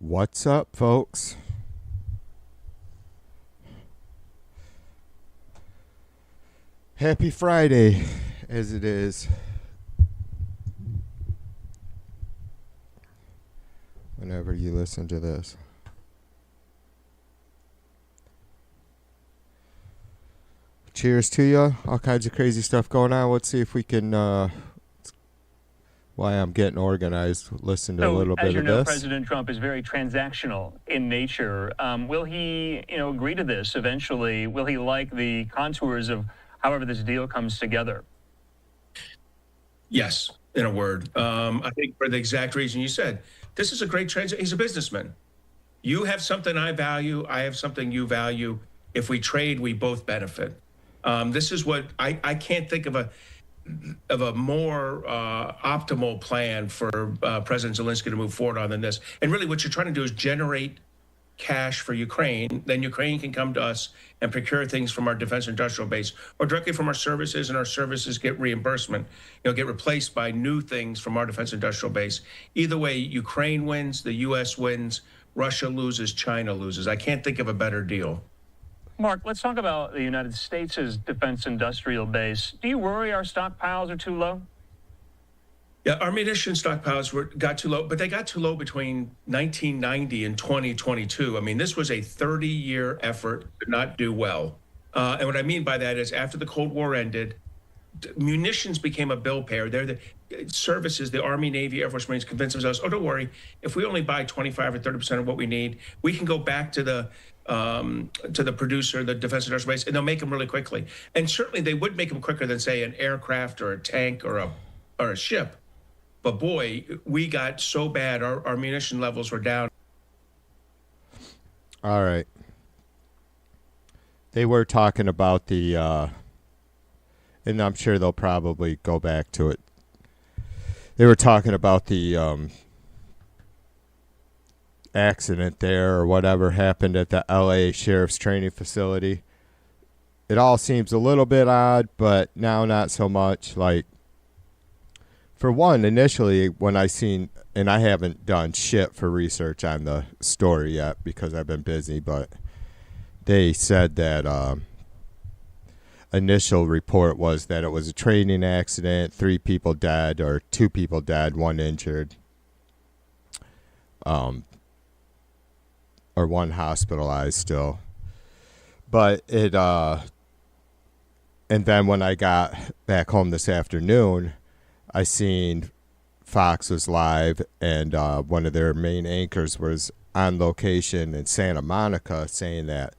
What's up, folks? Happy Friday, as it is. Whenever you listen to this. Cheers to you. All kinds of crazy stuff going on. Let's see if we can, while I'm getting organized, listen to a little bit of this. As you know, President Trump is very transactional in nature. Will he, agree to this eventually? Will he like the contours of however this deal comes together? Yes, in a word. I think for the exact reason you said, this is a great transaction. He's a businessman. You have something I value. I have something you value. If we trade, we both benefit. This is what I can't think of a more optimal plan for President Zelensky to move forward on than this. And really what you're trying to do is generate cash for Ukraine. Then Ukraine can come to us and procure things from our defense industrial base or directly from our services, and our services get reimbursement, get replaced by new things from our defense industrial base. Either way, Ukraine wins, the U.S. wins, Russia loses, China loses. I can't think of a better deal. Mark, let's talk about the United States' defense industrial base. Do you worry our stockpiles are too low? Yeah, our munition stockpiles got too low, but they got too low between 1990 and 2022. I mean, this was a 30-year effort to not do well. And what I mean by that is after the Cold War ended, munitions became a bill payer. They're the services, the Army, Navy, Air Force, Marines convinced themselves, oh, don't worry, if we only buy 25 or 30% of what we need, we can go back to the producer, the defense industrial base, and they'll make them really quickly. And certainly they would make them quicker than, say, an aircraft or a tank or a ship. But boy, we got so bad, our munition levels were down. All right. They were talking about the, and I'm sure they'll probably go back to it. They were talking about the accident there or whatever happened at the LA Sheriff's Training Facility. It all seems a little bit odd, but now not so much. Like, for one, initially when I seen, and I haven't done shit for research on the story yet because I've been busy, but they said that initial report was that it was a training accident, 3 people dead, or 2 people dead, 1 injured, or 1 hospitalized still. But it, and then when I got back home this afternoon, I seen Fox was live, and one of their main anchors was on location in Santa Monica saying that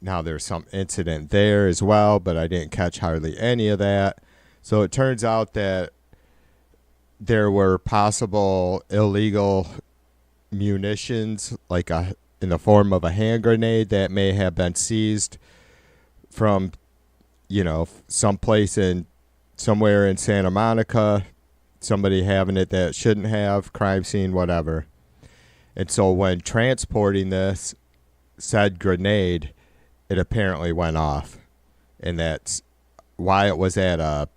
now there's some incident there as well, but I didn't catch hardly any of that. So it turns out that there were possible illegal munitions, like in the form of a hand grenade that may have been seized from, someplace somewhere in Santa Monica, somebody having it that shouldn't have, crime scene, whatever. And so when transporting this said grenade, it apparently went off. And that's why it was at a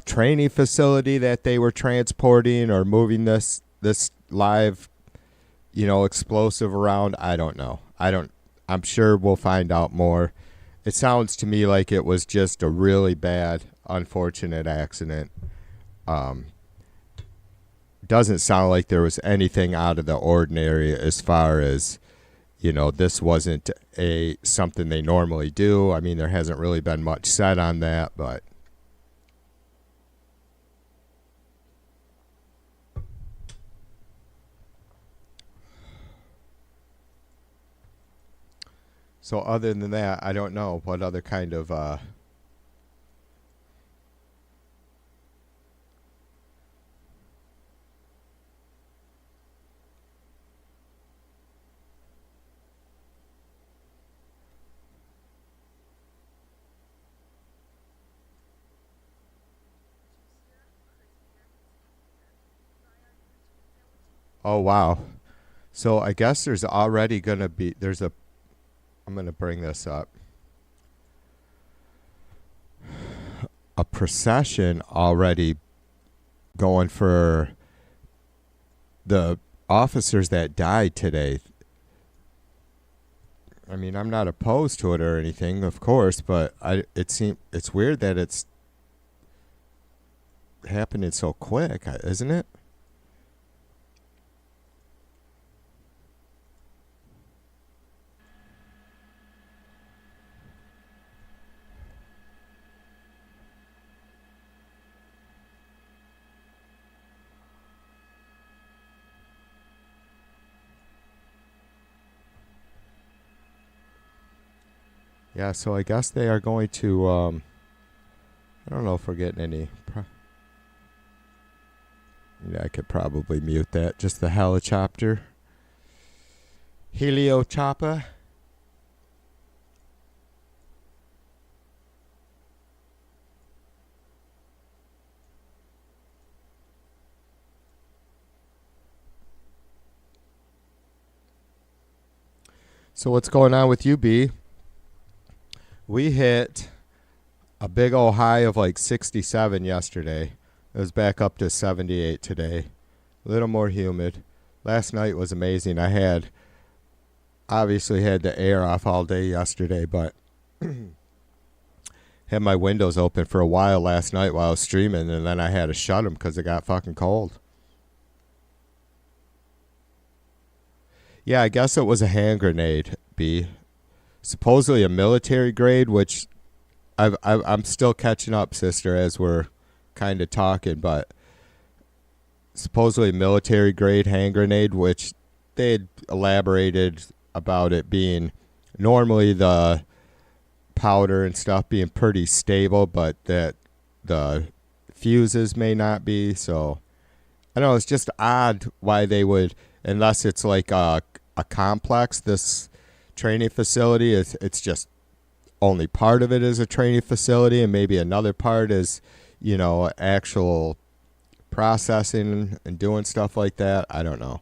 training facility that they were transporting or moving this live, explosive around. I don't know. I'm sure we'll find out more. It sounds to me like it was just a really bad, unfortunate accident. Doesn't sound like there was anything out of the ordinary as far as, this wasn't something they normally do. I mean, there hasn't really been much said on that, but so other than that, I don't know what other kind of oh, wow. So I guess there's already going to be, I'm going to bring this up. A procession already going for the officers that died today. I mean, I'm not opposed to it or anything, of course, but it's weird that it's happening so quick, isn't it? Yeah, so I guess they are going to, I don't know if we're getting any. Yeah, I could probably mute that. Just the helicopter. Heliochopper. So what's going on with you, B? We hit a big old high of like 67 yesterday. It was back up to 78 today. A little more humid. Last night was amazing. I obviously had the air off all day yesterday, but had my windows open for a while last night while I was streaming, and then I had to shut them because it got fucking cold. Yeah, I guess it was a hand grenade, B. Supposedly a military grade, which I'm still catching up, sister, as we're kind of talking, but supposedly military grade hand grenade, which they had elaborated about it being normally the powder and stuff being pretty stable, but that the fuses may not be. So I don't know, it's just odd why they would, unless it's like a complex, this training facility, it's just only part of it is a training facility, and maybe another part is, actual processing and doing stuff like that. I don't know.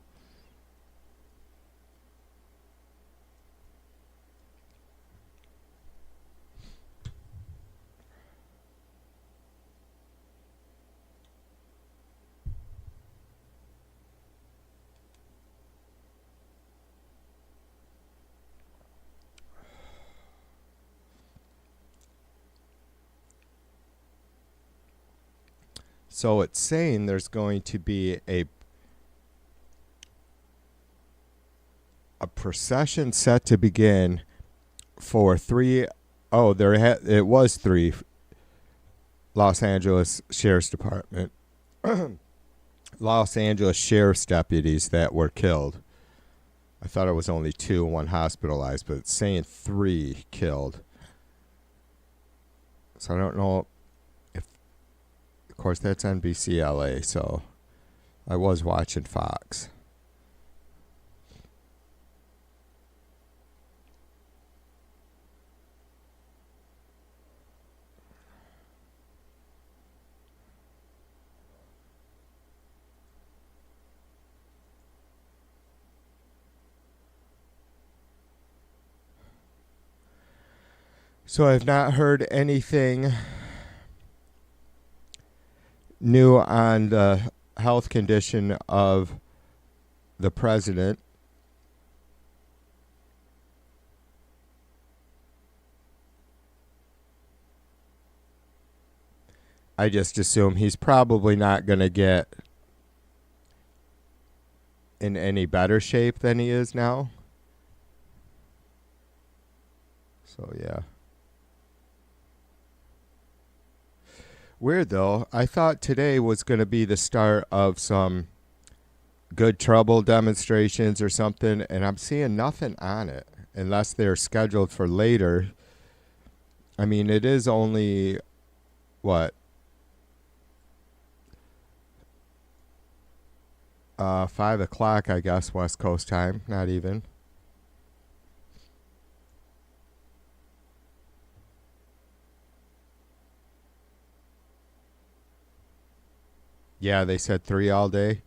So it's saying there's going to be a procession set to begin for three. Oh, it was three Los Angeles Sheriff's Department, Los Angeles Sheriff's deputies that were killed. I thought it was only 2 and 1 hospitalized, but it's saying 3 killed. So I don't know. Of course, that's NBC LA, so I was watching Fox. So I've not heard anything new on the health condition of the president. I just assume he's probably not going to get in any better shape than he is now. So, yeah. Weird, though. I thought today was going to be the start of some good trouble demonstrations or something, and I'm seeing nothing on it unless they're scheduled for later. I mean, it is only, 5 o'clock, I guess, West Coast time. Not even. Yeah, they said 3 all day.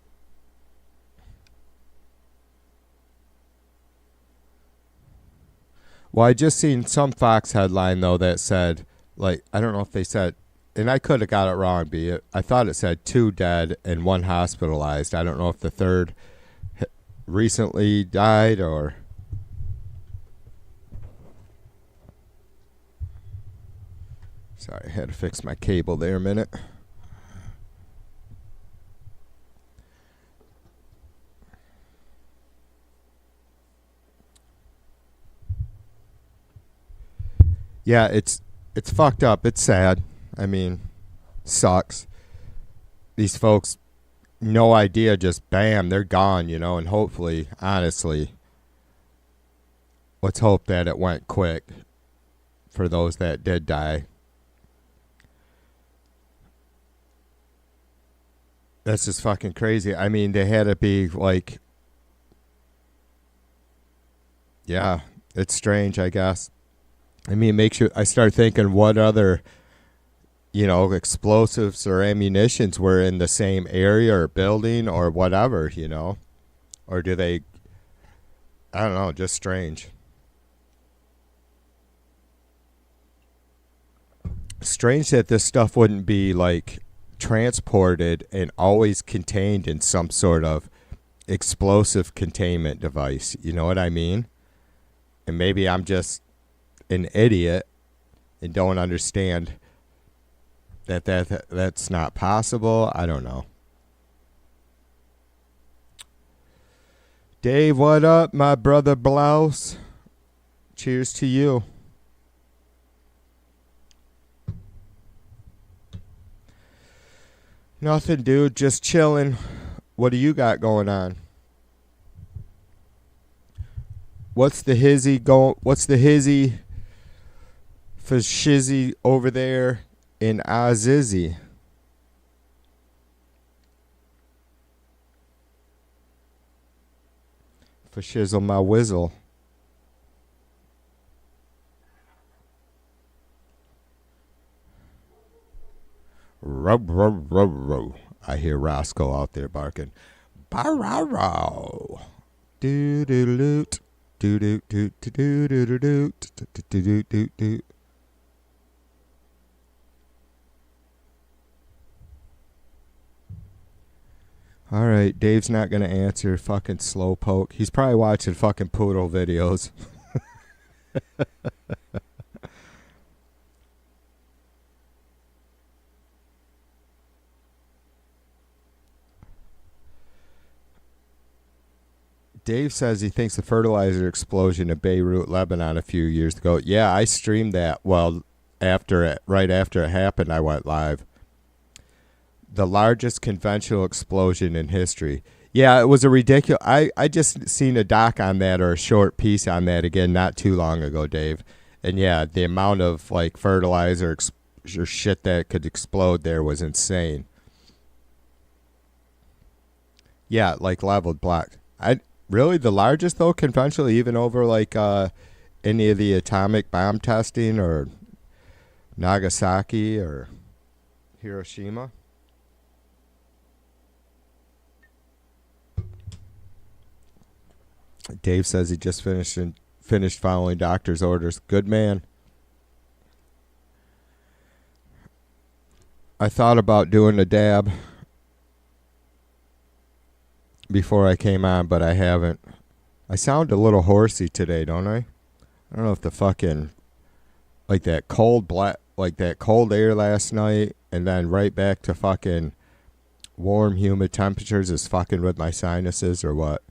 Well, I just seen some Fox headline, though, that said, like, I don't know if they said, and I could have got it wrong, I thought it said 2 dead and 1 hospitalized. I don't know if the third recently died or... Sorry, I had to fix my cable there a minute. Yeah, it's fucked up. It's sad. I mean, sucks. These folks, no idea, just bam, they're gone, you know, and hopefully, honestly, let's hope that it went quick for those that did die. That's just fucking crazy. I mean, they had to be like, yeah, it's strange, I guess. I mean, it makes you, I start thinking what other, you know, explosives or ammunitions were in the same area or building or whatever, you know? Or do they, I don't know, just strange. Strange that this stuff wouldn't be like transported and always contained in some sort of explosive containment device. You know what I mean? And maybe I'm just an idiot and don't understand that's not possible. I don't know. Dave, what up, my brother Blouse? Cheers to you. Nothing, dude. Just chilling. What do you got going on? What's the hizzy for shizzy over there in Azizi? For shizzle my whizzle. Rub, rub, rub, rub. I hear Roscoe out there barking. Barrow. Do do do do do do do do do do do do do. All right, Dave's not gonna answer. Fucking slowpoke. He's probably watching fucking poodle videos. Dave says he thinks the fertilizer explosion in Beirut, Lebanon, a few years ago. Yeah, I streamed that. Well, right after it happened, I went live. The largest conventional explosion in history. Yeah, it was a ridiculous. I just seen a doc on that or a short piece on that again not too long ago, Dave. And yeah, the amount of like fertilizer or shit that could explode there was insane. Yeah, like leveled block. Really, the largest, though, conventionally, even over, like, any of the atomic bomb testing or Nagasaki or Hiroshima? Dave says he just finished following doctor's orders. Good man. I thought about doing a dab before I came on, but I haven't. I sound a little horsey today, don't I? I don't know if the fucking like that cold air last night and then right back to fucking warm humid temperatures is fucking with my sinuses or what.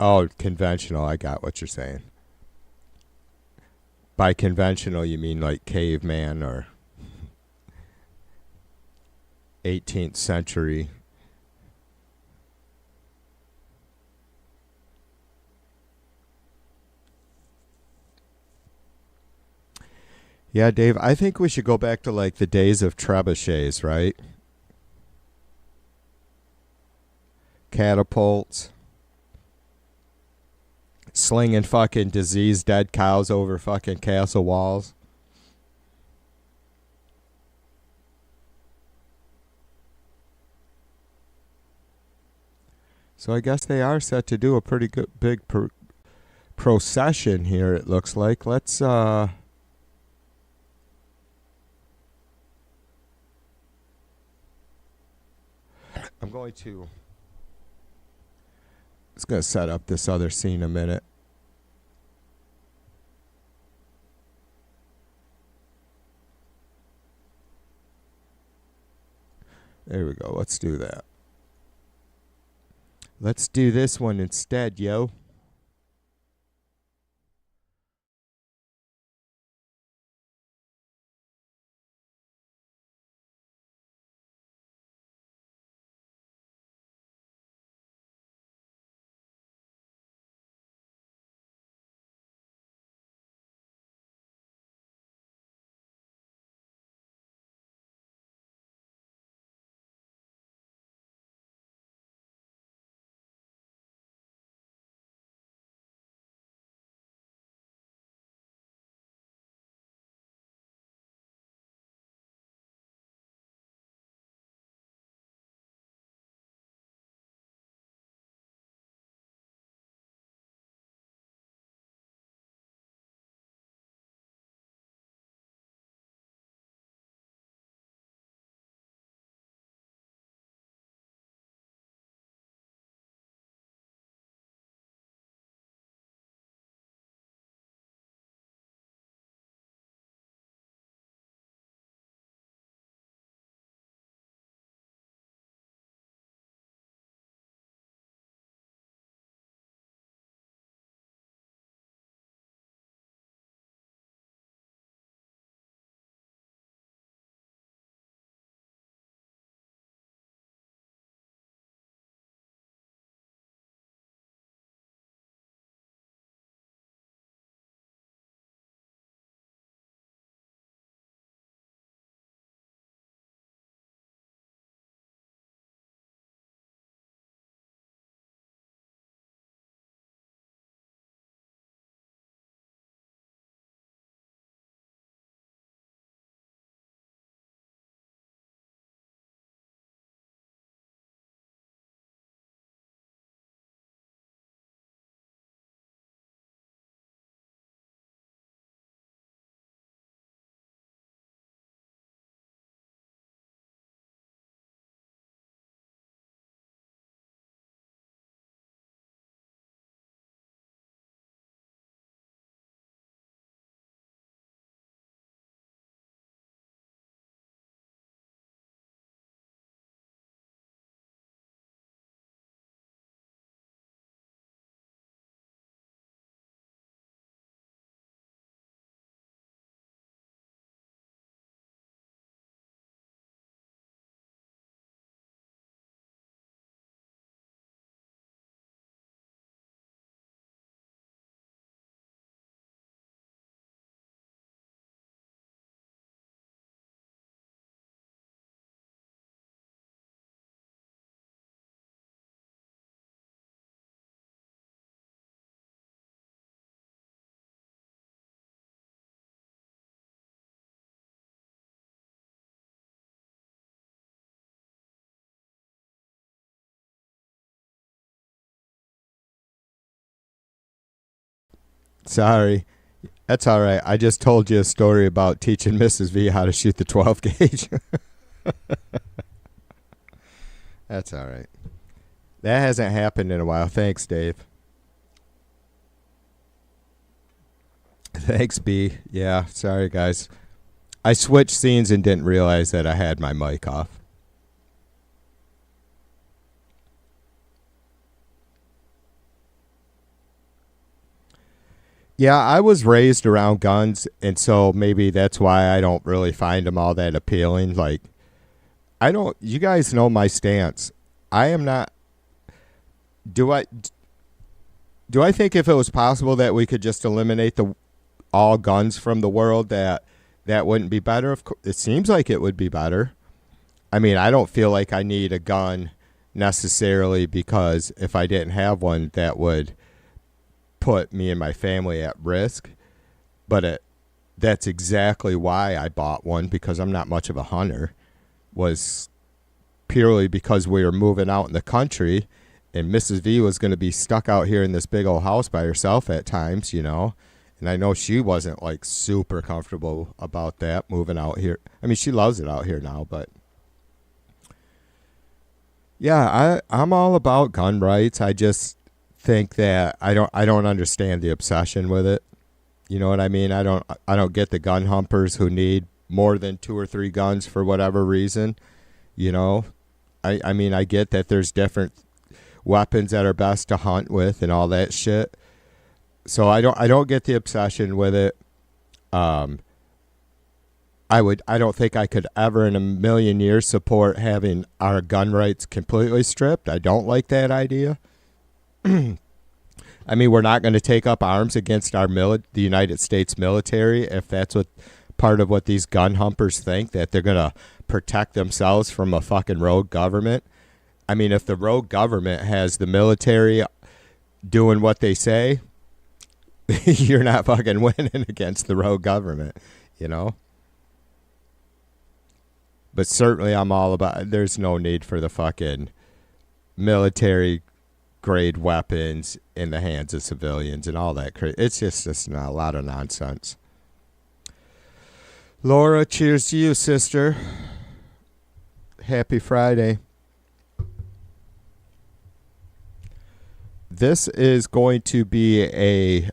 Oh, conventional. I got what you're saying. By conventional, you mean like caveman or 18th century. Yeah, Dave, I think we should go back to like the days of trebuchets, right? Catapults. Slinging fucking diseased dead cows over fucking castle walls. So I guess they are set to do a pretty good big procession here, it looks like. Let's I'm going to It's going to set up this other scene a minute. There we go. Let's do that. Let's do this one instead, yo. Sorry. That's all right. I just told you a story about teaching Mrs. V how to shoot the 12 gauge. That's all right. That hasn't happened in a while. Thanks, Dave. Thanks, B. Yeah, sorry, guys. I switched scenes and didn't realize that I had my mic off. Yeah, I was raised around guns, and so maybe that's why I don't really find them all that appealing. Like, I don't, you guys know my stance. I am not, do I, do I think if it was possible that we could just eliminate all guns from the world, that wouldn't be better? Of course, it seems like it would be better. I mean, I don't feel like I need a gun necessarily, because if I didn't have one, that would put me and my family at risk. But that's exactly why I bought one, because I'm not much of a hunter. Was purely because we were moving out in the country, and Mrs. V was going to be stuck out here in this big old house by herself at times, you know. And I know she wasn't like super comfortable about that, moving out here. I mean, she loves it out here now, but yeah, I'm all about gun rights. I just think that I don't understand the obsession with it. You know what I mean? I don't get the gun humpers who need more than 2 or 3 guns for whatever reason. You know, I mean, I get that there's different weapons that are best to hunt with and all that shit. So I don't get the obsession with it. I don't think I could ever in a million years support having our gun rights completely stripped. I don't like that idea. I mean, we're not going to take up arms against the United States military if that's what part of what these gun humpers think, that they're going to protect themselves from a fucking rogue government. I mean, if the rogue government has the military doing what they say, you're not fucking winning against the rogue government, you know? But certainly I'm all about, there's no need for the fucking military grade weapons in the hands of civilians and all that. It's just a lot of nonsense. Laura, cheers to you, sister. Happy Friday. This is going to be a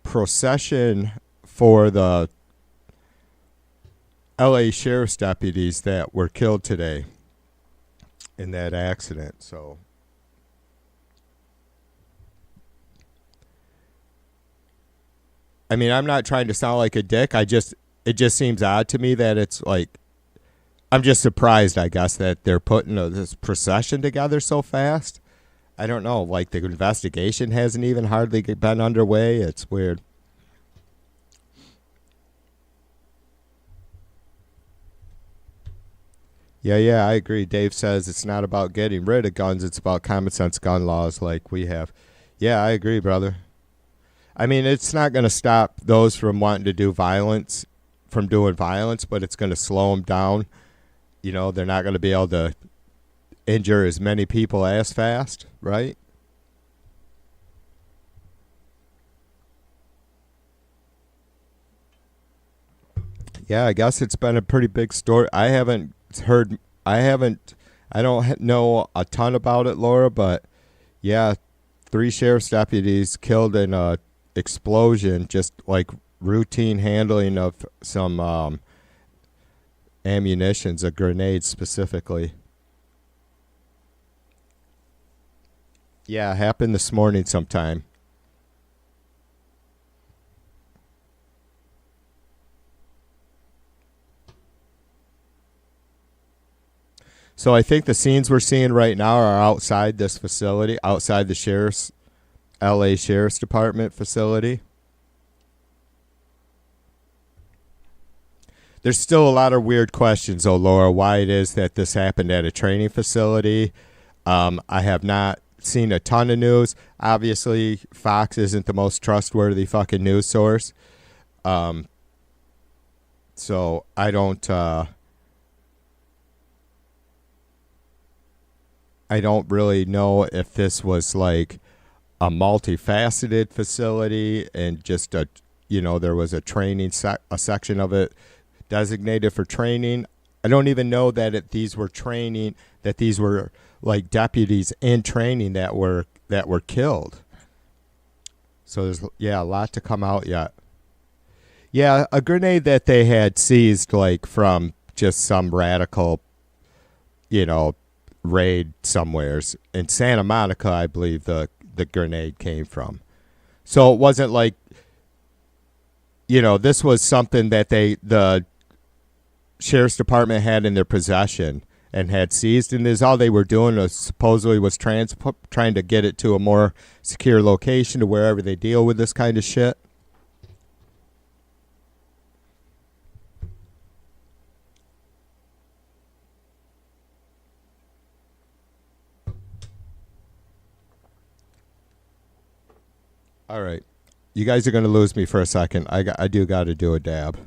procession for the LA sheriff's deputies that were killed today in that accident. So I mean, I'm not trying to sound like a dick. It just seems odd to me that it's like, I'm just surprised, I guess, that they're putting this procession together so fast. I don't know. Like, the investigation hasn't even hardly been underway. It's weird. Yeah, I agree. Dave says it's not about getting rid of guns. It's about common sense gun laws like we have. Yeah, I agree, brother. I mean, it's not going to stop those from wanting to do violence, from doing violence, but it's going to slow them down. You know, they're not going to be able to injure as many people as fast, right? Yeah, I guess it's been a pretty big story. I don't know a ton about it, Laura, but yeah, 3 sheriff's deputies killed in a explosion, just like routine handling of some ammunitions, a grenade specifically. Yeah, happened this morning sometime. So I think the scenes we're seeing right now are outside this facility, outside the LA Sheriff's Department facility. There's still a lot of weird questions, though, Laura, why it is that this happened at a training facility. I have not seen a ton of news. Obviously, Fox isn't the most trustworthy fucking news source. So I don't really know if this was like a multifaceted facility and just there was a training a section of it designated for training. I don't even know that these were like deputies in training that were killed. So there's a lot to come out yet. Yeah, a grenade that they had seized like from just some radical, raid somewheres in Santa Monica, I believe the grenade came from. So it wasn't like, this was something that the sheriff's department had in their possession and had seized, and all they were doing was supposedly trying to get it to a more secure location to wherever they deal with this kind of shit. All right. You guys are going to lose me for a second. I do got to do a dab.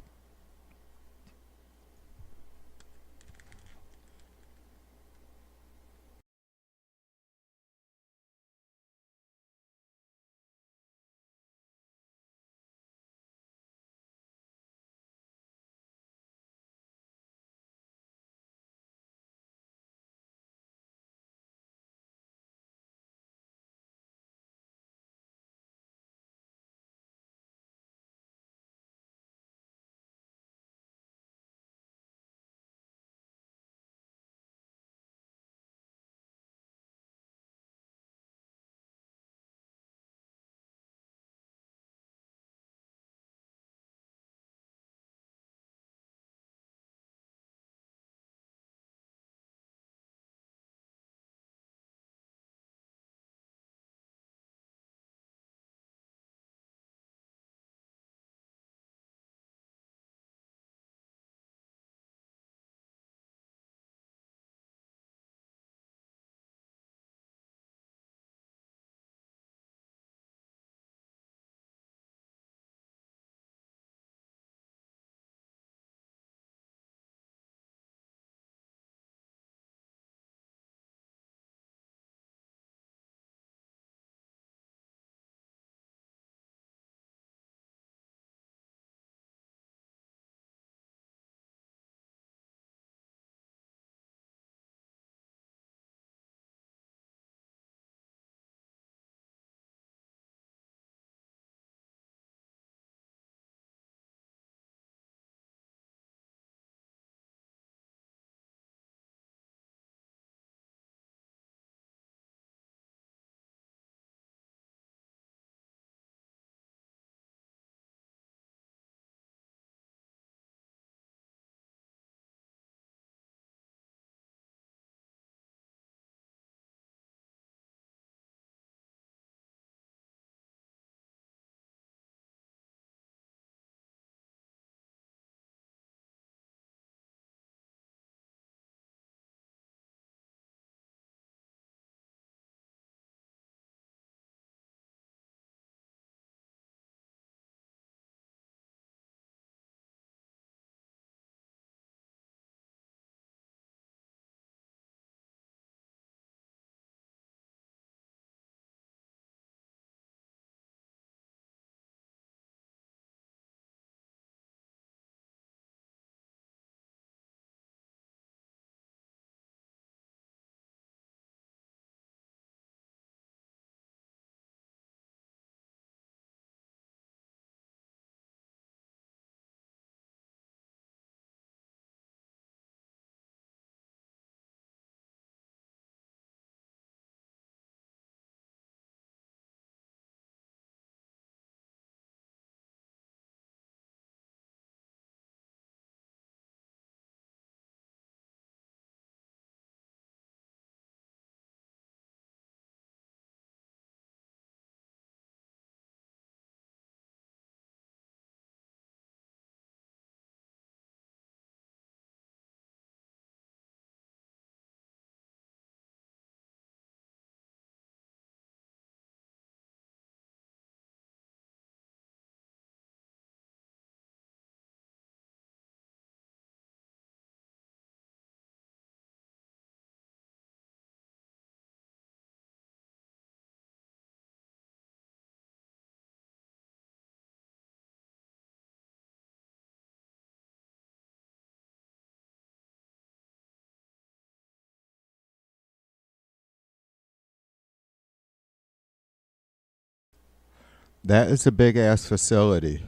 That is a big ass facility.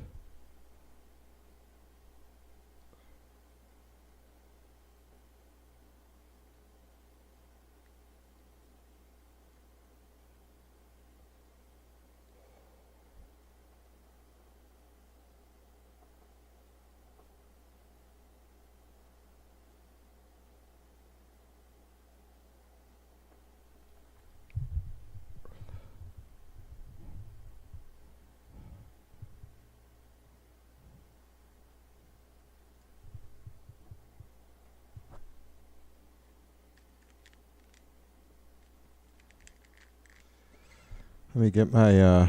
Let me get my,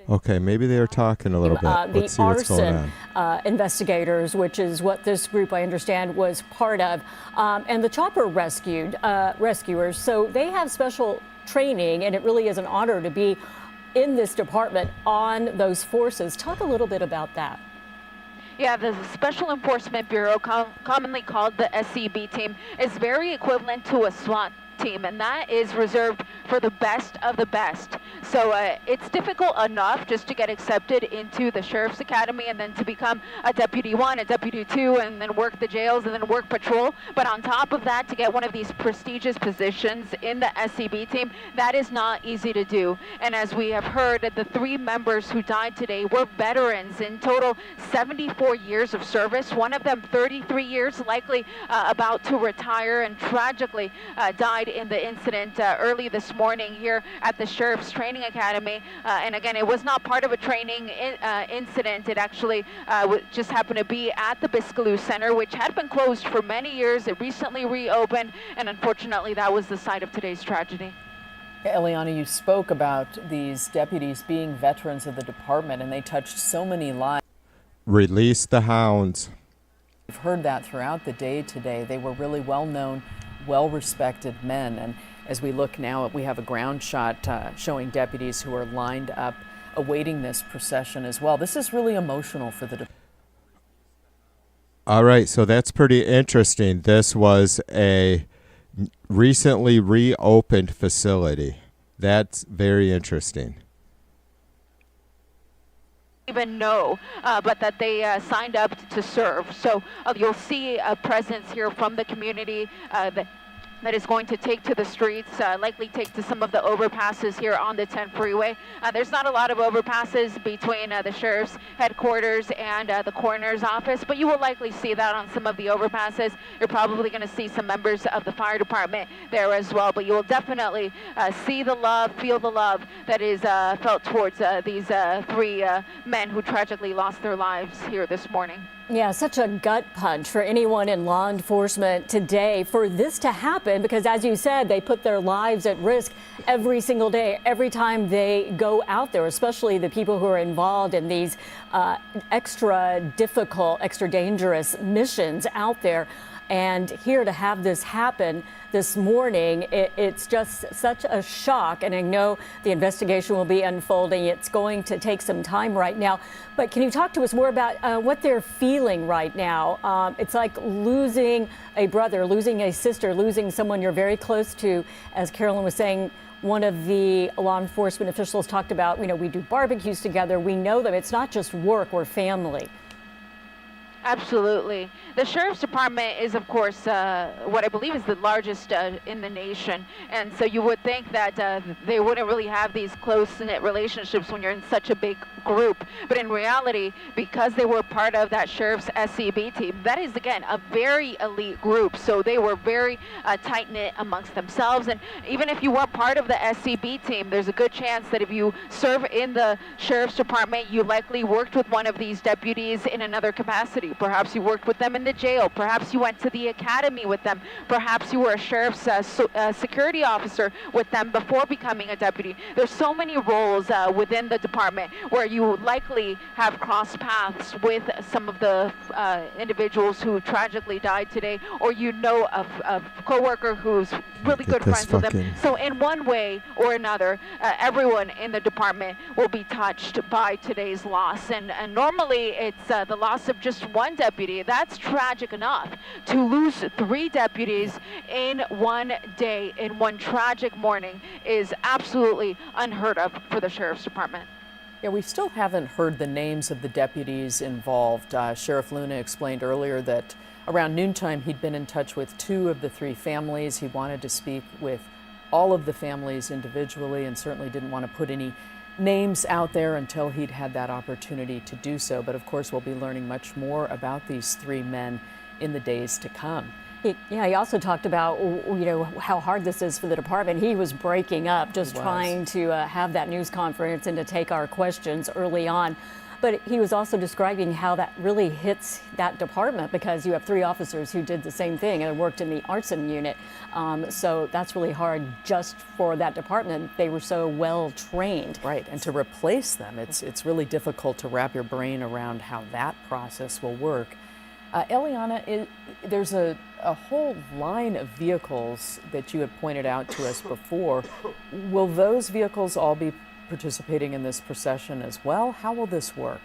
okay, maybe they were talking a little bit. Let's see what's going on. Investigators, which is what this group, I understand, was part of, and the chopper rescuers. So they have special training, and it really is an honor to be in this department on those forces. Talk a little bit about that. Yeah, the Special Enforcement Bureau, commonly called the SEB team, is very equivalent to a SWAT team, and that is reserved for the best of the best. So it's difficult enough just to get accepted into the Sheriff's Academy and then to become a Deputy 1, a Deputy 2, and then work the jails and then work patrol. But on top of that, to get one of these prestigious positions in the SEB team, that is not easy to do. And as we have heard, the 3 members who died today were veterans, in total 74 years of service, one of them 33 years, likely about to retire, and tragically died in the incident early this morning here at the Sheriff's Training Academy. And again, it was not part of a training incident. It actually just happened to be at the Biscaloo Center, which had been closed for many years. It recently reopened, and unfortunately, that was the site of today's tragedy. Eliana, you spoke about these deputies being veterans of the department, and they touched so many lives. Release the hounds. We've heard that throughout the day today. They were really well-known, well-respected men. And as we look now, we have a ground shot showing deputies who are lined up awaiting this procession as well. This is really emotional for the All right, so that's pretty interesting. This was a recently reopened facility. That's very interesting. Even know, but that they signed up to serve. So you'll see a presence here from the community that is going to take to the streets, likely take to some of the overpasses here on the 10 freeway. There's not a lot of overpasses between the sheriff's headquarters and the coroner's office, but you will likely see that on some of the overpasses. You're probably going to see some members of the fire department there as well, but you will definitely see the love, feel the love that is felt towards these 3 men who tragically lost their lives here this morning. Yeah, such a gut punch for anyone in law enforcement today for this to happen, because as you said, they put their lives at risk every single day, every time they go out there, especially the people who are involved in these extra difficult, extra dangerous missions out there. And here to have this happen this morning, it's just such a shock. And I know the investigation will be unfolding. It's going to take some time right now. But can you talk to us more about what they're feeling right now? It's like losing a brother, losing a sister, losing someone you're very close to. As Carolyn was saying, one of the law enforcement officials talked about, we do barbecues together. We know them. It's not just work, we're family. Absolutely. The Sheriff's Department is, of course, what I believe is the largest in the nation. And so you would think that they wouldn't really have these close-knit relationships when you're in such a big group. But in reality, because they were part of that Sheriff's SEB team, that is, again, a very elite group. So they were very tight-knit amongst themselves. And even if you weren't part of the SEB team, there's a good chance that if you serve in the Sheriff's Department, you likely worked with one of these deputies in another capacity. Perhaps you worked with them in the jail. Perhaps you went to the academy with them. Perhaps you were a sheriff's security officer with them before becoming a deputy. There's so many roles within the department where you likely have crossed paths with some of the individuals who tragically died today, or a coworker who's really good friends with them. So in one way or another, everyone in the department will be touched by today's loss. And normally it's the loss of just one deputy. That's tragic enough. To lose 3 deputies in one day, in one tragic morning, is absolutely unheard of for the Sheriff's Department. Yeah, we still haven't heard the names of the deputies involved. Sheriff Luna explained earlier that around noontime he'd been in touch with 2 of the 3 families. He wanted to speak with all of the families individually and certainly didn't want to put any names out there until he'd had that opportunity to do so. But of course, we'll be learning much more about these 3 men in the days to come. He also talked about, how hard this is for the department. He was breaking up, just trying to have that news conference and to take our questions early on. But he was also describing how that really hits that department because you have 3 officers who did the same thing and worked in the arson unit. So that's really hard just for that department. They were so well trained. Right, and to replace them, it's really difficult to wrap your brain around how that process will work. Eliana, there's a whole line of vehicles that you had pointed out to us before. Will those vehicles all be participating in this procession as well? How will this work?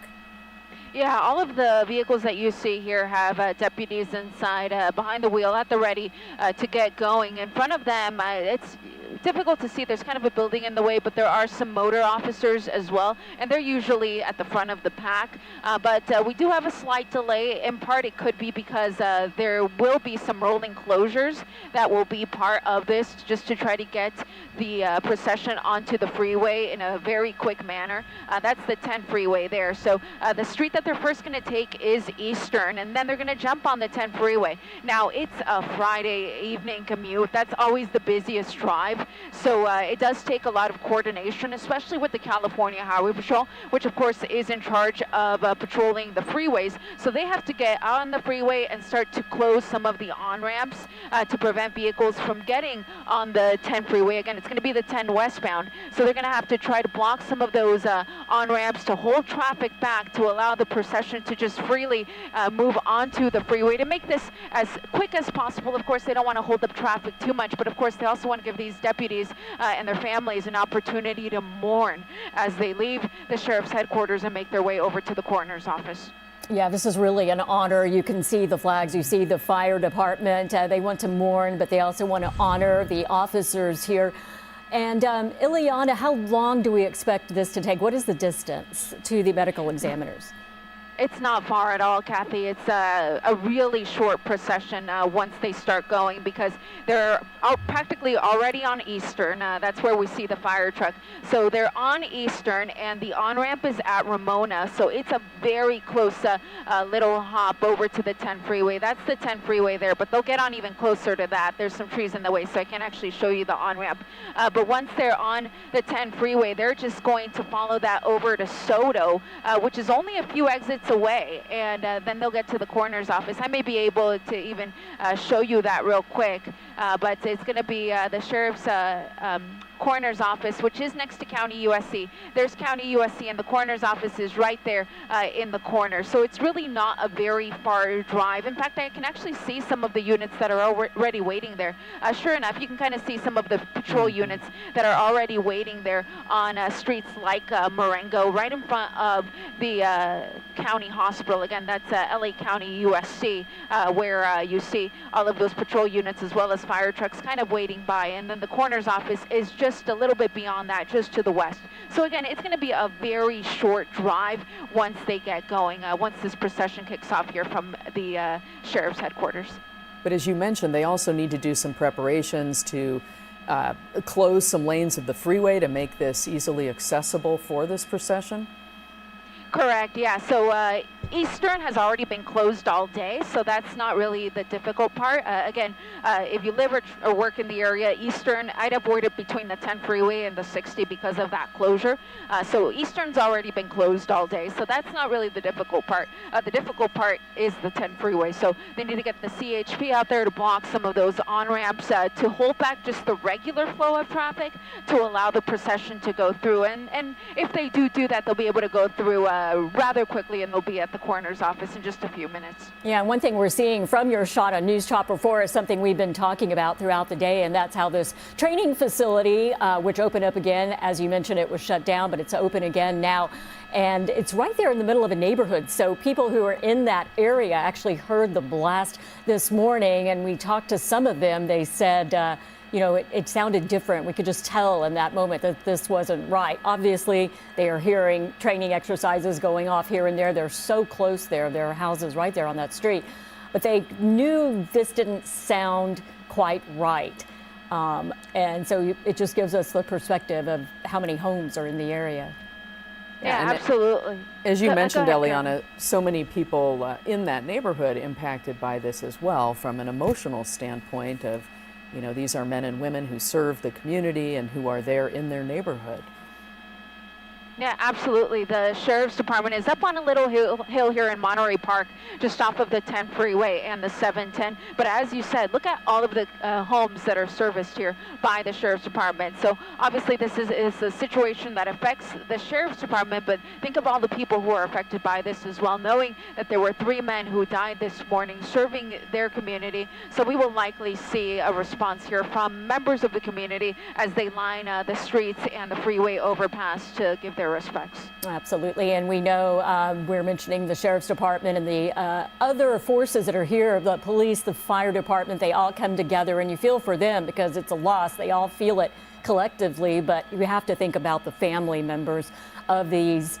Yeah, all of the vehicles that you see here have deputies inside behind the wheel at the ready to get going. In front of them, it's difficult to see. There's kind of a building in the way, but there are some motor officers as well, and they're usually at the front of the pack. But we do have a slight delay. In part, it could be because there will be some rolling closures that will be part of this just to try to get the procession onto the freeway in a very quick manner. That's the 10 freeway there. So the street that they're first going to take is Eastern, and then they're going to jump on the 10 freeway. Now, it's a Friday evening commute. That's always the busiest drive. So it does take a lot of coordination, especially with the California Highway Patrol, which of course is in charge of patrolling the freeways. So they have to get on the freeway and start to close some of the on-ramps to prevent vehicles from getting on the 10 freeway. Again, it's going to be the 10 westbound. So they're going to have to try to block some of those on-ramps to hold traffic back to allow the procession to just freely move onto the freeway to make this as quick as possible. Of course, they don't want to hold up traffic too much, but of course, they also want to give these deputies and their families an opportunity to mourn as they leave the sheriff's headquarters and make their way over to the coroner's office. Yeah, this is really an honor. You can see the flags, you see the fire department. They want to mourn, but they also want to honor the officers here. And Ileana, how long do we expect this to take? What is the distance to the medical examiners? It's not far at all, Kathy. It's a really short procession once they start going because they're practically already on Eastern. That's where we see the fire truck. So they're on Eastern, and the on-ramp is at Ramona. So it's a very close little hop over to the 10 freeway. That's the 10 freeway there, but they'll get on even closer to that. There's some trees in the way, so I can't actually show you the on-ramp. But once they're on the 10 freeway, they're just going to follow that over to Soto, which is only a few exits away, and then they'll get to the coroner's office. I may be able to even show you that real quick, but it's going to be the sheriff's coroner's office, which is next to County USC. There's County USC, and the coroner's office is right there in the corner. So it's really not a very far drive. In fact, I can actually see some of the units that are already waiting there. Sure enough, you can kind of see some of the patrol units that are already waiting there on streets like Marengo, right in front of the county hospital. Again, that's LA County USC, where you see all of those patrol units as well as fire trucks kind of waiting by. And then the coroner's office is just a little bit beyond that, just to the west. So again, it's going to be a very short drive once they get going, once this procession kicks off here from the sheriff's headquarters. But as you mentioned, they also need to do some preparations to close some lanes of the freeway to make this easily accessible for this procession. Correct, yeah. So Eastern has already been closed all day, so that's not really the difficult part. Again, if you live or work in the area, Eastern, I'd avoid it between the 10 freeway and the 60 because of that closure. So Eastern's already been closed all day, so that's not really the difficult part. The difficult part is the 10 freeway. So they need to get the CHP out there to block some of those on-ramps to hold back just the regular flow of traffic to allow the procession to go through. And if they do that, they'll be able to go through rather quickly, and they'll be at the coroner's office in just a few minutes. Yeah, one thing we're seeing from your shot on News Chopper 4 is something we've been talking about throughout the day, and that's how this training facility, which opened up again, as you mentioned, it was shut down, but it's open again now. And it's right there in the middle of a neighborhood. So people who are in that area actually heard the blast this morning, and we talked to some of them. They said, you know, it sounded different. We could just tell in that moment that this wasn't right. Obviously, they are hearing training exercises going off here and there. They're so close there. There are houses right there on that street. But they knew this didn't sound quite right. And so it just gives us the perspective of how many homes are in the area. Yeah, absolutely. As you mentioned, go ahead, Eliana, so many people in that neighborhood impacted by this as well from an emotional standpoint of, you know, these are men and women who serve the community and who are there in their neighborhood. Yeah, absolutely. The Sheriff's Department is up on a little hill here in Monterey Park, just off of the 10 freeway and the 710. But as you said, look at all of the homes that are serviced here by the Sheriff's Department. So obviously this is a situation that affects the Sheriff's Department, but think of all the people who are affected by this as well, knowing that there were 3 men who died this morning serving their community. So we will likely see a response here from members of the community as they line the streets and the freeway overpass to give their respects. Absolutely. And we know we're mentioning the Sheriff's Department and the other forces that are here, the police, the fire department, they all come together, and you feel for them because it's a loss. They all feel it collectively, but you have to think about the family members of these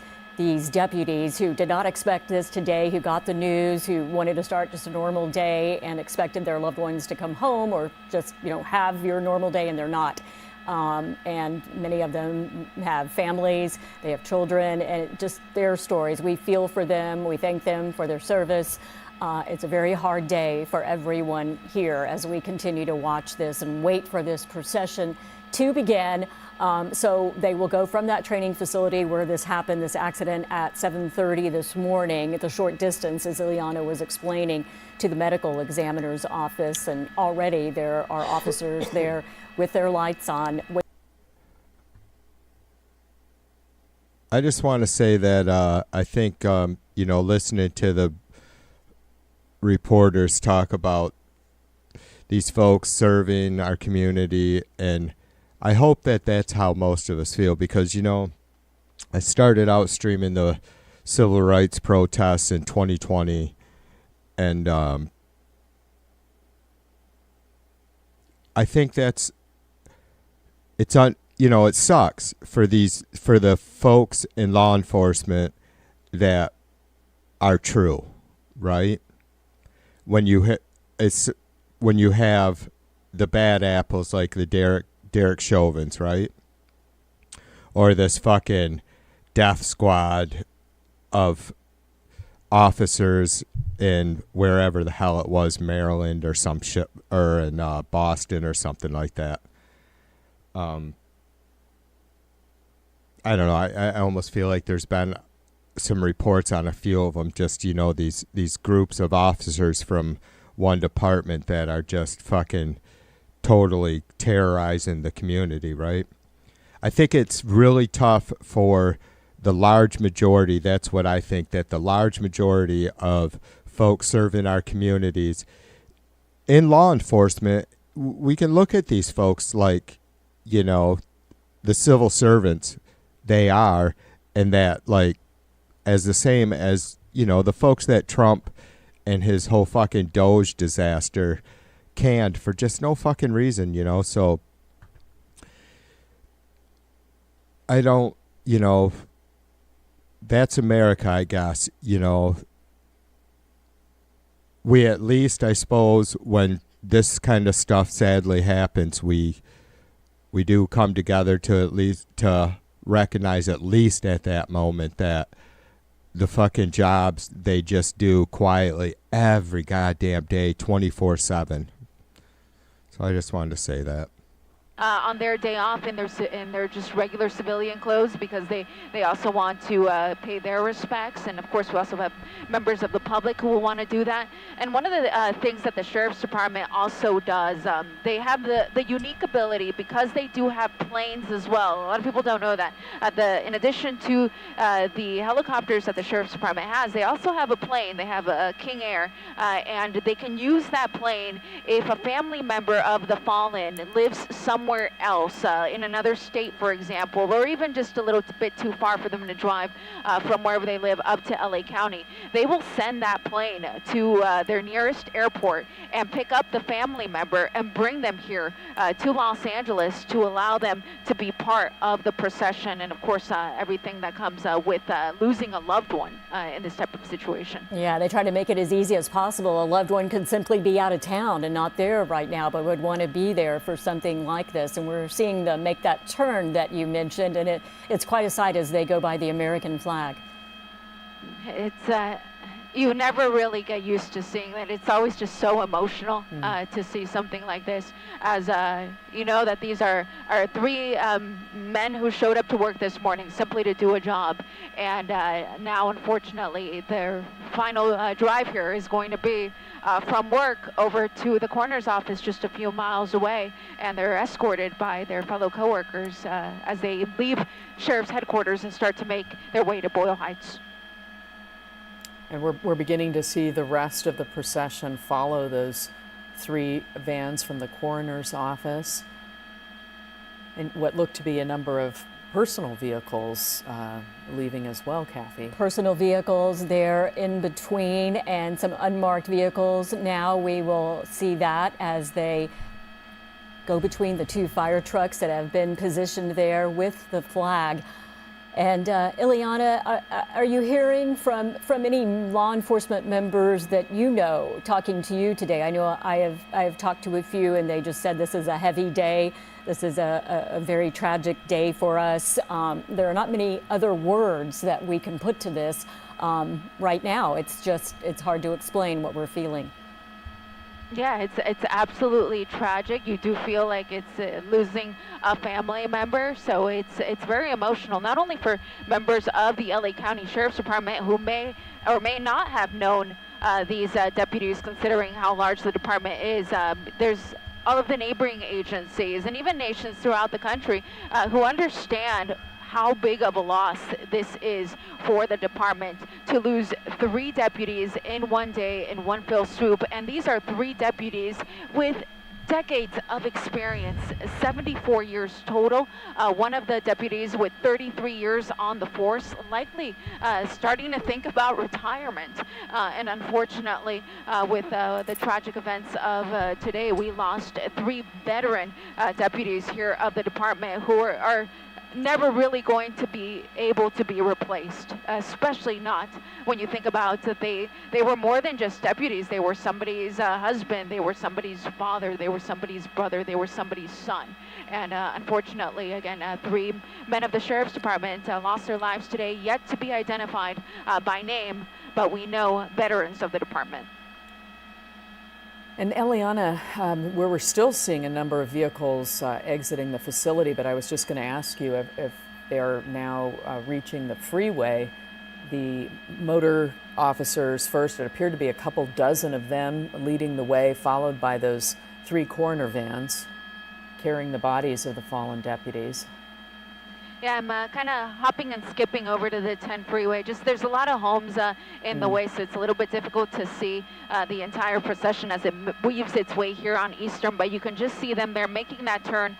deputies who did not expect this today, who got the news, who wanted to start just a normal day and expected their loved ones to come home or just, you know, have your normal day, and they're not. And many of them have families, they have children, and just their stories. We feel for them, we thank them for their service. It's a very hard day for everyone here as we continue to watch this and wait for this procession to begin. So they will go from that training facility where this happened, this accident, at 7:30 this morning, at the short distance, as Eliana was explaining, to the medical examiner's office. And already there are officers there with their lights on. I just want to say that I think, you know, listening to the reporters talk about these folks serving our community, and I hope that that's how most of us feel, because, you know, I started out streaming the civil rights protests in 2020, and I think you know, it sucks for the folks in law enforcement that are true, right? When you have the bad apples like the Derek Chauvins, right? Or this fucking death squad of officers in wherever the hell it was, Maryland or some shit, or in Boston or something like that. I don't know. I almost feel like there's been some reports on a few of them, just, you know, these groups of officers from one department that are just fucking totally terrorizing the community, right? I think it's really tough for the large majority. That's what I think, that the large majority of folks serving our communities in law enforcement, we can look at these folks like, you know, the civil servants they are, and that, like, as the same as, you know, the folks that Trump and his whole fucking Doge disaster canned for just no fucking reason, you know. So I don't, you know, that's America, I guess, you know. We at least, I suppose, when this kind of stuff sadly happens, we do come together to at least to recognize, at least at that moment, that the fucking jobs they just do quietly every goddamn day, 24/7. So I just wanted to say that. On their day off in their just regular civilian clothes, because they also want to pay their respects. And of course we also have members of the public who will want to do that. And one of the things that the Sheriff's Department also does, they have the unique ability, because they do have planes as well. A lot of people don't know that. In addition to the helicopters that the Sheriff's Department has, they also have a plane. They have a King Air, and they can use that plane if a family member of the fallen lives somewhere somewhere else, in another state, for example, or even just a little bit too far for them to drive from wherever they live up to LA County, they will send that plane to their nearest airport and pick up the family member and bring them here to Los Angeles to allow them to be part of the procession, and of course everything that comes with losing a loved one in this type of situation. Yeah, they try to make it as easy as possible. A loved one could simply be out of town and not there right now, but would want to be there for something like this. And we're seeing them make that turn that you mentioned, and it's quite a sight as they go by the American flag. It's you never really get used to seeing that. It's always just so emotional to see something like this, as you know that these are three men who showed up to work this morning simply to do a job, and now unfortunately their final drive here is going to be from work over to the coroner's office just a few miles away, and they're escorted by their fellow coworkers as they leave sheriff's headquarters and start to make their way to Boyle Heights. And we're beginning to see the rest of the procession follow those three vans from the coroner's office, and what looked to be a number of personal vehicles leaving as well, Kathy. Personal vehicles there in between, and some unmarked vehicles. Now we will see that as they go between the two fire trucks that have been positioned there with the flag. And Ileana, are you hearing from any law enforcement members that you know talking to you today? I know I have talked to a few, and they just said this is a heavy day. This is a very tragic day for us. There are not many other words that we can put to this right now. It's hard to explain what we're feeling. Yeah, it's absolutely tragic. You do feel like it's losing a family member, so it's very emotional, not only for members of the LA County Sheriff's Department who may or may not have known these deputies, considering how large the department is. There's all of the neighboring agencies and even nations throughout the country who understand how big of a loss this is for the department to lose 3 deputies in one day in one fell swoop. And these are 3 deputies with decades of experience, 74 years total. One of the deputies with 33 years on the force, likely starting to think about retirement. And unfortunately, with the tragic events of today, we lost 3 veteran deputies here of the department who are never really going to be able to be replaced, especially not when you think about that they were more than just deputies. They were somebody's husband, they were somebody's father, they were somebody's brother, they were somebody's son. And unfortunately, again, 3 men of the Sheriff's Department lost their lives today, yet to be identified by name, but we know veterans of the department. And Eliana, where we're still seeing a number of vehicles exiting the facility, but I was just going to ask you if they are now reaching the freeway, the motor officers first, it appeared to be a couple dozen of them leading the way, followed by those 3 coroner vans carrying the bodies of the fallen deputies. Yeah, I'm kind of hopping and skipping over to the 10 freeway. Just there's a lot of homes in the way, so it's a little bit difficult to see the entire procession as it weaves its way here on Eastern, but you can just see them. They're making that turn.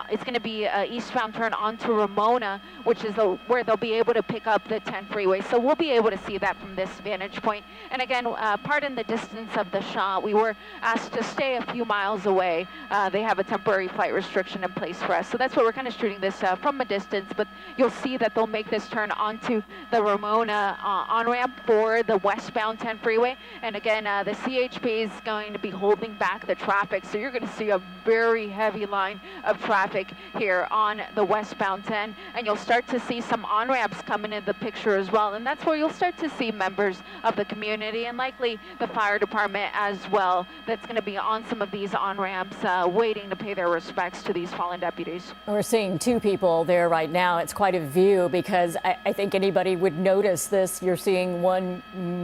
It's going to be an eastbound turn onto Ramona, which is where they'll be able to pick up the 10 freeway. So we'll be able to see that from this vantage point. And again, pardon the distance of the shot. We were asked to stay a few miles away. They have a temporary flight restriction in place for us. So that's what we're kind of shooting this from a distance. But you'll see that they'll make this turn onto the Ramona on-ramp for the westbound 10 freeway. And again, the CHP is going to be holding back the traffic. So you're going to see a very heavy line of traffic here on the westbound 10. And you'll start to see some on-ramps coming in the picture as well. And that's where you'll start to see members of the community and likely the fire department as well. That's going to be on some of these on-ramps waiting to pay their respects to these fallen deputies. We're seeing 2 people there right now. It's quite a view because I think anybody would notice this. You're seeing 1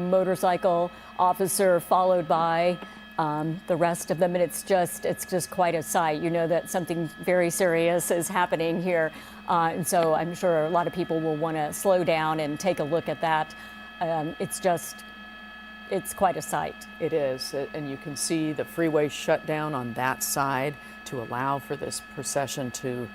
motorcycle officer followed by the rest of them, and it's just quite a sight. You know that something very serious is happening here, and so I'm sure a lot of people will want to slow down and take a look at that. It's quite a sight. It is, and you can see the freeway shut down on that side to allow for this procession to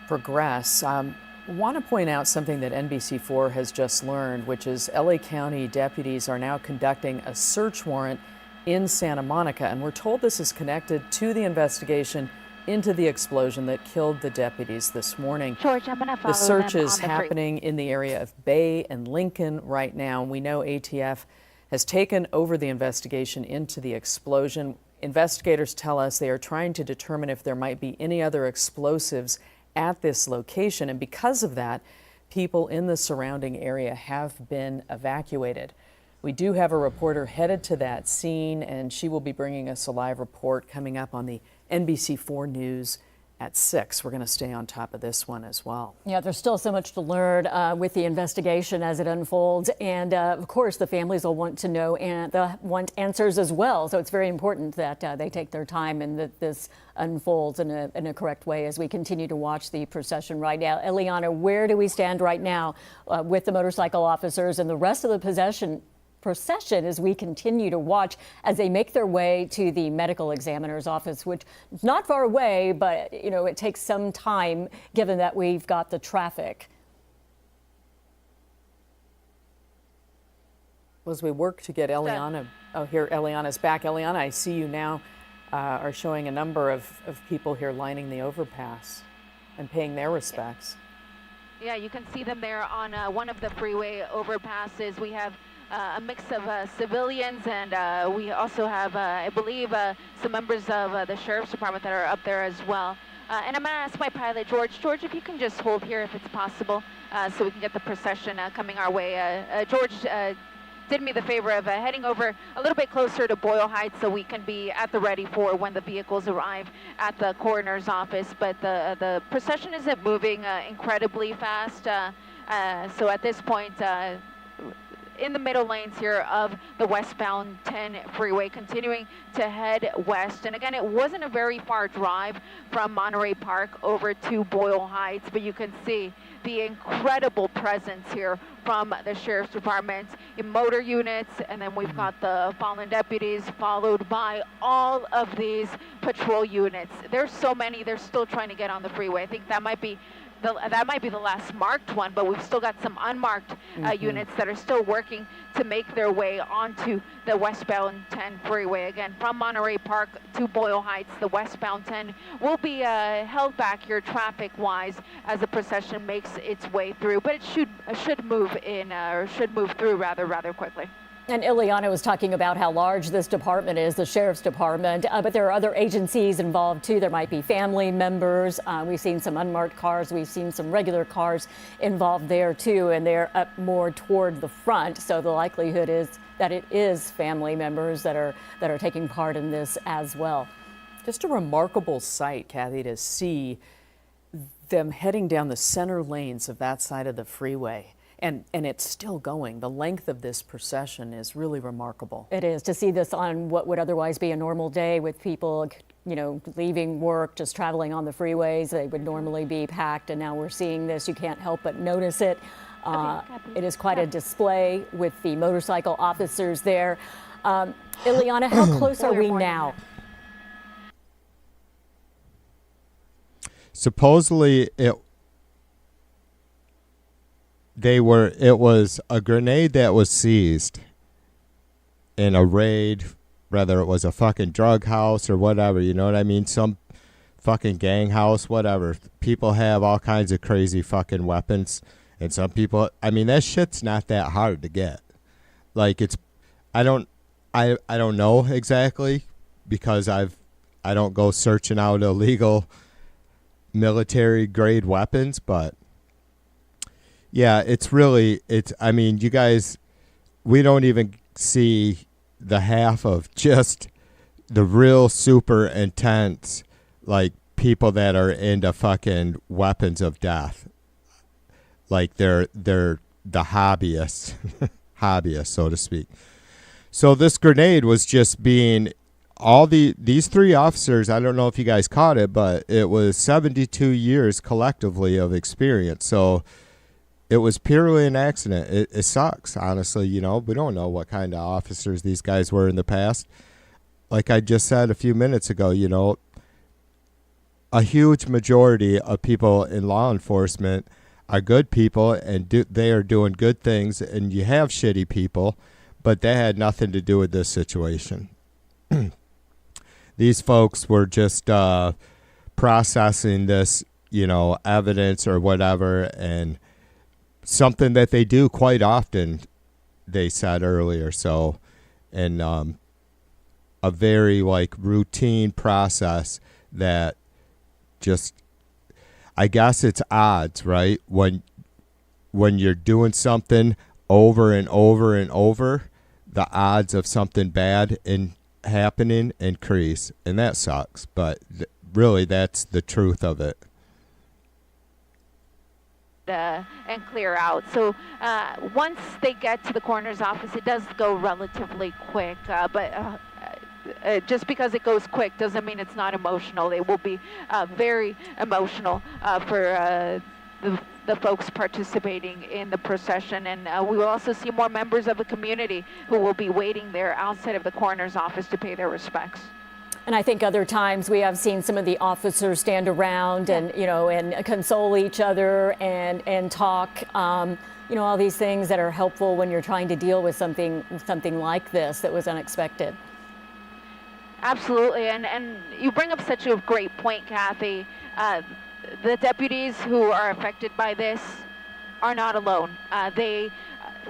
progress. I want to point out something that NBC4 has just learned, which is LA County deputies are now conducting a search warrant in Santa Monica, and we're told this is connected to the investigation into the explosion that killed the deputies this morning. George, I'm going to follow The search them is on the happening in the area of Bay and Lincoln right now. We know ATF has taken over the investigation into the explosion. Investigators tell us they are trying to determine if there might be any other explosives at this location, and because of that, people in the surrounding area have been evacuated. We do have a reporter headed to that scene, and she will be bringing us a live report coming up on the NBC4 News at 6. We're going to stay on top of this one as well. Yeah, there's still so much to learn with the investigation as it unfolds. And of course, the families will want to know and want answers as well. So it's very important that they take their time and that this unfolds in a correct way as we continue to watch the procession right now. Eliana, where do we stand right now with the motorcycle officers and the rest of the procession as we continue to watch as they make their way to the medical examiner's office, which is not far away, but it takes some time given that we've got the traffic. Well, as we work to get Eliana, here Eliana's back. Eliana, I see you now are showing a number of people here lining the overpass and paying their respects. Yeah, you can see them there on one of the freeway overpasses. We have a mix of civilians, and we also have, I believe, some members of the Sheriff's Department that are up there as well. And I'm going to ask my pilot, George. George, if you can just hold here if it's possible, so we can get the procession coming our way. George did me the favor of heading over a little bit closer to Boyle Heights so we can be at the ready for when the vehicles arrive at the coroner's office. But the procession isn't moving incredibly fast. So at this point, in the middle lanes here of the westbound 10 freeway, continuing to head west. And again, it wasn't a very far drive from Monterey Park over to Boyle Heights, but you can see the incredible presence here from the Sheriff's Department in motor units, and then we've got the fallen deputies followed by all of these patrol units. There's so many, they're still trying to get on the freeway. I think that might be the last marked one, but we've still got some unmarked units that are still working to make their way onto the westbound 10 freeway. Again, from Monterey Park to Boyle Heights, the westbound 10 will be held back here traffic-wise as the procession makes its way through, but it should move in, or should move through rather quickly. And Ileana was talking about how large this department is, the Sheriff's Department, but there are other agencies involved too. There might be family members. We've seen some unmarked cars. We've seen some regular cars involved there too, and they're up more toward the front. So the likelihood is that it is family members that are taking part in this as well. Just a remarkable sight, Kathy, to see them heading down the center lanes of that side of the freeway. And it's still going. The length of this procession is really remarkable. It is, to see this on what would otherwise be a normal day with people, leaving work, just traveling on the freeways. They would normally be packed, and now we're seeing this. You can't help but notice it. It is quite a display with the motorcycle officers there. Ileana, how close are we now? Supposedly, it was a grenade that was seized in a raid, whether it was a fucking drug house or whatever, you know what I mean? Some fucking gang house, whatever. People have all kinds of crazy fucking weapons, and some people, that shit's not that hard to get. Like, I don't know exactly, because I don't go searching out illegal military grade weapons, but yeah, you guys, we don't even see the half of just the real super intense, like, people that are into fucking weapons of death. Like, they're the hobbyists, so to speak. So this grenade was just being, these three officers, I don't know if you guys caught it, but it was 72 years collectively of experience. So it was purely an accident. It sucks, honestly. We don't know what kind of officers these guys were in the past. Like I just said a few minutes ago, a huge majority of people in law enforcement are good people and they are doing good things, and you have shitty people, but that had nothing to do with this situation. These folks were just processing this, evidence or whatever, and something that they do quite often, they said earlier. So, and a very routine process that just, I guess it's odds, right? When you're doing something over and over and over, the odds of something bad happening increase, and that sucks. But really, that's the truth of it. And clear out. So once they get to the coroner's office, it does go relatively quick, but just because it goes quick doesn't mean it's not emotional. It will be very emotional for the folks participating in the procession, and we will also see more members of the community who will be waiting there outside of the coroner's office to pay their respects. And I think other times we have seen some of the officers stand around and, and console each other and talk, all these things that are helpful when you're trying to deal with something like this that was unexpected. Absolutely, and you bring up such a great point, Kathy. The deputies who are affected by this are not alone. They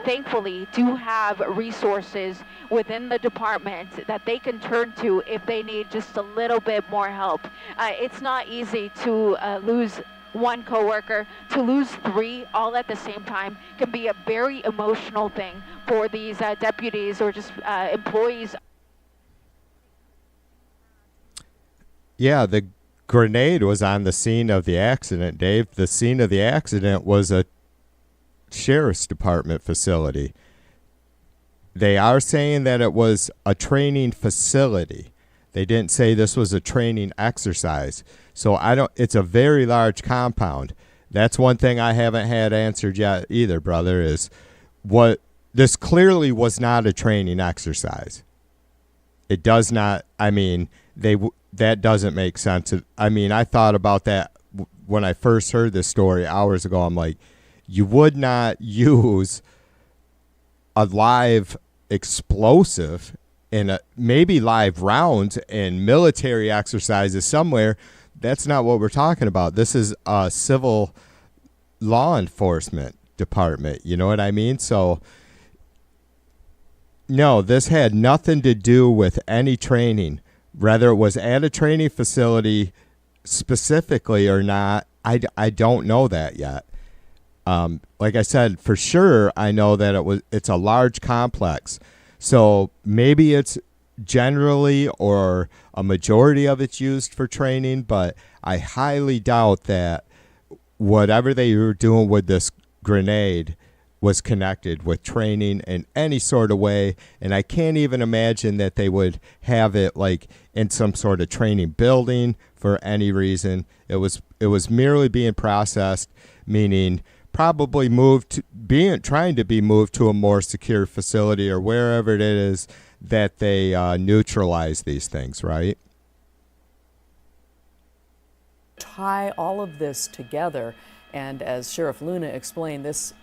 thankfully do have resources within the department that they can turn to if they need just a little bit more help. It's not easy to lose one coworker. To lose three all at the same time can be a very emotional thing for these deputies or just employees. Yeah, the grenade was on the scene of the accident, Dave. The scene of the accident was a sheriff's department facility. They are saying that it was a training facility. They didn't say this was a training exercise. So it's a very large compound. That's one thing I haven't had answered yet either, brother, is this clearly was not a training exercise. It does not, that doesn't make sense. I thought about that when I first heard this story hours ago. I'm like, you would not use a live explosive in maybe live rounds in military exercises somewhere. That's not what we're talking about. This is a civil law enforcement department. You know what I mean? So, no, this had nothing to do with any training. Whether it was at a training facility specifically or not, I don't know that yet. Like I said, for sure, I know that it's a large complex. So maybe it's generally or a majority of it's used for training, but I highly doubt that whatever they were doing with this grenade was connected with training in any sort of way. And I can't even imagine that they would have it in some sort of training building for any reason. It was merely being processed, meaning probably trying to be moved to a more secure facility or wherever it is that they neutralize these things, right? Tie all of this together, and as Sheriff Luna explained, this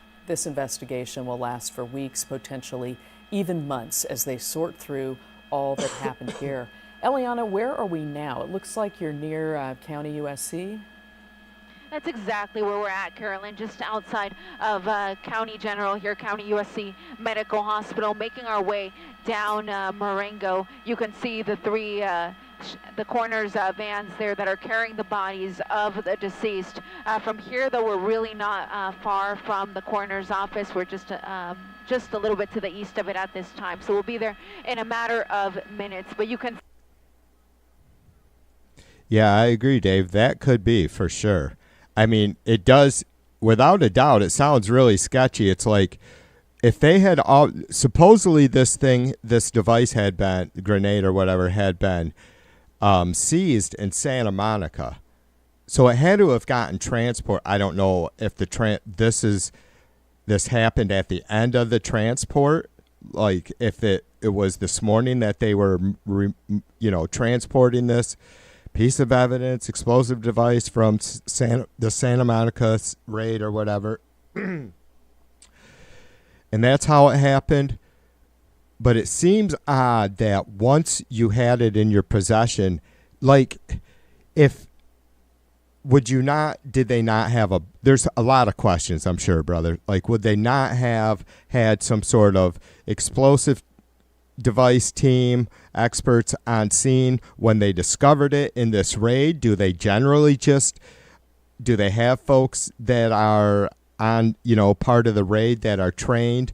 investigation will last for weeks, potentially even months, as they sort through all that happened here. Eliana, where are we now? It looks like you're near County USC. That's exactly where we're at, Carolyn, just outside of County General here, County USC Medical Hospital, making our way down Marengo. You can see the three the coroner's vans there that are carrying the bodies of the deceased. From here, though, we're really not far from the coroner's office. We're just a little bit to the east of it at this time. So we'll be there in a matter of minutes. But you can... Yeah, I agree, Dave. That could be for sure. It does, without a doubt, it sounds really sketchy. It's like if they had supposedly this device had been, grenade or whatever, had been seized in Santa Monica. So it had to have gotten transport. I don't know if this happened at the end of the transport, if it was this morning that they were, transporting this. piece of evidence, explosive device from the Santa Monica raid or whatever. And that's how it happened. But it seems odd that once you had it in your possession, like, did they not have there's a lot of questions, I'm sure, brother. Like, would they not have had some sort of explosive device team, experts on scene when they discovered it in this raid? Do they have folks that are on, part of the raid that are trained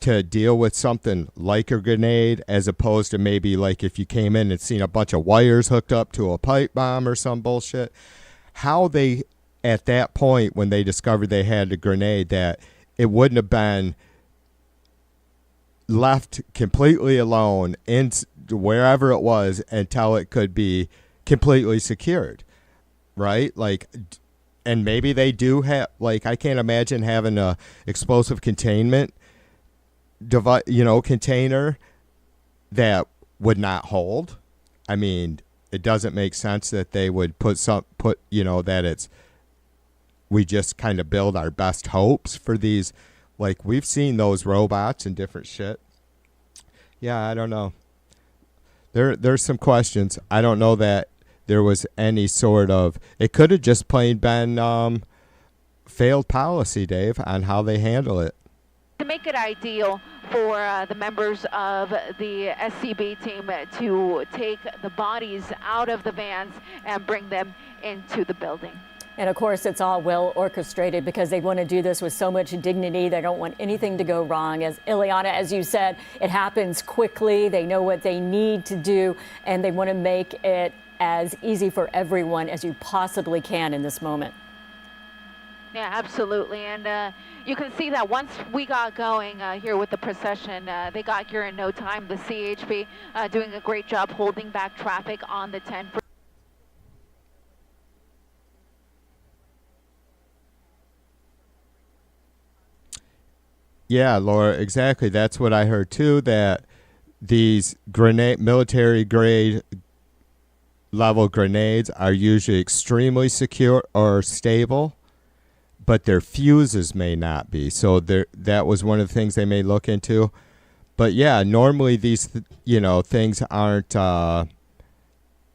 to deal with something like a grenade, as opposed to maybe like if you came in and seen a bunch of wires hooked up to a pipe bomb or some bullshit? How they, at that point when they discovered they had a grenade, that it wouldn't have been left completely alone in wherever it was until it could be completely secured, right? Like, and maybe they do have, like, I can't imagine having a explosive containment device, container that would not hold. I mean, it doesn't make sense that they would that we just kind of build our best hopes for these. Like, we've seen those robots and different shit. Yeah, I don't know. There's some questions. I don't know that there was any sort of, it could have just plain been failed policy, Dave, on how they handle it. To make it ideal for the members of the SCB team to take the bodies out of the vans and bring them into the building. And of course, it's all well orchestrated because they want to do this with so much dignity. They don't want anything to go wrong. As Ileana, as you said, it happens quickly. They know what they need to do, and they want to make it as easy for everyone as you possibly can in this moment. Yeah, absolutely. And you can see that once we got going here with the procession, they got here in no time. The CHP doing a great job holding back traffic on the 10. Yeah, Laura, exactly. That's what I heard too, that these military grade level grenades are usually extremely secure or stable, but their fuses may not be. So that was one of the things they may look into. But yeah, normally these things aren't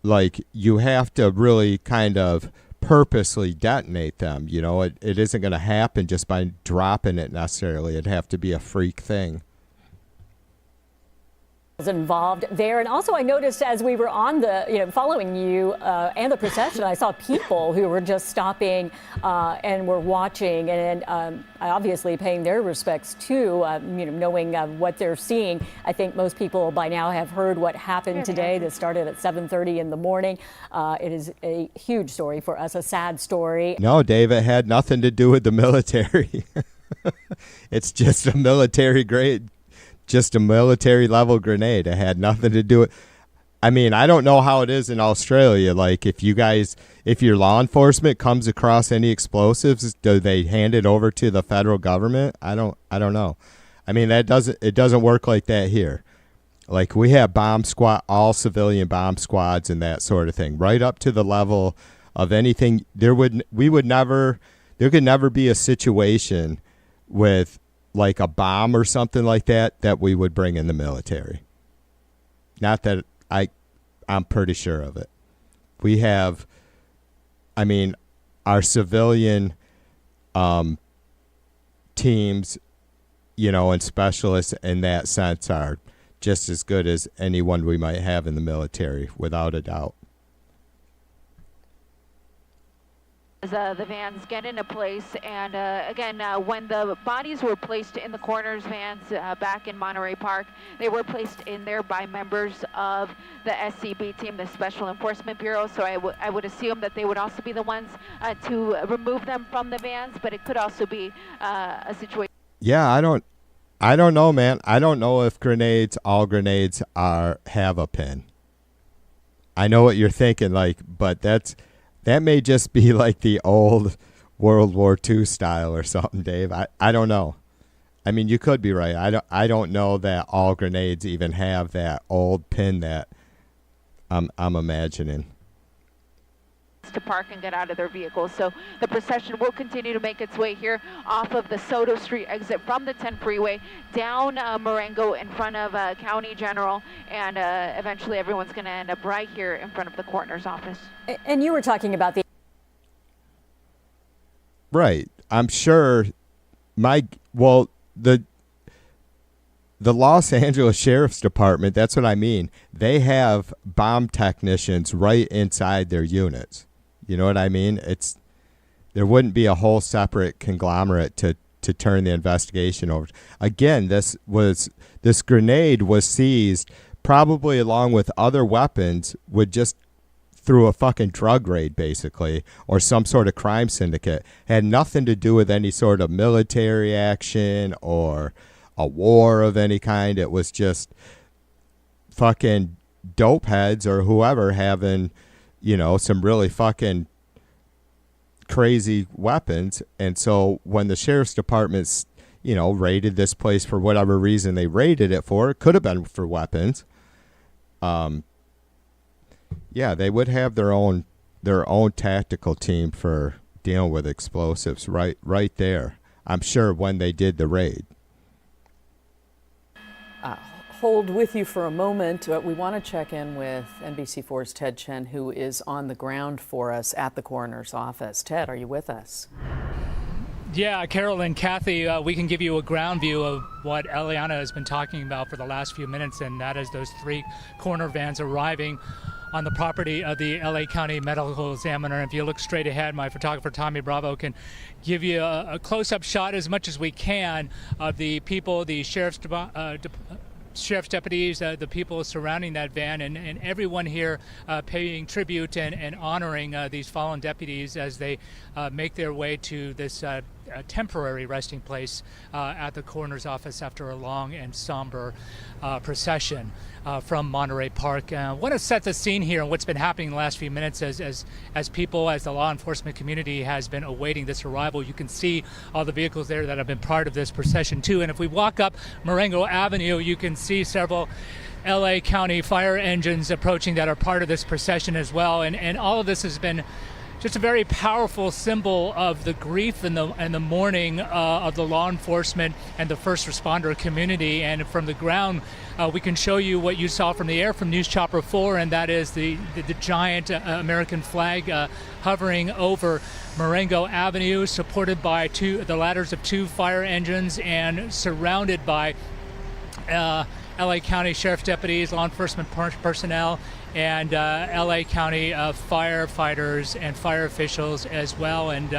like, you have to really kind of purposely detonate them. It isn't going to happen just by dropping it necessarily. It'd have to be a freak thing. Involved there. And also I noticed as we were on the, following you and the procession, I saw people who were just stopping and were watching and obviously paying their respects too, knowing what they're seeing. I think most people by now have heard what happened today. This started at 7:30 in the morning. It is a huge story for us, a sad story. No, Dave, it had nothing to do with the military. It's just a military grade. Just a military level grenade. It had nothing to do with, I mean, I don't know how it is in Australia. Like, if your law enforcement comes across any explosives, do they hand it over to the federal government? I don't know. I mean, it doesn't work like that here. Like, we have all civilian bomb squads and that sort of thing, right up to the level of anything. There could never be a situation with like a bomb or something like that we would bring in the military. Not that I'm pretty sure of it. We have, I mean, our civilian teams, and specialists in that sense are just as good as anyone we might have in the military, without a doubt. The vans get into place, and again, when the bodies were placed in the coroner's vans back in Monterey Park, they were placed in there by members of the SCB team, the Special Enforcement Bureau. So I would assume that they would also be the ones to remove them from the vans, but it could also be a situation. Yeah, I don't know, man. I don't know if all grenades have a pin. I know what you're thinking, but that may just be like the old World War II style or something, Dave. I don't know. I mean, you could be right. I don't know that all grenades even have that old pin that I'm imagining. to park and get out of their vehicles. So the procession will continue to make its way here off of the Soto Street exit from the 10 freeway down Marengo in front of County General, and eventually everyone's going to end up right here in front of the coroner's office. And you were talking about the... Right. I'm sure the Los Angeles Sheriff's Department, that's what I mean. They have bomb technicians right inside their units. You know what I mean? There wouldn't be a whole separate conglomerate to turn the investigation over. Again, this grenade was seized probably along with other weapons just through a fucking drug raid, basically, or some sort of crime syndicate. Had nothing to do with any sort of military action or a war of any kind. It was just fucking dope heads or whoever having, some really fucking crazy weapons. And so when the sheriff's department's, raided this place for whatever reason they raided it for, it could have been for weapons. Yeah, they would have their own tactical team for dealing with explosives right there, I'm sure, when they did the raid. Hold with you for a moment. We want to check in with NBC4's Ted Chen, who is on the ground for us at the coroner's office. Ted, are you with us? Yeah, Carol and Kathy, we can give you a ground view of what Eliana has been talking about for the last few minutes, and that is those 3 coroner vans arriving on the property of the LA County Medical Examiner. If you look straight ahead, my photographer Tommy Bravo can give you a close-up shot as much as we can of the people, the sheriff's deputies, the people surrounding that van, and everyone here paying tribute and honoring these fallen deputies as they make their way to this temporary resting place at the coroner's office after a long and somber procession from Monterey Park. I want to set the scene here and what's been happening in the last few minutes as the law enforcement community has been awaiting this arrival. You can see all the vehicles there that have been part of this procession too. And if we walk up Marengo Avenue, you can see several LA County fire engines approaching that are part of this procession as well. And all of this has been just a very powerful symbol of the grief and the mourning of the law enforcement and the first responder community. And from the ground, we can show you what you saw from the air from News Chopper 4, and that is the giant American flag hovering over Marengo Avenue, supported by the ladders of 2 fire engines and surrounded by LA County Sheriff's deputies, law enforcement personnel, and LA County firefighters and fire officials as well. And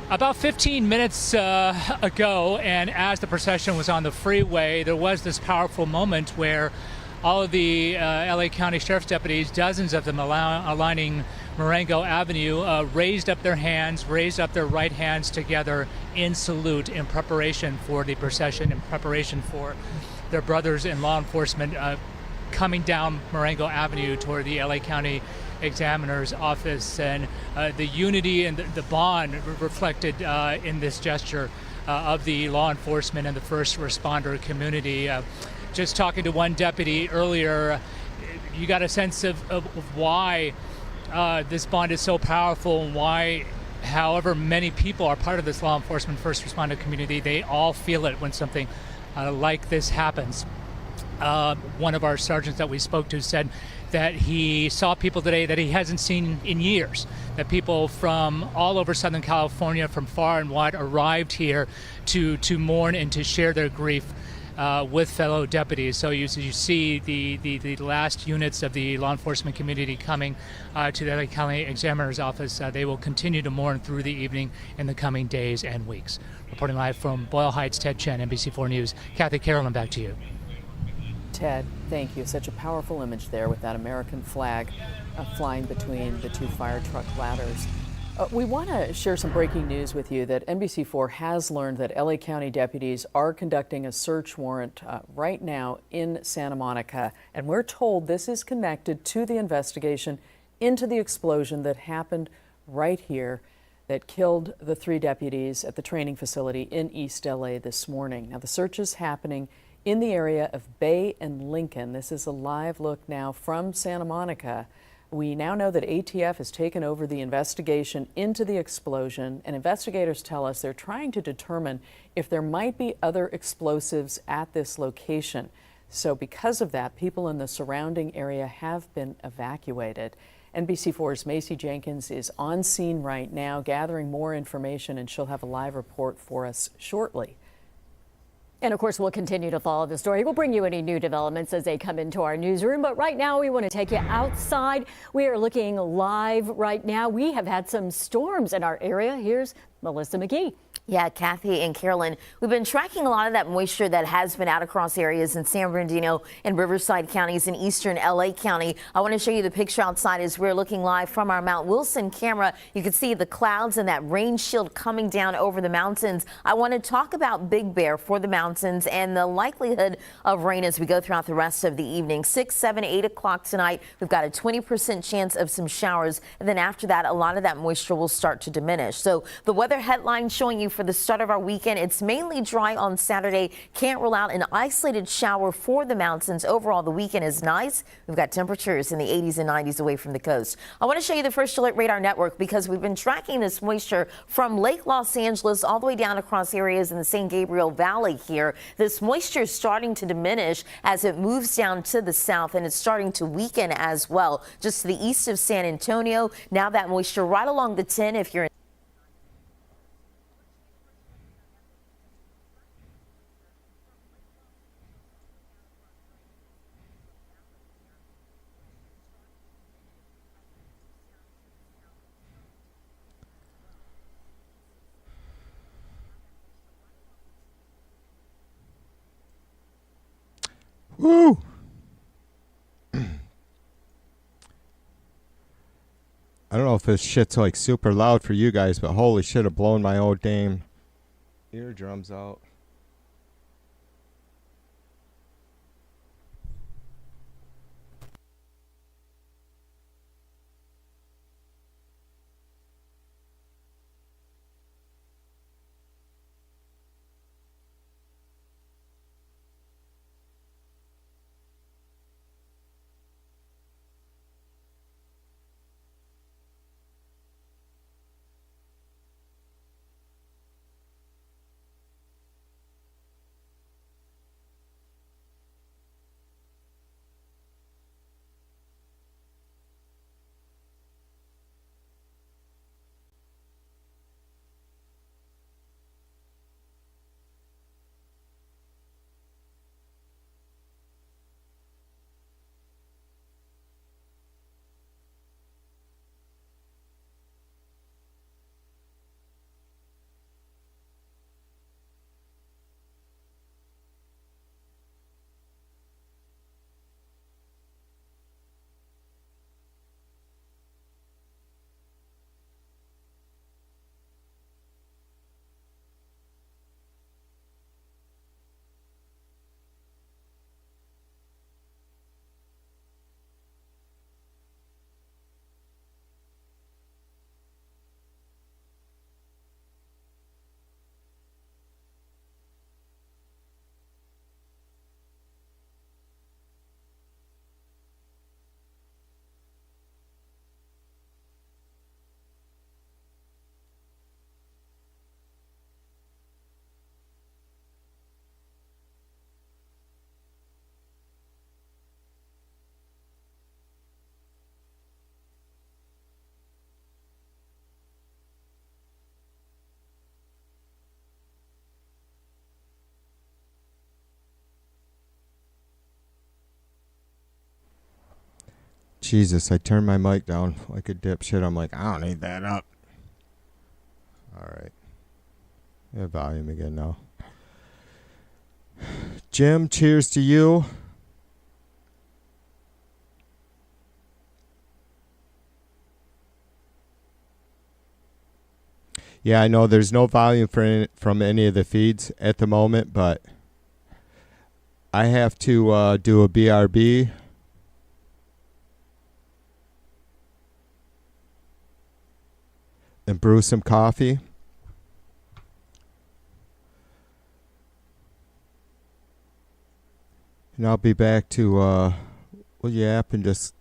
about 15 minutes ago, and as the procession was on the freeway, there was this powerful moment where all of the LA County Sheriff's deputies, dozens of them aligning Marengo Avenue, raised up their right hands together in salute in preparation for the procession, in preparation for their brothers in law enforcement coming down Marengo Avenue toward the LA County Examiner's office. And the unity and the bond reflected in this gesture of the law enforcement and the first responder community. Just talking to one deputy earlier, you got a sense of why this bond is so powerful, and why, however many people are part of this law enforcement first responder community, they all feel it when something like this happens. One of our sergeants that we spoke to said that he saw people today that he hasn't seen in years, that people from all over Southern California, from far and wide, arrived here to mourn and to share their grief with fellow deputies. So you see the last units of the law enforcement community coming to the LA County Examiner's office. They will continue to mourn through the evening in the coming days and weeks. Reporting live from Boyle Heights, Ted Chen, NBC4 News. Kathy, Carolyn, back to you. Ted, thank you. Such a powerful image there with that American flag flying between the 2 fire truck ladders. We want to share some breaking news with you that NBC4 has learned that LA County deputies are conducting a search warrant right now in Santa Monica. And we're told this is connected to the investigation into the explosion that happened right here that killed the 3 deputies at the training facility in East LA this morning. Now, the search is happening in the area of Bay and Lincoln. This is a live look now from Santa Monica We now know that ATF has taken over the investigation into the explosion, and investigators tell us they're trying to determine if there might be other explosives at this location. So because of that, people in the surrounding area have been evacuated. NBC4's Macy Jenkins is on scene right now gathering more information, and she'll have a live report for us shortly. And of course, we'll continue to follow the story. We'll bring you any new developments as they come into our newsroom. But right now, we want to take you outside. We are looking live right now. We have had some storms in our area. Here's Melissa McGee. Yeah, Kathy and Carolyn, we've been tracking a lot of that moisture that has been out across areas in San Bernardino and Riverside counties in eastern LA County. I want to show you the picture outside as we're looking live from our Mount Wilson camera. You can see the clouds and that rain shield coming down over the mountains. I want to talk about Big Bear for the mountains and the likelihood of rain as we go throughout the rest of the evening. 6, 7, 8 o'clock tonight, we've got a 20% chance of some showers. And then after that, a lot of that moisture will start to diminish. So the weather headline showing you for the start of our weekend, it's mainly dry on Saturday. Can't rule out an isolated shower for the mountains. Overall, the weekend is nice. We've got temperatures in the 80s and 90s away from the coast. I want to show you the First Alert Radar Network because we've been tracking this moisture from Lake Los Angeles all the way down across areas in the San Gabriel Valley here. This moisture is starting to diminish as it moves down to the south, and it's starting to weaken as well. Just to the east of San Antonio, now that moisture right along the 10 if you're in Woo! I don't know if this shit's like super loud for you guys, but holy shit, I've blown my old damn eardrums out. Jesus, I turned my mic down like a dipshit. I'm like, I don't need that up. All right. Yeah, volume again now. Jim, cheers to you. Yeah, I know there's no volume from any of the feeds at the moment, but I have to do a BRB. And brew some coffee. And I'll be back to we'll yap and just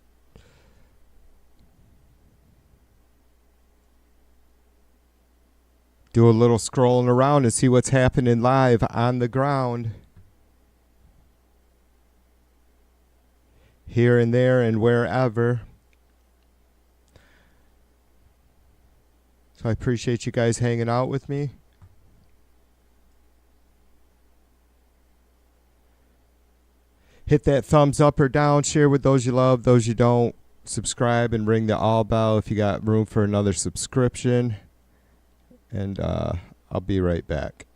do a little scrolling around and see what's happening live on the ground. Here and there and wherever. So I appreciate you guys hanging out with me. Hit that thumbs up or down. Share with those you love, those you don't. Subscribe and ring the all bell if you got room for another subscription. And I'll be right back.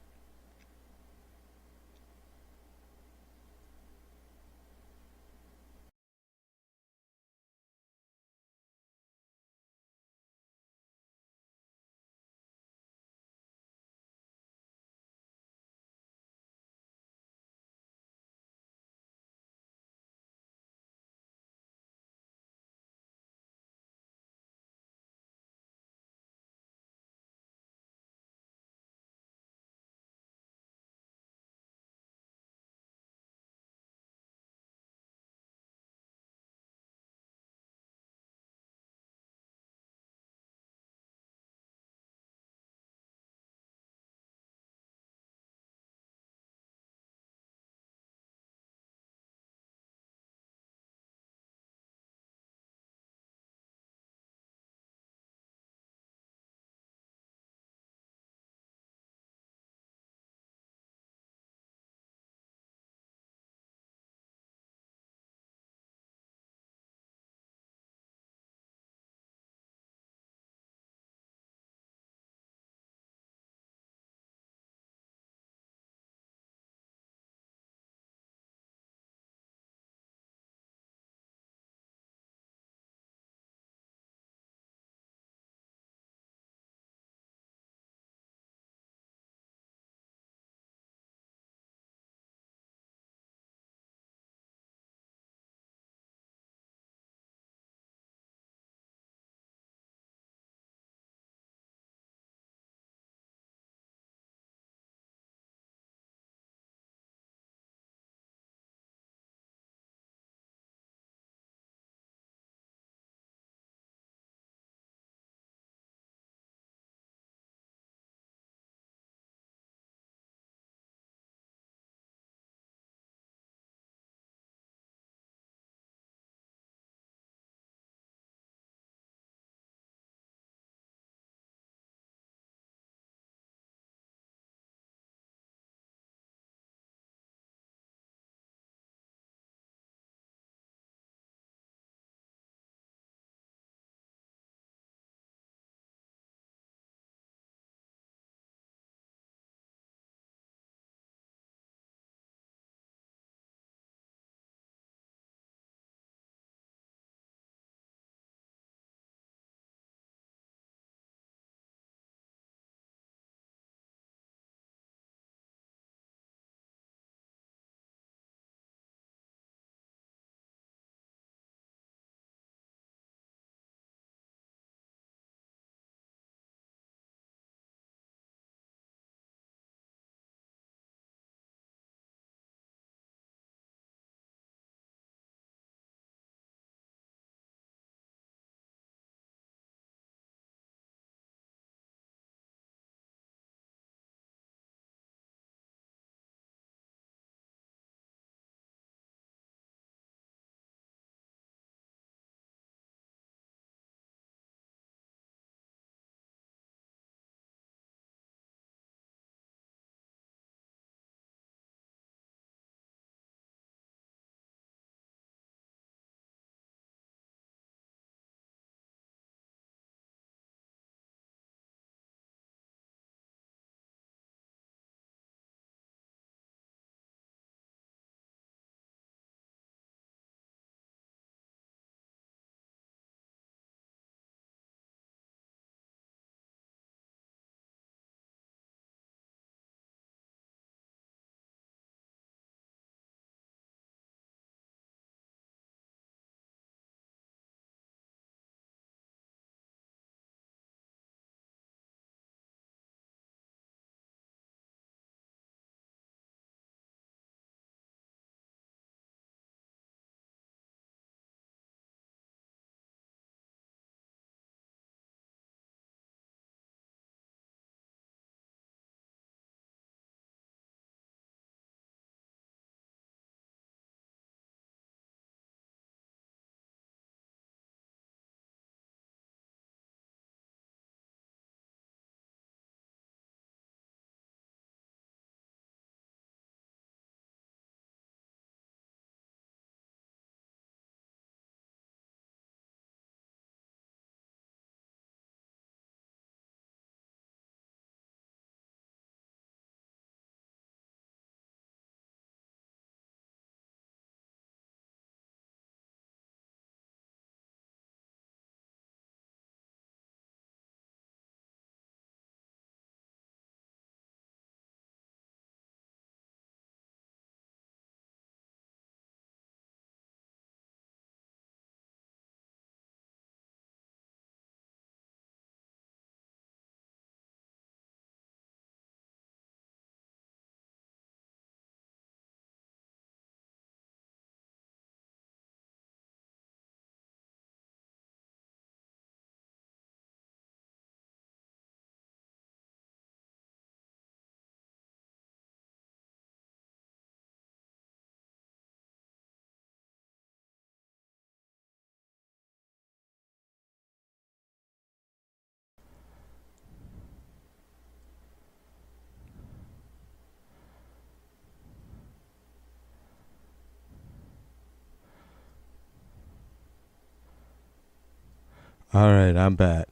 All right, I'm back.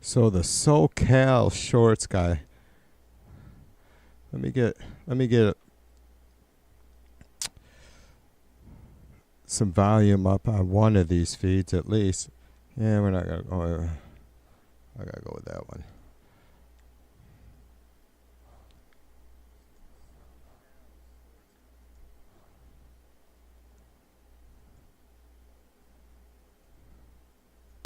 So the SoCal Shorts guy. Let me get some volume up on one of these feeds at least. Yeah, we're not gonna go. I gotta go with that one.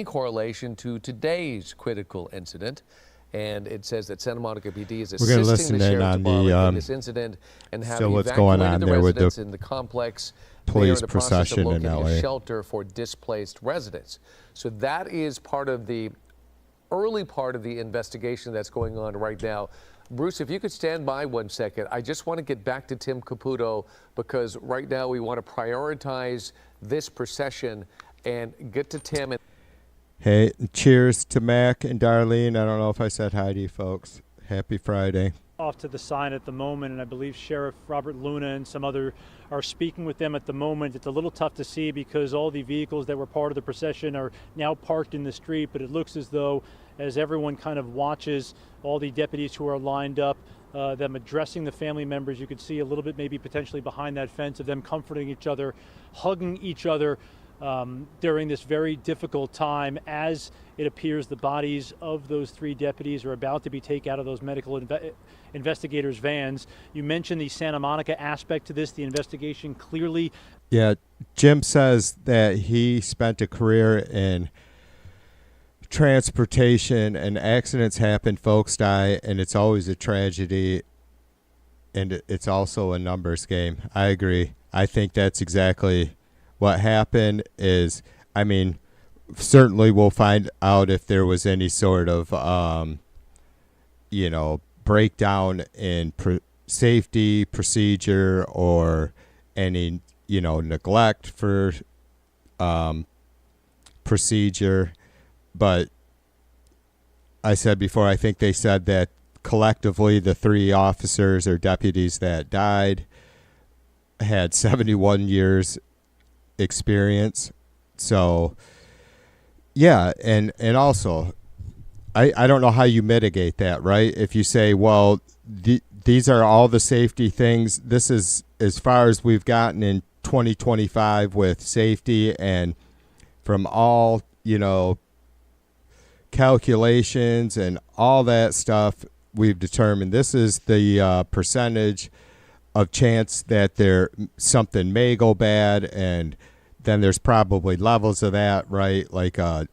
Correlation to today's critical incident, and it says that Santa Monica PD is We're gonna assisting listen the in sheriff's on department the in this incident and have still what's going evacuated on the there with the residents in the complex. They are police in the process of procession in locating a LA. shelter for displaced residents. So that is part of the early part of the investigation that's going on right now. Bruce, if you could stand by 1 second, I just want to get back to Tim Caputo, because right now we want to prioritize this procession and get to Tim. Hey, cheers to Mac and Darlene. I don't know if I said hi to you folks. Happy Friday. Off to the side at the moment, and I believe Sheriff Robert Luna and some other are speaking with them at the moment. It's a little tough to see because all the vehicles that were part of the procession are now parked in the street, but it looks as though, as everyone kind of watches all the deputies who are lined up, them addressing the family members, you could see a little bit maybe potentially behind that fence of them comforting each other, hugging each other during this very difficult time, as it appears the bodies of those 3 deputies are about to be taken out of those medical investigators' vans. You mentioned the Santa Monica aspect to this, the investigation clearly. Yeah, Jim says that he spent a career in transportation, and accidents happen, folks die, and it's always a tragedy, and it's also a numbers game. I agree. I think that's exactly what happened. Is, I mean, certainly we'll find out if there was any sort of, breakdown in safety procedure or any, neglect for procedure. But I said before, I think they said that collectively the 3 officers or deputies that died had 71 years experience. So yeah, and also I don't know how you mitigate that, right? If you say, well, these are all the safety things, this is as far as we've gotten in 2025 with safety, and from all calculations and all that stuff, we've determined this is the percentage of chance that something may go bad, and then there's probably levels of that, right? Like a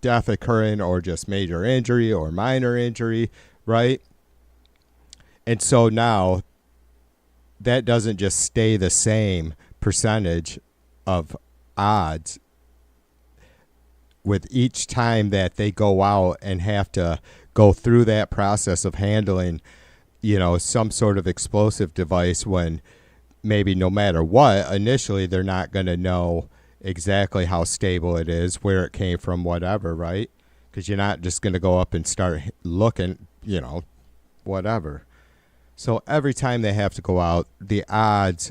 death occurring or just major injury or minor injury, right? And so now that doesn't just stay the same percentage of odds with each time that they go out and have to go through that process of handling, some sort of explosive device, when maybe no matter what, initially they're not going to know exactly how stable it is, where it came from, whatever, right? Because you're not just going to go up and start looking, whatever. So every time they have to go out, the odds,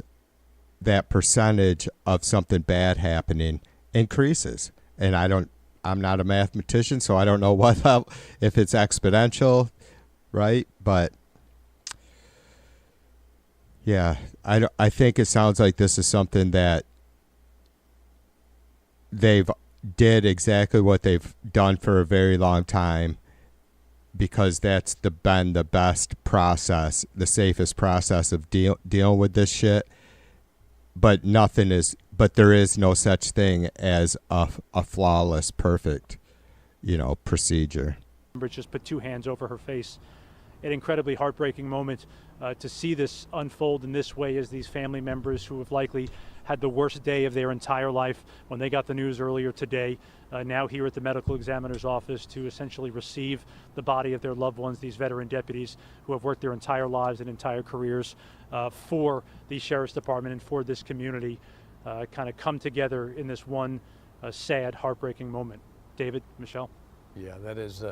that percentage of something bad happening increases. And I'm not a mathematician, so I don't know if it's exponential, right? But yeah, I think it sounds like this is something that they've did exactly what they've done for a very long time, because that's been the best process, the safest process of dealing with this shit. But there is no such thing as a flawless, perfect, procedure. Just put 2 hands over her face. An incredibly heartbreaking moment to see this unfold in this way, as these family members who have likely had the worst day of their entire life when they got the news earlier today, now here at the medical examiner's office to essentially receive the body of their loved ones, these veteran deputies who have worked their entire lives and entire careers for the Sheriff's Department and for this community, kind of come together in this one sad, heartbreaking moment. David, Michelle? Yeah, that is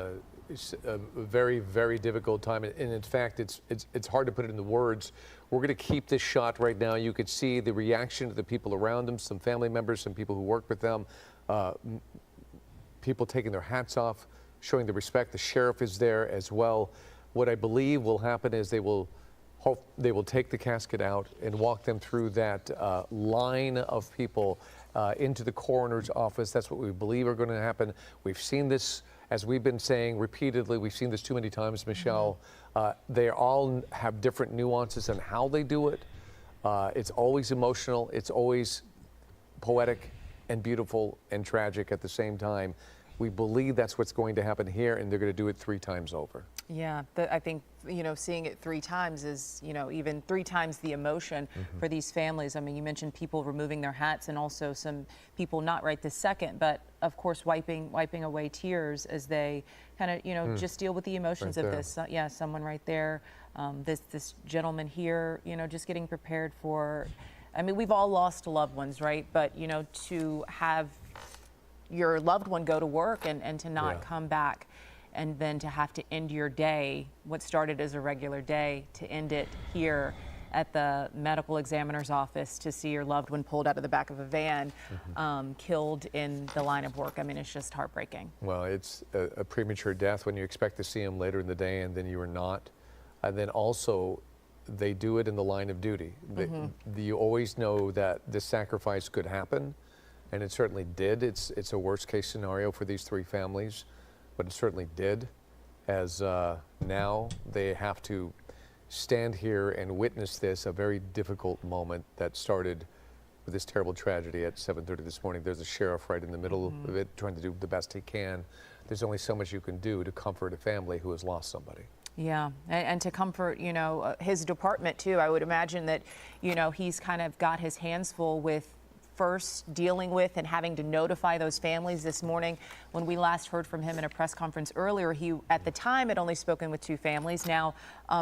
it's a very, very difficult time. And in fact, it's hard to put it into words. We're going to keep this shot right now. You could see the reaction of the people around them, some family members, some people who work with them, people taking their hats off, showing the respect. The sheriff is there as well. What I believe will happen is they will take the casket out and walk them through that line of people into the coroner's office. That's what we believe are going to happen. We've seen this, as we've been saying repeatedly, we've seen this too many times, Michelle. They all have different nuances in how they do it. It's always emotional. It's always poetic and beautiful and tragic at the same time. We believe that's what's going to happen here, and they're going to do it 3 times over. Yeah, I think, seeing it 3 times is, even 3 times the emotion for these families. I mean, you mentioned people removing their hats and also some people not right this second, but of course wiping away tears as they kind of, just deal with the emotions Right of there. this. Yeah, someone right there, this gentleman here, just getting prepared for, I mean, we've all lost loved ones, right? But, to have your loved one go to work and to not come back, and then to have to end your day, what started as a regular day, to end it here at the medical examiner's office, to see your loved one pulled out of the back of a van, killed in the line of work. I mean, it's just heartbreaking. Well, it's a premature death when you expect to see them later in the day and then you are not. And then also, they do it in the line of duty. You always know that this sacrifice could happen, and it certainly did. It's a worst case scenario for these 3 families, but it certainly did, as now they have to stand here and witness this, a very difficult moment that started with this terrible tragedy at 7:30 this morning. There's a sheriff right in the middle of it, trying to do the best he can. There's only so much you can do to comfort a family who has lost somebody. Yeah, and to comfort, his department too. I would imagine that, he's kind of got his hands full with first dealing with and having to notify those families. This morning, when we last heard from him in a press conference earlier, he at the time had only spoken with 2 families. Now,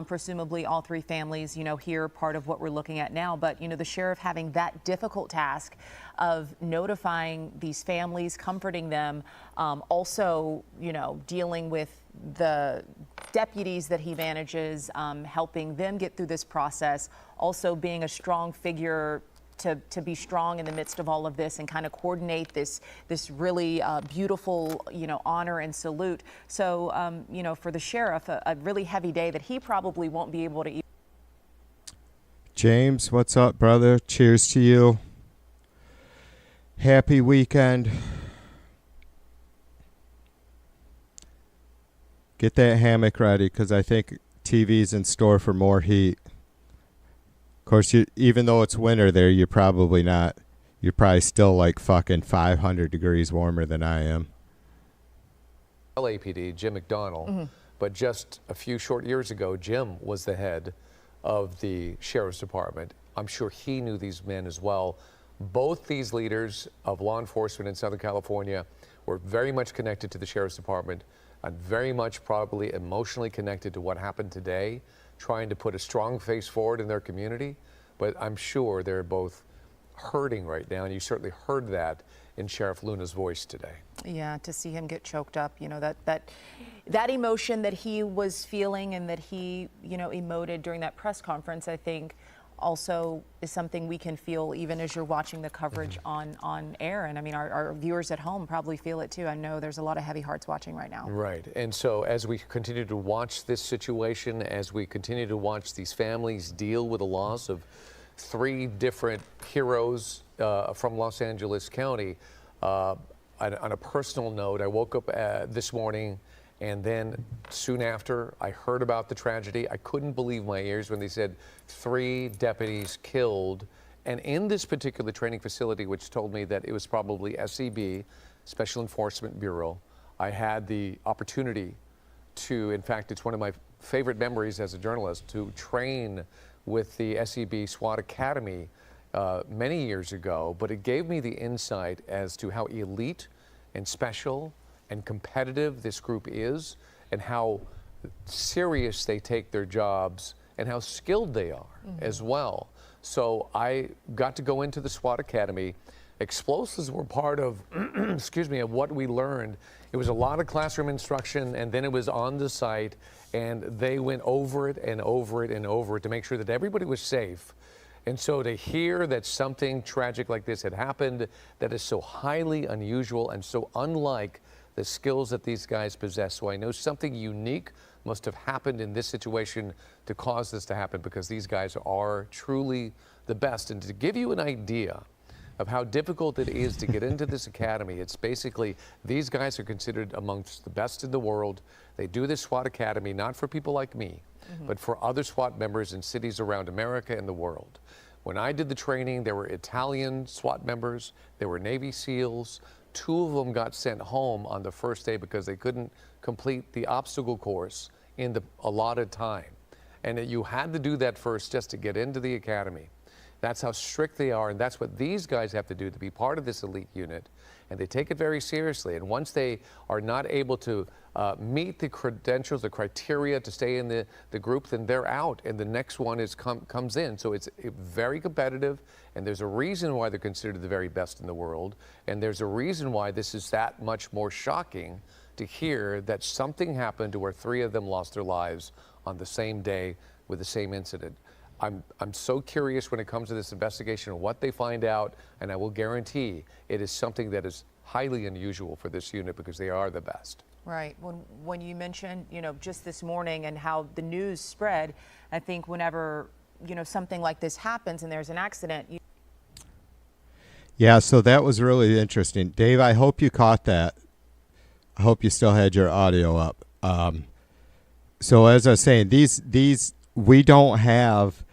presumably all 3 families, here part of what we're looking at now. But, the sheriff having that difficult task of notifying these families, comforting them, also, dealing with the deputies that he manages, helping them get through this process, also being a strong figure to be strong in the midst of all of this and kind of coordinate this really beautiful, honor and salute. So, for the sheriff, a really heavy day that he probably won't be able to eat. James, what's up, brother? Cheers to you. Happy weekend. Get that hammock ready, because I think TV's in store for more heat. Of course, even though it's winter there, you're probably not. You're probably still like fucking 500 degrees warmer than I am. LAPD, Jim McDonnell, but just a few short years ago, Jim was the head of the sheriff's department. I'm sure he knew these men as well. Both these leaders of law enforcement in Southern California were very much connected to the sheriff's department and very much probably emotionally connected to what happened today, trying to put a strong face forward in their community. But I'm sure they're both hurting right now, and you certainly heard that in Sheriff Luna's voice today. Yeah, to see him get choked up, that emotion that he was feeling and that he, emoted during that press conference, I think also is something we can feel even as you're watching the coverage on air. And I mean, our viewers at home probably feel it too. I know there's a lot of heavy hearts watching right now. Right. And so as we continue to watch this situation, as we continue to watch these families deal with the loss of 3 different heroes from Los Angeles County, on a personal note, I woke up this morning, and then soon after, I heard about the tragedy. I couldn't believe my ears when they said 3 deputies killed. And in this particular training facility, which told me that it was probably SEB, Special Enforcement Bureau, I had the opportunity to, in fact, it's one of my favorite memories as a journalist, to train with the SEB SWAT Academy many years ago. But it gave me the insight as to how elite and special and competitive this group is, and how serious they take their jobs, and how skilled they are as well. So I got to go into the SWAT Academy, explosives were part of, excuse me, of what we learned. It was a lot of classroom instruction, and then it was on the site, and they went over it and over it and over it to make sure that everybody was safe. And so to hear that something tragic like this had happened, that is so highly unusual and so unlike the skills that these guys possess. So I know something unique must have happened in this situation to cause this to happen, because these guys are truly the best. And to give you an idea of how difficult it is to get into this academy, it's basically, these guys are considered amongst the best in the world. They do this SWAT academy not for people like me, but for other SWAT members in cities around America and the world. When I did the training, there were Italian SWAT members, there were Navy SEALs. 2 of them got sent home on the first day because they couldn't complete the obstacle course in the allotted time. And that you had to do that first just to get into the academy. That's how strict they are, and that's what these guys have to do to be part of this elite unit. And they take it very seriously. And once they are not able to meet the credentials, the criteria to stay in the group, then they're out, and the next one comes in. So it's very competitive, and there's a reason why they're considered the very best in the world, and there's a reason why this is that much more shocking to hear that something happened to where 3 of them lost their lives on the same day with the same incident. I'm so curious when it comes to this investigation and what they find out, and I will guarantee it is something that is highly unusual for this unit, because they are the best. Right. When you mentioned, just this morning and how the news spread, I think whenever, something like this happens and there's an accident. Yeah, so that was really interesting. Dave, I hope you caught that. I hope you still had your audio up. So as I was saying, these we don't have,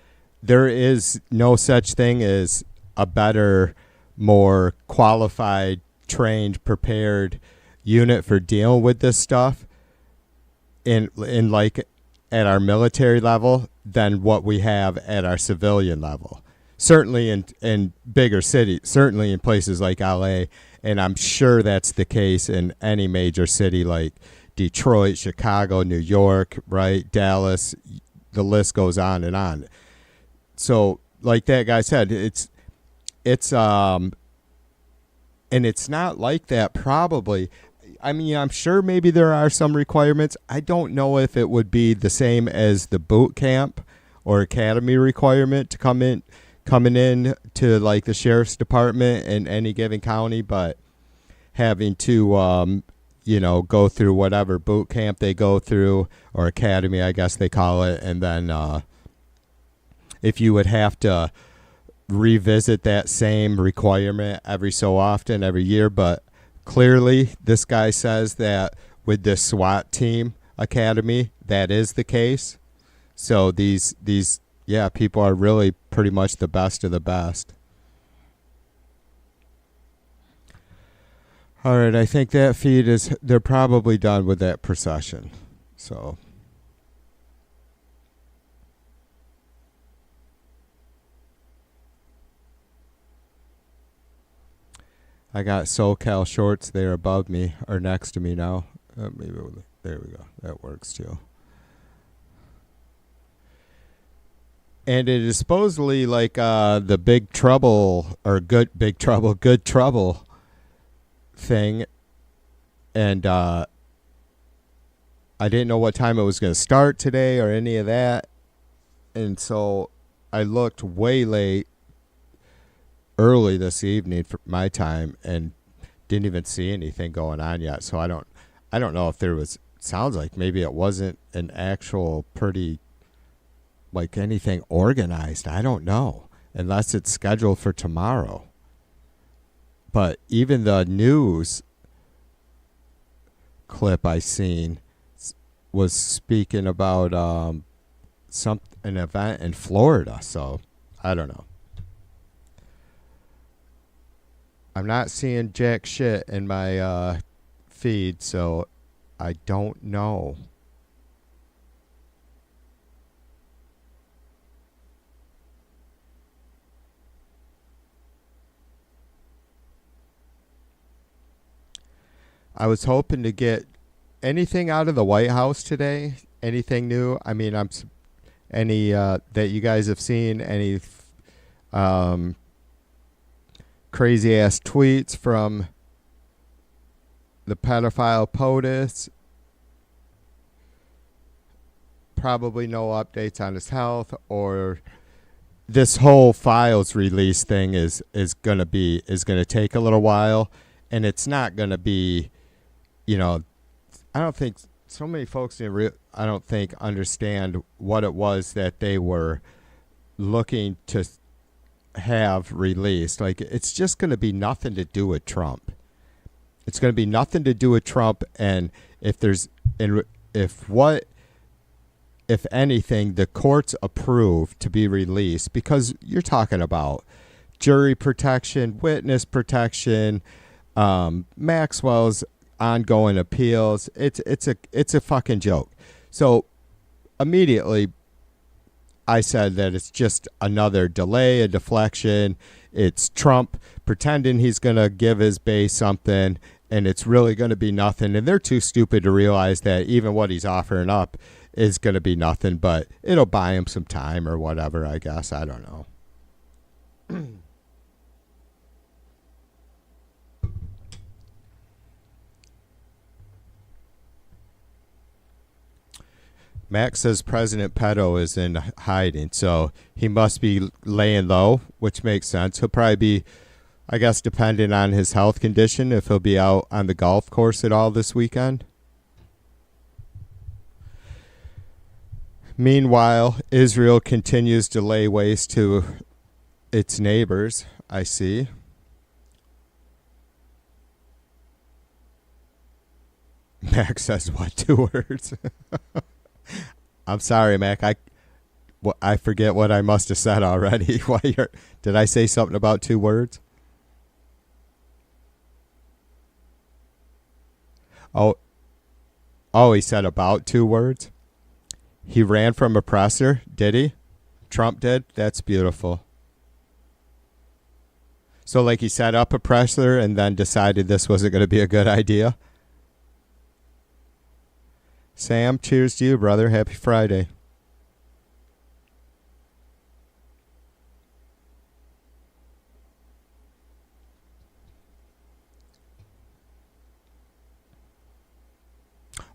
there is no such thing as a better, more qualified, trained, prepared unit for dealing with this stuff in like at our military level than what we have at our civilian level. Certainly in bigger cities, certainly in places like LA, and I'm sure that's the case in any major city like Detroit, Chicago, New York, right, Dallas, the list goes on and on. So like that guy said, it's and it's not like that probably. I mean, I'm sure maybe there are some requirements. I don't know if it would be the same as the boot camp or academy requirement to coming in to like the sheriff's department in any given county, but having to go through whatever boot camp they go through, or academy, I guess they call it, and then if you would have to revisit that same requirement every so often, every year. But clearly this guy says that with this SWAT team academy, that is the case. So these people are really pretty much the best of the best. All right, I think that feed they're probably done with that procession. So I got SoCal shorts there above me, or next to me now. There we go. That works too. And it is supposedly like the Big Trouble, or Good Trouble thing. And I didn't know what time it was going to start today or any of that. And so I looked way late early this evening for my time and didn't even see anything going on yet. So I don't know if there was, sounds like maybe it wasn't an actual pretty, like anything organized. I don't know, unless it's scheduled for tomorrow. But even the news clip I seen was speaking about an event in Florida. So I don't know. I'm not seeing jack shit in my feed, so I don't know. I was hoping to get anything out of the White House today. Anything new? I mean, any that you guys have seen? Any crazy ass tweets from the pedophile POTUS. Probably no updates on his health, or this whole files release thing is going to take a little while, and it's not going to be, you know, I don't think so many folks I don't think understand what it was that they were looking to have released. Like, it's just going to be nothing to do with Trump. It's going to be nothing to do with Trump, and if anything, the courts approve to be released, because you're talking about jury protection, witness protection, Maxwell's ongoing appeals. It's a fucking joke. So immediately I said that it's just another delay, a deflection. It's Trump pretending he's going to give his base something, and it's really going to be nothing. And they're too stupid to realize that even what he's offering up is going to be nothing, but it'll buy him some time or whatever, I guess. I don't know. Max says President Pedo is in hiding, so he must be laying low, which makes sense. He'll probably be, I guess, depending on his health condition, if he'll be out on the golf course at all this weekend. Meanwhile, Israel continues to lay waste to its neighbors, I see. Max says, what, 2 words? I'm sorry, Mac. I forget what I must have said already. Did I say something about 2 words? Oh, he said about 2 words? He ran from oppressor, did he? Trump did? That's beautiful. So, like, he set up oppressor and then decided this wasn't going to be a good idea? Sam, cheers to you, brother. Happy Friday.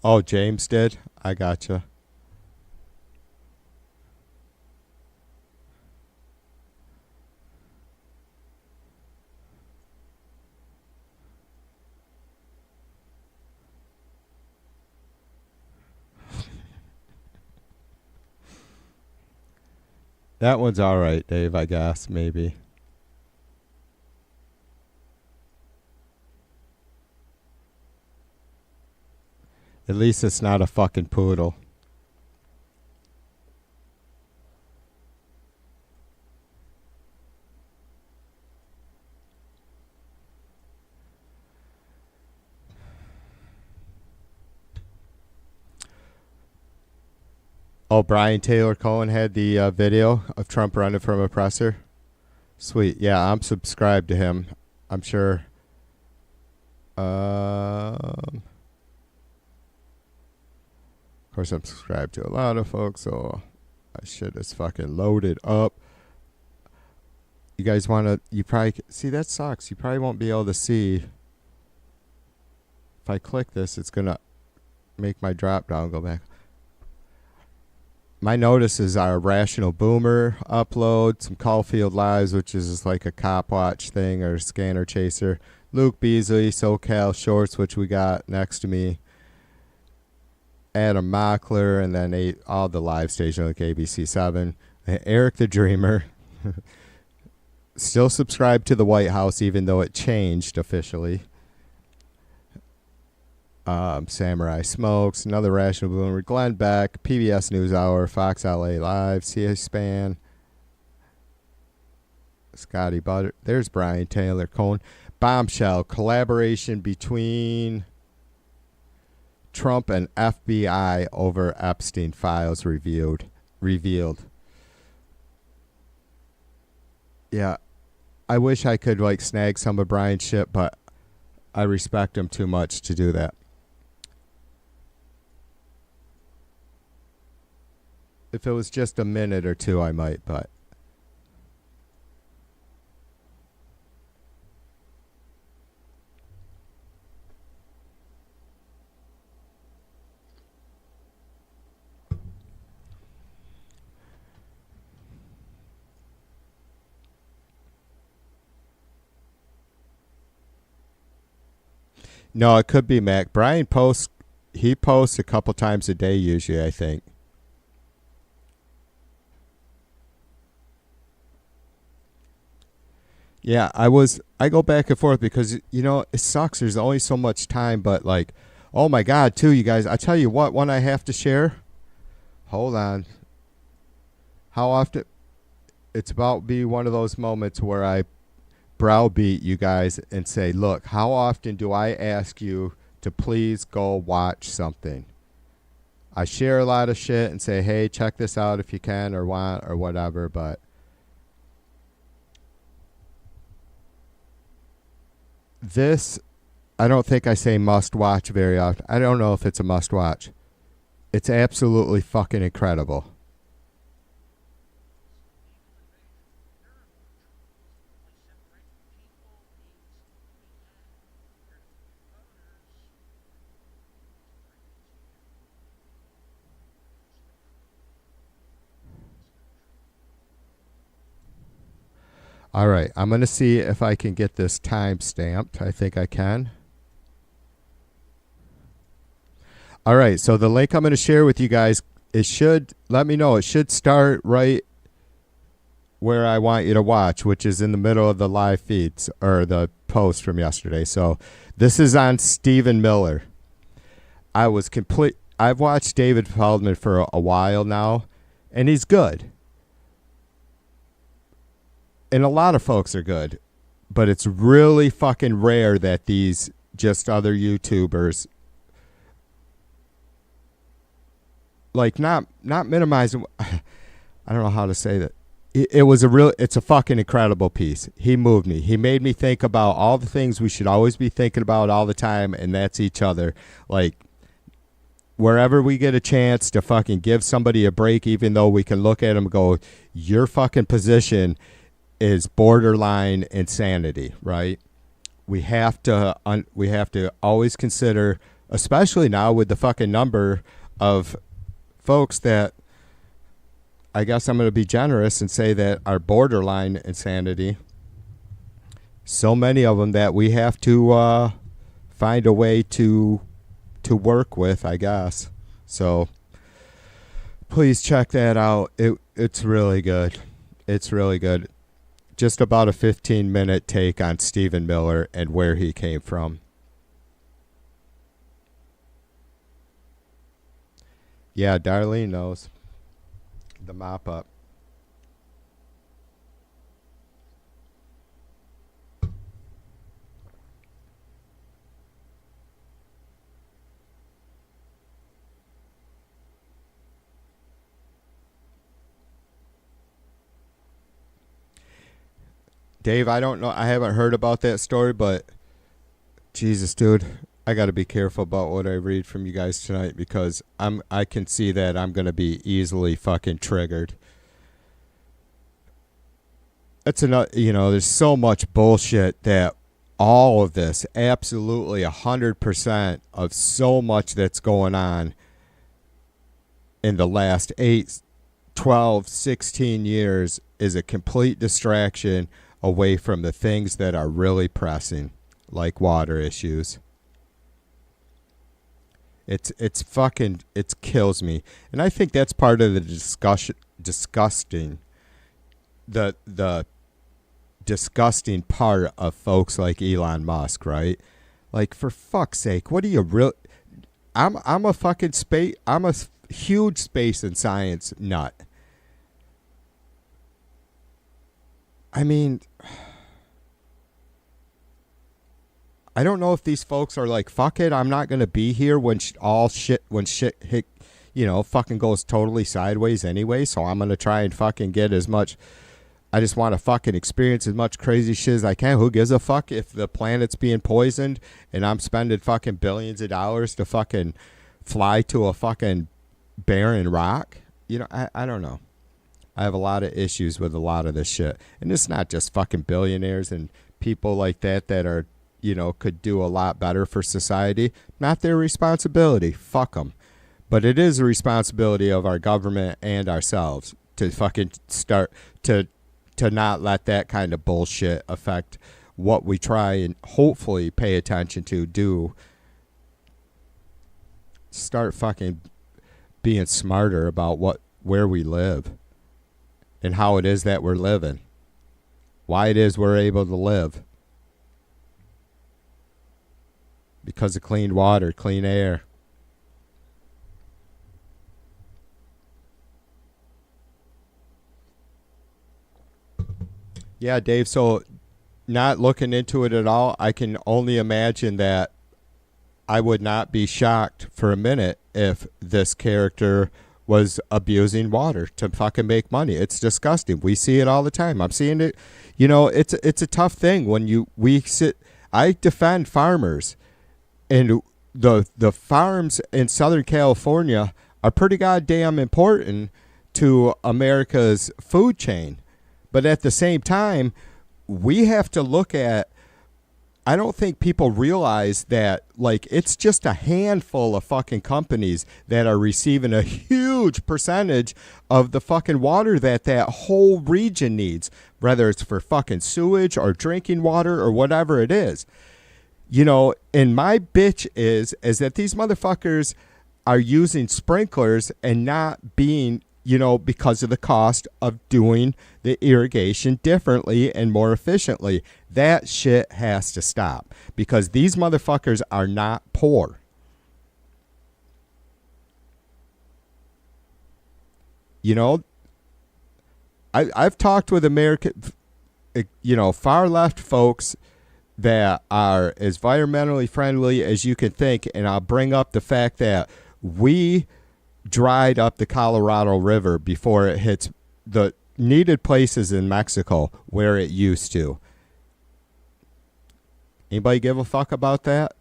Oh, James did? I gotcha. That one's all right, Dave, I guess, maybe. At least it's not a fucking poodle. Oh, Brian Taylor Cohen had the video of Trump running from oppressor. Sweet. Yeah, I'm subscribed to him. I'm sure. Of course, I'm subscribed to a lot of folks, so my shit is fucking loaded up. You guys want to... You probably... See, that sucks. You probably won't be able to see. If I click this, it's going to make my drop down go back. My notices are Rational Boomer upload, some Caulfield Lives, which is just like a cop watch thing, or Scanner Chaser. Luke Beasley, SoCal Shorts, which we got next to me. Adam Mockler, and then all the live station like ABC7. Eric the Dreamer. Still subscribed to the White House, even though it changed officially. Samurai Smokes, another Rational Boomer, Glenn Beck, PBS NewsHour, Fox LA Live, C-SPAN, Scotty Butter. There's Brian Taylor Cohen. Bombshell, collaboration between Trump and FBI over Epstein files revealed. Yeah, I wish I could like snag some of Brian's shit, but I respect him too much to do that. If it was just a minute or two, I might, but... No, it could be Mac. Brian posts. He posts a couple times a day usually, I think. Yeah, I go back and forth because, you know, it sucks. There's only so much time, but like, oh my God, too, you guys, I tell you what, one I have to share. Hold on. How often? It's about be one of those moments where I browbeat you guys and say, look, how often do I ask you to please go watch something? I share a lot of shit and say, hey, check this out if you can or want or whatever, but this, I don't think I say must watch very often. I don't know if it's a must watch. It's absolutely fucking incredible. All right, I'm going to see if I can get this time stamped. I think I can. All right, so the link I'm going to share with you guys, it should, let me know, it should start right where I want you to watch, which is in the middle of the live feeds or the post from yesterday. So this is on Stephen Miller. I've watched David Feldman for a while now, and he's good. And a lot of folks are good, but it's really fucking rare that these just other YouTubers, like not minimizing, I don't know how to say that. It's a fucking incredible piece. He moved me. He made me think about all the things we should always be thinking about all the time, and that's each other. Like, wherever we get a chance to fucking give somebody a break, even though we can look at them and go, your fucking position is borderline insanity, right? We have to always consider, especially now with the fucking number of folks that, I guess I'm going to be generous and say that are borderline insanity. So many of them that we have to find a way to work with, I guess. So please check that out. It's really good. It's really good. Just about a 15-minute take on Stephen Miller and where he came from. Yeah, Darlene knows. The mop up. Dave, I don't know. I haven't heard about that story, but Jesus, dude, I got to be careful about what I read from you guys tonight because I can see that I'm going to be easily fucking triggered. That's another, there's so much bullshit that all of this, absolutely 100% of so much that's going on in the last 8, 12, 16 years is a complete distraction away from the things that are really pressing, like water issues. It kills me. And I think that's part of the disgusting part of folks like Elon Musk, right? Like, for fuck's sake, what are you real? I'm a fucking I'm a huge space and science nut. I mean, I don't know if these folks are like, fuck it, I'm not going to be here when shit hit, fucking goes totally sideways anyway, so I'm going to try and fucking get as much, I just want to fucking experience as much crazy shit as I can. Who gives a fuck if the planet's being poisoned and I'm spending fucking billions of dollars to fucking fly to a fucking barren rock? I don't know. I have a lot of issues with a lot of this shit. And it's not just fucking billionaires and people like that are, could do a lot better for society. Not their responsibility. Fuck them. But it is a responsibility of our government and ourselves to fucking start to not let that kind of bullshit affect what we try and hopefully pay attention to do. Start fucking being smarter about where we live and how it is that we're living. Why it is we're able to live. Because of clean water, clean air. Yeah, Dave, so not looking into it at all, I can only imagine that I would not be shocked for a minute if this character was abusing water to fucking make money. It's disgusting. We see it all the time. I'm seeing it. You know, it's a tough thing when I defend farmers, and the farms in Southern California are pretty goddamn important to America's food chain. But at the same time, we have to look at, I don't think people realize that, like, it's just a handful of fucking companies that are receiving a huge percentage of the fucking water that whole region needs, whether it's for fucking sewage or drinking water or whatever it is. You know, and my bitch is that these motherfuckers are using sprinklers and not being, you know, because of the cost of doing the irrigation differently and more efficiently. That shit has to stop because these motherfuckers are not poor. You know, I've talked with American, you know, far left folks that are as environmentally friendly as you can think, and I'll bring up the fact that we dried up the Colorado River before it hits the needed places in Mexico where it used to. Anybody give a fuck about that?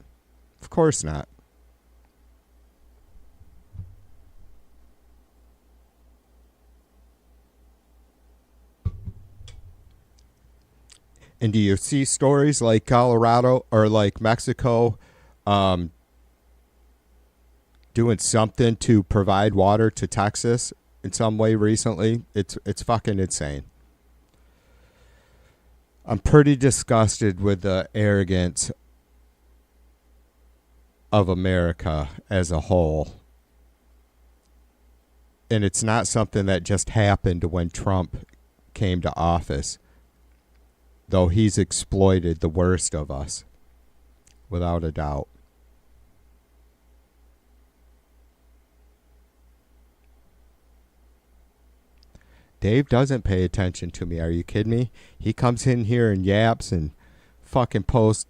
Of course not. And do you see stories like Colorado or like Mexico doing something to provide water to Texas in some way recently? It's fucking insane. I'm pretty disgusted with the arrogance of America as a whole. And it's not something that just happened when Trump came to office, though he's exploited the worst of us, without a doubt. Dave doesn't pay attention to me. Are you kidding me? He comes in here and yaps and fucking posts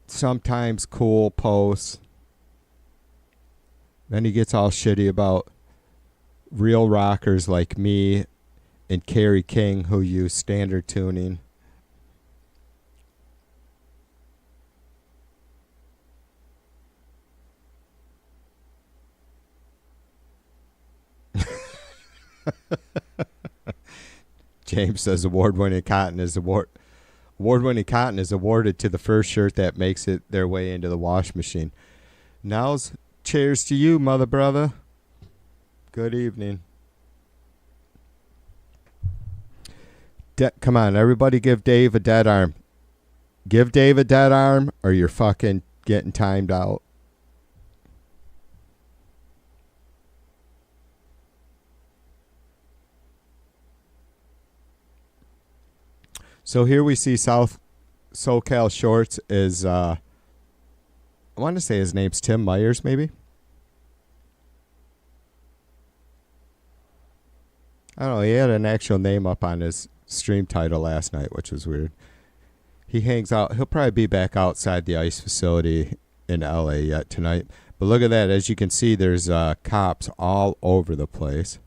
sometimes cool posts. Then he gets all shitty about real rockers like me and Kerry King who use standard tuning. James says award-winning cotton is awarded to the first shirt that makes it their way into the wash machine. Now's cheers to you, mother brother. Good evening. Come on, everybody give Dave a dead arm. Give Dave a dead arm or you're fucking getting timed out. So here we see South SoCal Shorts is, I want to say his name's Tim Myers, maybe. I don't know. He had an actual name up on his stream title last night, which was weird. He hangs out. He'll probably be back outside the ICE facility in LA yet tonight. But look at that. As you can see, there's cops all over the place.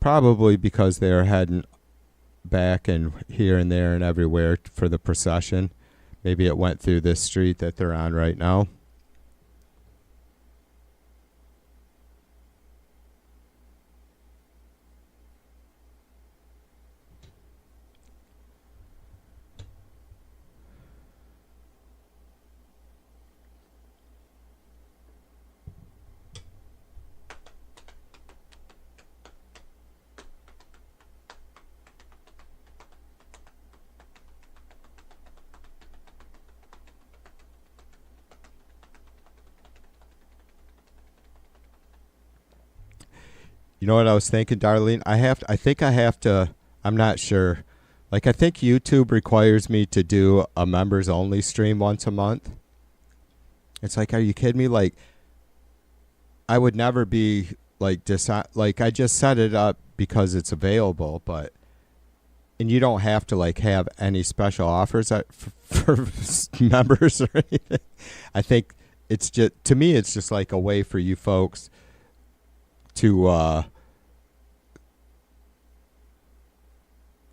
Probably because they're heading back and here and there and everywhere for the procession. Maybe it went through this street that they're on right now. You know what I was thinking, Darlene? I think I have to, I'm not sure. Like, I think YouTube requires me to do a members only stream once a month. It's like, are you kidding me? Like, I would never be like, like, I just set it up because it's available, but, and you don't have to like have any special offers for members or anything. I think it's just, to me, it's just like a way for you folks to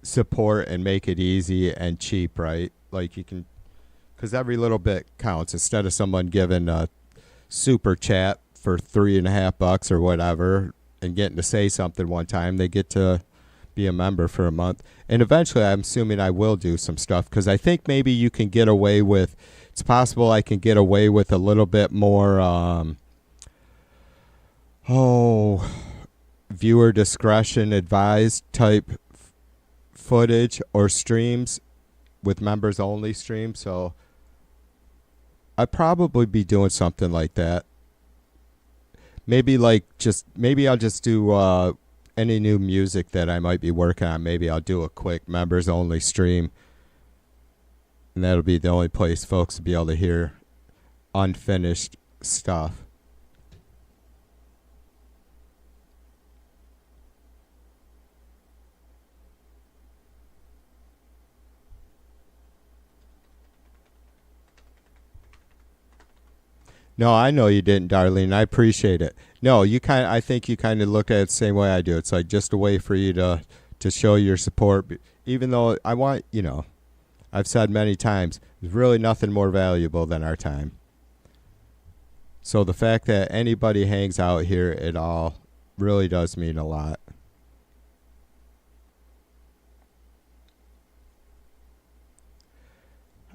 support and make it easy and cheap, right? Like, you can, because every little bit counts. Instead of someone giving a super chat for $3.50 or whatever and getting to say something one time, they get to be a member for a month. And eventually, I'm assuming I will do some stuff, because I think maybe you can get away with, it's possible I can get away with a little bit more viewer discretion advised type footage or streams with members only streams. So I'd probably be doing something like that. Maybe maybe I'll just do any new music that I might be working on. Maybe I'll do a quick members only stream, and that'll be the only place folks will be able to hear unfinished stuff. No, I know you didn't, Darlene. I appreciate it. No, I think you kind of look at it the same way I do. It's like just a way for you to show your support. Even though I want, I've said many times, there's really nothing more valuable than our time. So the fact that anybody hangs out here at all really does mean a lot.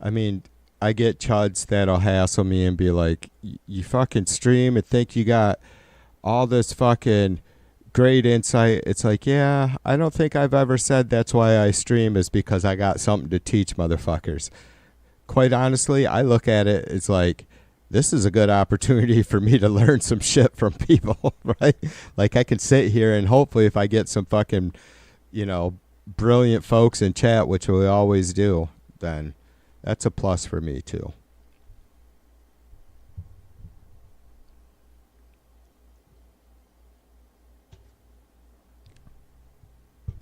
I mean, I get chuds that'll hassle me and be like, you fucking stream and think you got all this fucking great insight. It's like, yeah, I don't think I've ever said that's why I stream is because I got something to teach motherfuckers. Quite honestly, I look at it, it's like, this is a good opportunity for me to learn some shit from people, right? Like, I can sit here and hopefully if I get some fucking, brilliant folks in chat, which we always do, then that's a plus for me, too.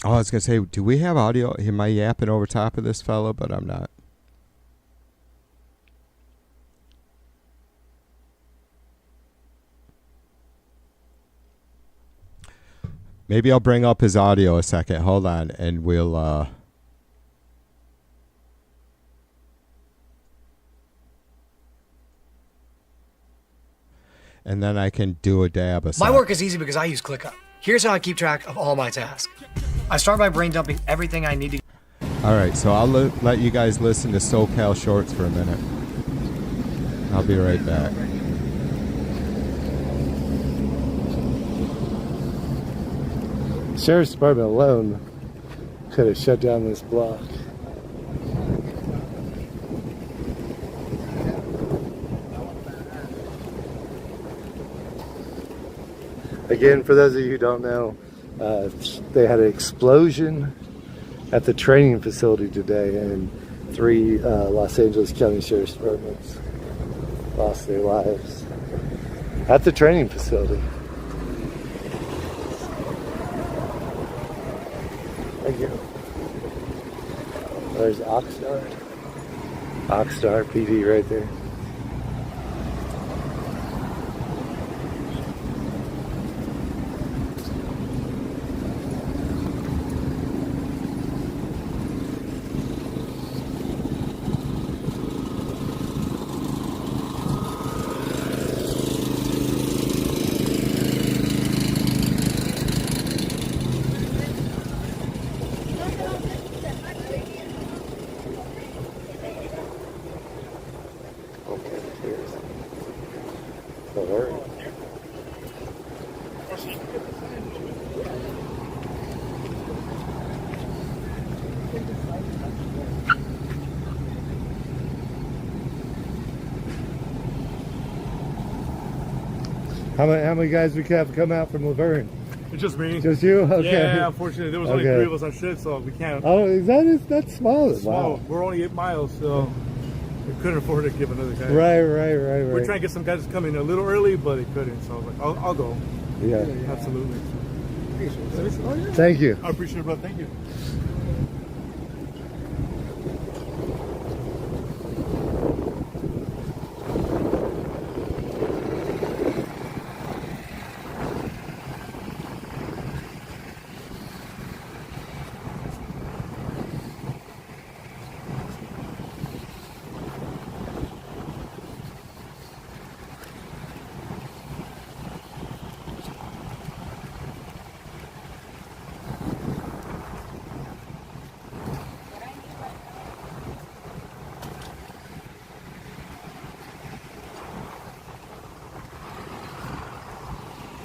Oh, I was going to say, do we have audio? Am I yapping over top of this fellow? But I'm not. Maybe I'll bring up his audio a second. Hold on, and we'll... and then I can do a dab. My work is easy because I use ClickUp. Here's how I keep track of all my tasks. I start by brain dumping everything I need to. All right, so I'll let you guys listen to SoCal Shorts for a minute. I'll be right back. Sheriff's Department alone could have shut down this block. Again, for those of you who don't know, they had an explosion at the training facility today, and 3 Los Angeles County Sheriff's Departments lost their lives at the training facility. Thank you. There's Oxnard PD right there. How many guys we have come out from Laverne? It's just me. Just you? Okay. Yeah, unfortunately, there was only 3 of us on shift, so we can't. Oh, that's small. Small. Wow. We're only 8 miles, so we couldn't afford to give another guy. Right. We're trying to get some guys to come in a little early, but they couldn't. So I was like, I'll go. Yeah. Absolutely. Thank you. I appreciate it, bro. Thank you.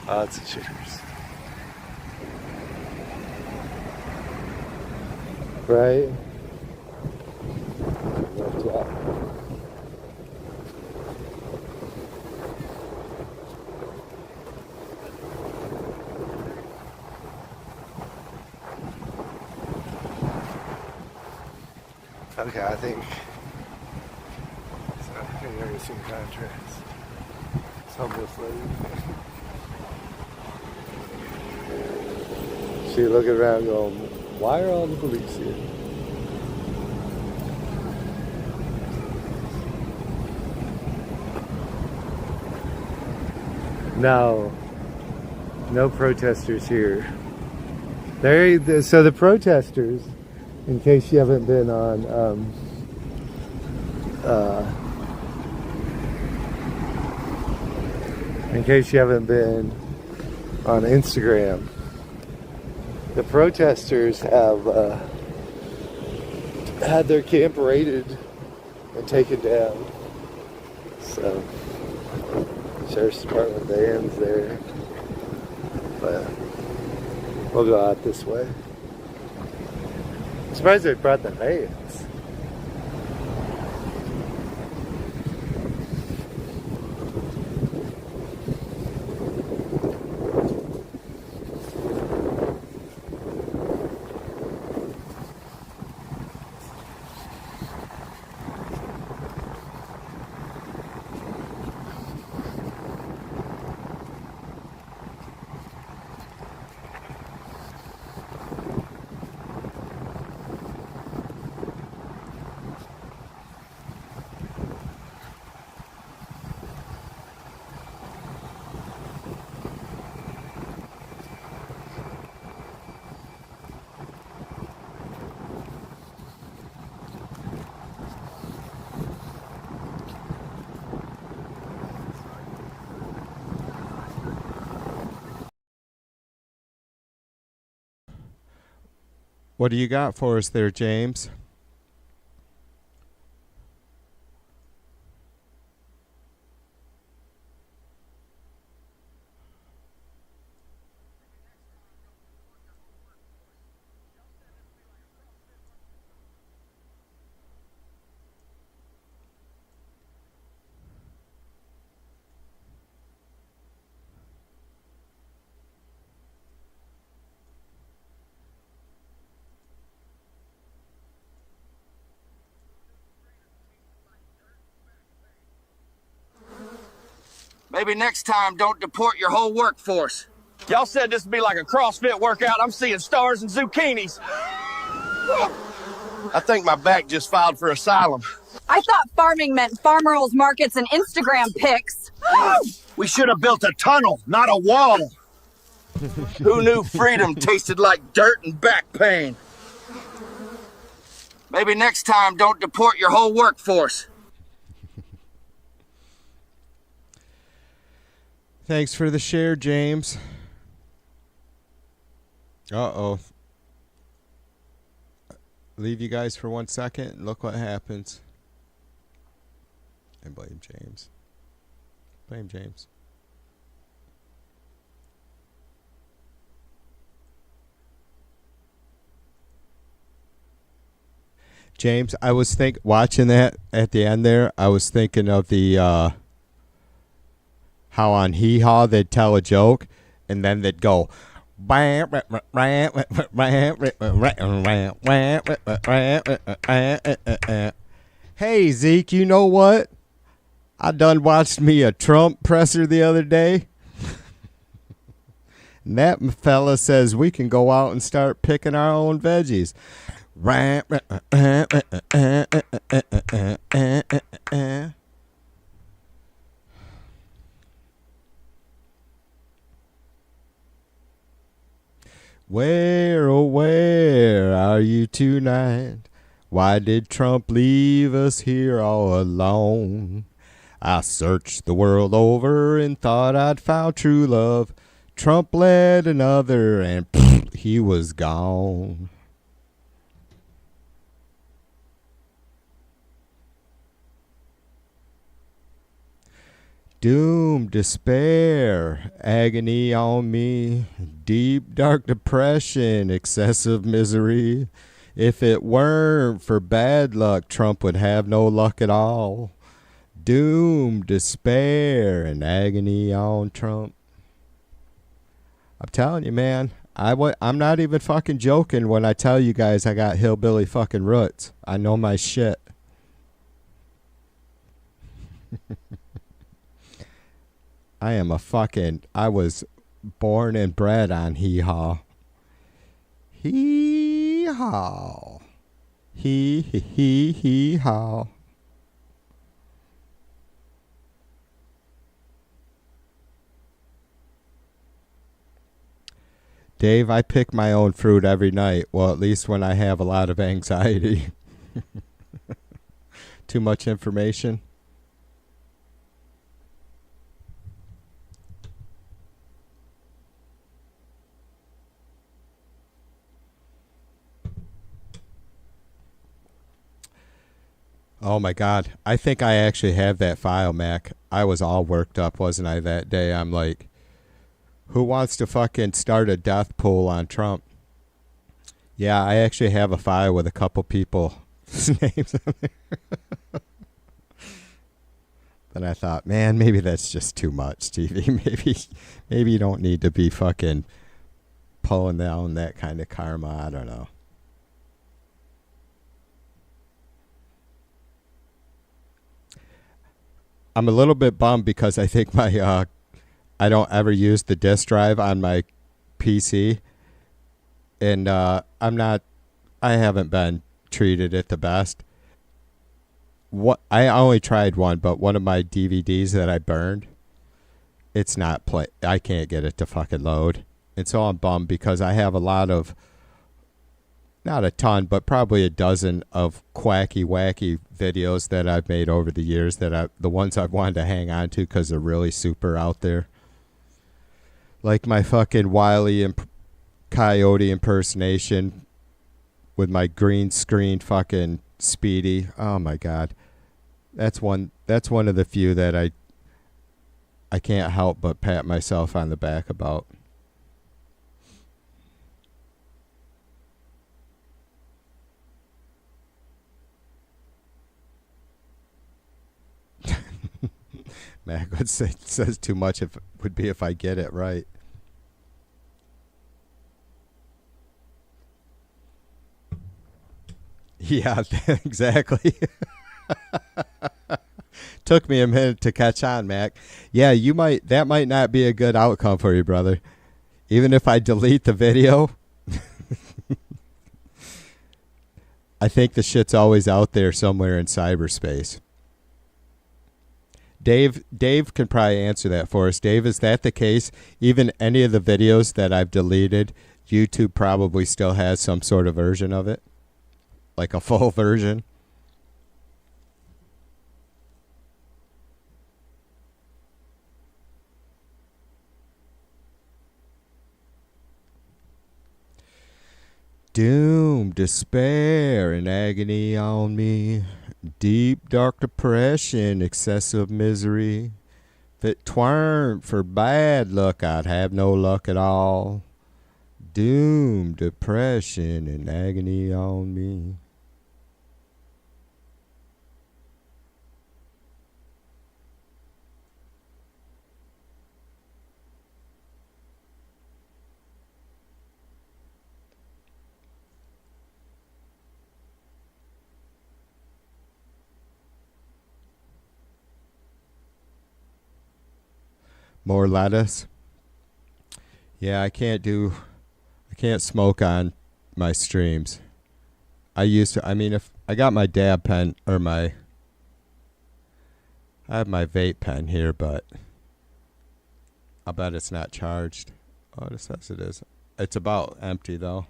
Lots of chickers. Right? Left out. Okay, I think so. I've never seen contracts. It's homeless lady. She looking around going, why are all the police here? No protesters here. So the protesters, in case you haven't been on Instagram, the protesters have had their camp raided and taken down. So, Sheriff's Department van's there. But we'll go out this way. I'm surprised they brought the vans. What do you got for us there, James? Maybe next time, don't deport your whole workforce. Y'all said this would be like a CrossFit workout. I'm seeing stars and zucchinis. I think my back just filed for asylum. I thought farming meant farmers markets and Instagram pics. We should have built a tunnel, not a wall. Who knew freedom tasted like dirt and back pain? Maybe next time, don't deport your whole workforce. Thanks for the share, James. Uh-oh. Leave you guys for 1 second. Look what happens. And blame James. Blame James. James, I was watching that at the end there, I was thinking of the how on Hee Haw they'd tell a joke and then they'd go, Hey, Zeke, you know what? I done watched me a Trump presser the other day. And that fella says we can go out and start picking our own veggies. Where, oh, where are you tonight? Why did Trump leave us here all alone? I searched the world over and thought I'd found true love. Trump led another and he was gone. Doom, despair, agony on me, deep, dark depression, excessive misery. If it weren't for bad luck, Trump would have no luck at all. Doom, despair, and agony on Trump. I'm telling you, man, I'm not even fucking joking when I tell you guys I got hillbilly fucking roots. I know my shit. I was born and bred on hee-haw. Hee-haw. Hee-haw. Dave, I pick my own fruit every night. Well, at least when I have a lot of anxiety. Too much information? Oh my God. I think I actually have that file, Mac. I was all worked up, wasn't I, that day? I'm like, who wants to fucking start a death pool on Trump? Yeah, I actually have a file with a couple people's names on there. Then I thought, man, maybe that's just too much, TV. Maybe you don't need to be fucking pulling down that kind of karma. I don't know. I'm a little bit bummed because I think my I don't ever use the disk drive on my PC, and I haven't been treated it the best. I only tried one, but one of my DVDs that I burned, it's not play. I can't get it to fucking load, and so I'm bummed because I have a lot of, not a ton, but probably a dozen of quacky, wacky videos that I've made over the years the ones I've wanted to hang on to because they're really super out there. Like my fucking Wile E. Coyote impersonation with my green screen fucking Speedy. Oh my God. That's one of the few that I can't help but pat myself on the back about. Mac would say says too much would be if I get it right. Yeah, exactly. Took me a minute to catch on, Mac. Yeah, that might not be a good outcome for you, brother. Even if I delete the video, I think the shit's always out there somewhere in cyberspace. Dave can probably answer that for us. Dave, is that the case? Even any of the videos that I've deleted, YouTube probably still has some sort of version of it? Like a full version? Doom, despair, and agony on me. Deep, dark depression, excessive misery. If it tweren't for bad luck, I'd have no luck at all. Doom, depression, and agony on me. More lettuce. Yeah, I can't smoke on my streams. I mean, if I got my dab pen or I have my vape pen here, but I'll bet it's not charged. Oh, it says it is. It's about empty though.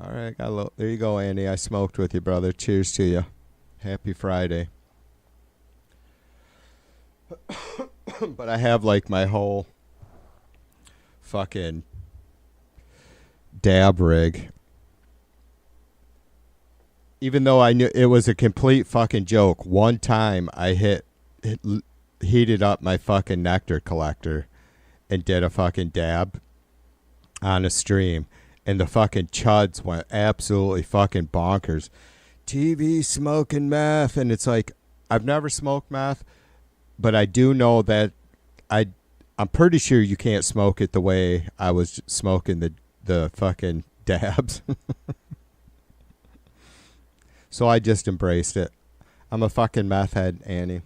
All right, there you go, Andy. I smoked with you, brother. Cheers to you. Happy Friday. But I have like my whole fucking dab rig. Even though I knew it was a complete fucking joke, one time I heated up my fucking nectar collector and did a fucking dab on a stream. And the fucking chuds went absolutely fucking bonkers. TV smoking meth. And it's like, I've never smoked meth, but I do know that I'm pretty sure you can't smoke it the way I was smoking the fucking dabs. So I just embraced it. I'm a fucking meth head, Annie.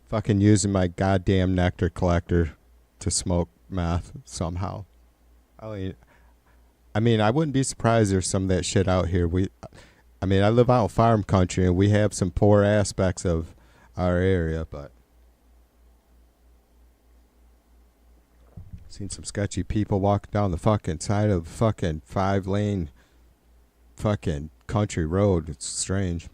Fucking using my goddamn nectar collector to smoke meth somehow. I mean, I wouldn't be surprised there's some of that shit out here. I live out in farm country and we have some poor aspects of our area, but seen some sketchy people walking down the fucking side of fucking 5-lane fucking country road. It's strange.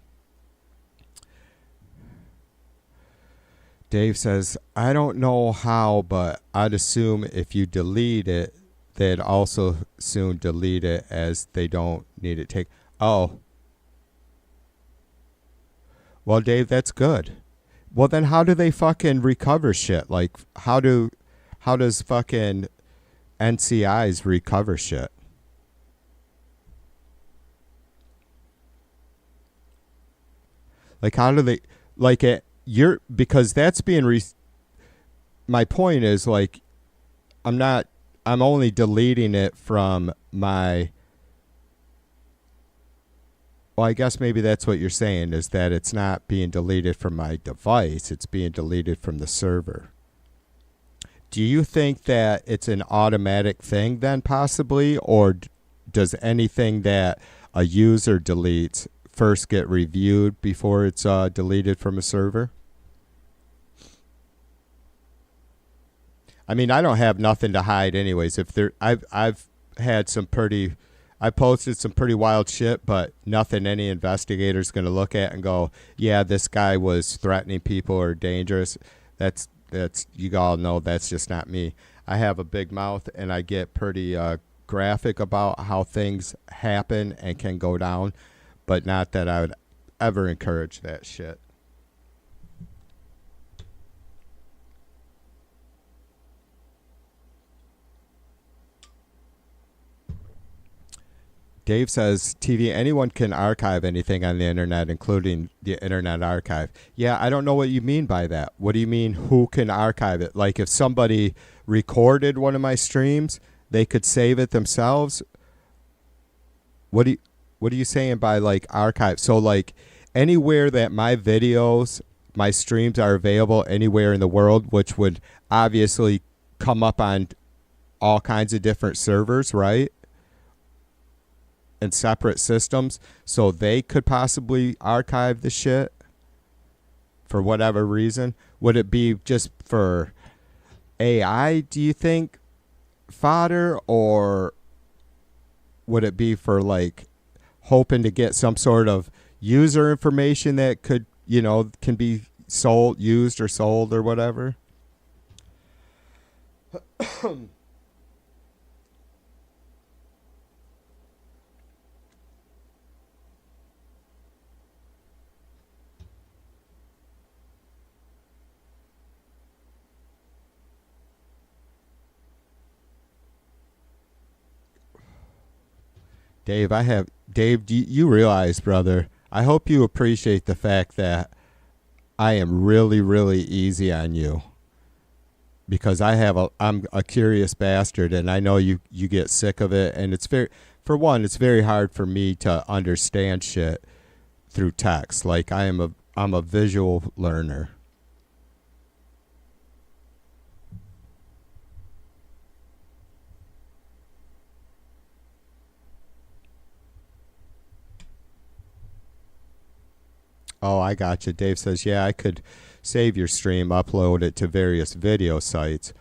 Dave says, I don't know how, but I'd assume if you delete it, they'd also soon delete it as they don't need it. Oh. Well, Dave, that's good. Well, then how do they fucking recover shit? Like, how does fucking NCIs recover shit? Like, how do they, like, because that's being my point is, like, I'm only deleting it from my, well, I guess maybe that's what you're saying, is that it's not being deleted from my device, it's being deleted from the server. Do you think that it's an automatic thing then, possibly, or does anything that a user deletes first get reviewed before it's deleted from a server? I mean, I don't have nothing to hide anyways. I've posted some pretty wild shit, but nothing any investigator's going to look at and go, yeah, this guy was threatening people or dangerous. That's you all know that's just not me. I have a big mouth and I get pretty graphic about how things happen and can go down, but not that I would ever encourage that shit. Dave says, TV, anyone can archive anything on the internet, including the Internet Archive. Yeah, I don't know what you mean by that. What do you mean, who can archive it? Like, if somebody recorded one of my streams, they could save it themselves? What are you saying by, like, archive? So, like, anywhere that my videos, my streams are available anywhere in the world, which would obviously come up on all kinds of different servers, right? And separate systems, so they could possibly archive the shit for whatever reason. Would it be just for AI, do you think, fodder, or would it be for, like, hoping to get some sort of user information that could, can be used or sold or whatever? Dave, do you realize, brother, I hope you appreciate the fact that I am really, really easy on you. because I'm a curious bastard, and I know you get sick of it, and it's very hard for me to understand shit through text. Like I'm a visual learner. Oh, I got you. Dave says, yeah, I could save your stream, upload it to various video sites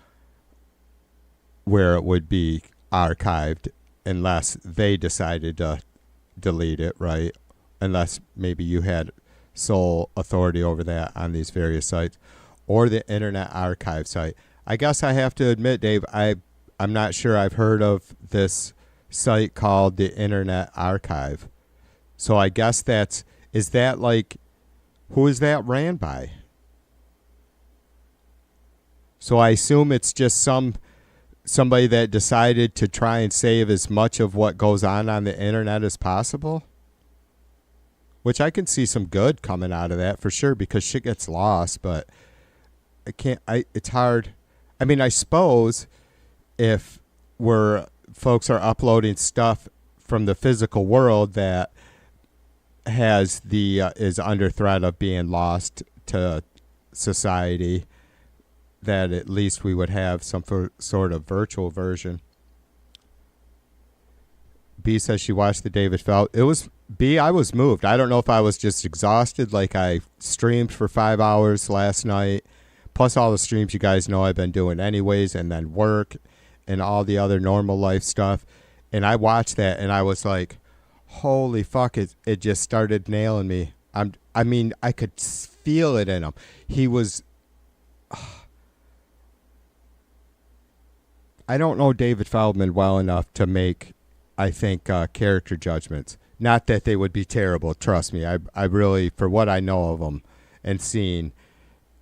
where it would be archived unless they decided to delete it, right? Unless maybe you had sole authority over that on these various sites or the Internet Archive site. I guess I have to admit, Dave, I'm not sure I've heard of this site called the Internet Archive. So I guess is that like, who is that ran by? So I assume it's just somebody that decided to try and save as much of what goes on the internet as possible. Which I can see some good coming out of that for sure, because shit gets lost, but it's hard. I mean, I suppose if folks are uploading stuff from the physical world that is under threat of being lost to society, that at least we would have some sort of virtual version. B says she watched the David Feldman. I was moved. I don't know if I was just exhausted, like I streamed for 5 hours last night, plus all the streams you guys know I've been doing anyways, and then work and all the other normal life stuff. And I watched that and I was like, holy fuck, it just started nailing me. I mean, I could feel it in him. He was... I don't know David Feldman well enough to make, I think, character judgments. Not that they would be terrible, trust me. I really, for what I know of him and seen,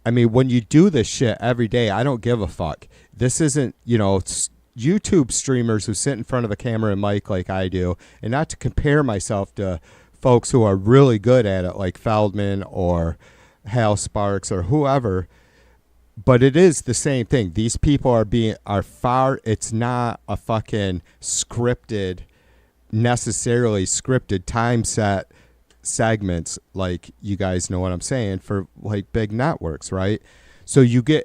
I mean, when you do this shit every day, I don't give a fuck. This isn't, YouTube streamers who sit in front of a camera and mic like I do, and not to compare myself to folks who are really good at it like Feldman or Hal Sparks or whoever, but it is the same thing. These people it's not a fucking necessarily scripted time set segments, like you guys know what I'm saying, for like big networks, right? So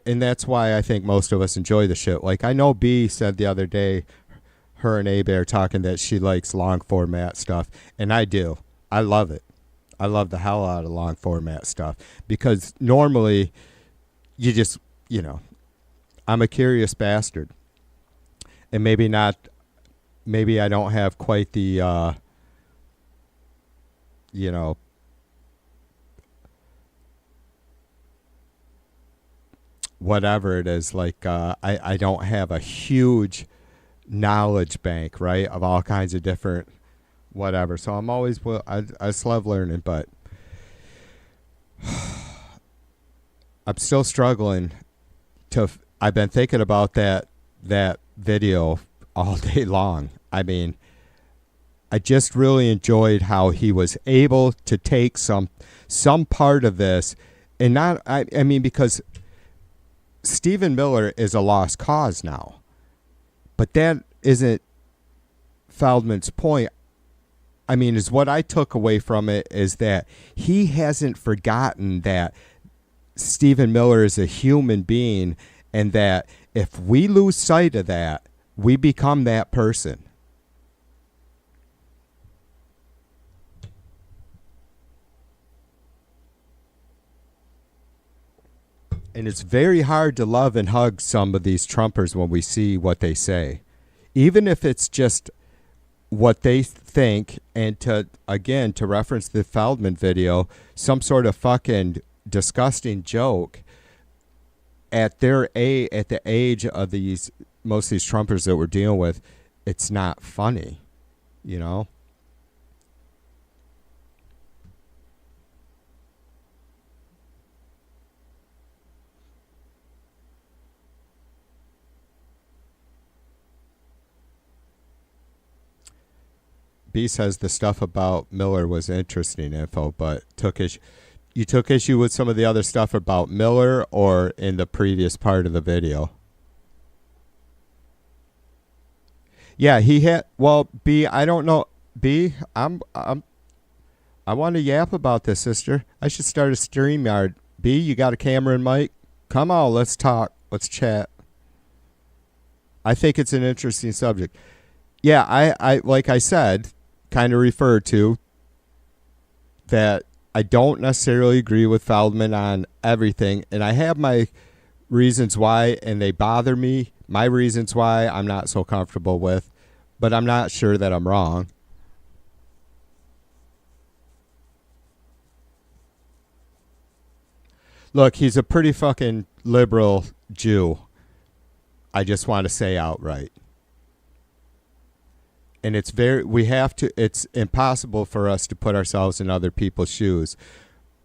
and that's why I think most of us enjoy the shit. Like I know B said the other day, her and Abe are talking that she likes long format stuff, and I do. I love it. I love the hell out of long format stuff, because normally you just, I'm a curious bastard, and maybe I don't have quite the, whatever it is, like I don't have a huge knowledge bank, right, of all kinds of different whatever. So I'm always, I just love learning, but I'm still struggling I've been thinking about that video all day long. I mean, I just really enjoyed how he was able to take some part of this, and not, I mean, because Stephen Miller is a lost cause now, but that isn't Feldman's point. I mean, is what I took away from it is that he hasn't forgotten that Stephen Miller is a human being, and that if we lose sight of that, we become that person. And it's very hard to love and hug some of these Trumpers when we see what they say, even if it's just what they think. And to reference the Feldman video, some sort of fucking disgusting joke at the age of most of these Trumpers that we're dealing with, it's not funny, B says the stuff about Miller was interesting info, but you took issue with some of the other stuff about Miller, or in the previous part of the video? Yeah, he had. Well, B, I don't know. B, I want to yap about this, sister. I should start a StreamYard. B, you got a camera and mic? Come on, let's talk. Let's chat. I think it's an interesting subject. Yeah, I like I said, kind of referred to that I don't necessarily agree with Feldman on everything, and I have my reasons why, and they bother me. My reasons why I'm not so comfortable with, but I'm not sure that I'm wrong. Look, he's a pretty fucking liberal Jew. I just want to say outright. And it's impossible for us to put ourselves in other people's shoes.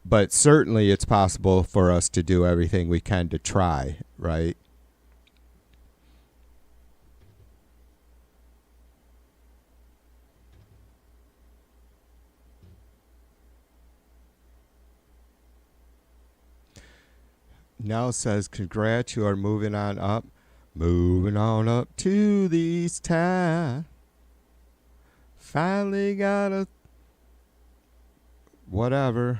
But certainly it's possible for us to do everything we can to try, right? Nell says, congrats, you are moving on up. Moving on up to these times. Finally got a whatever.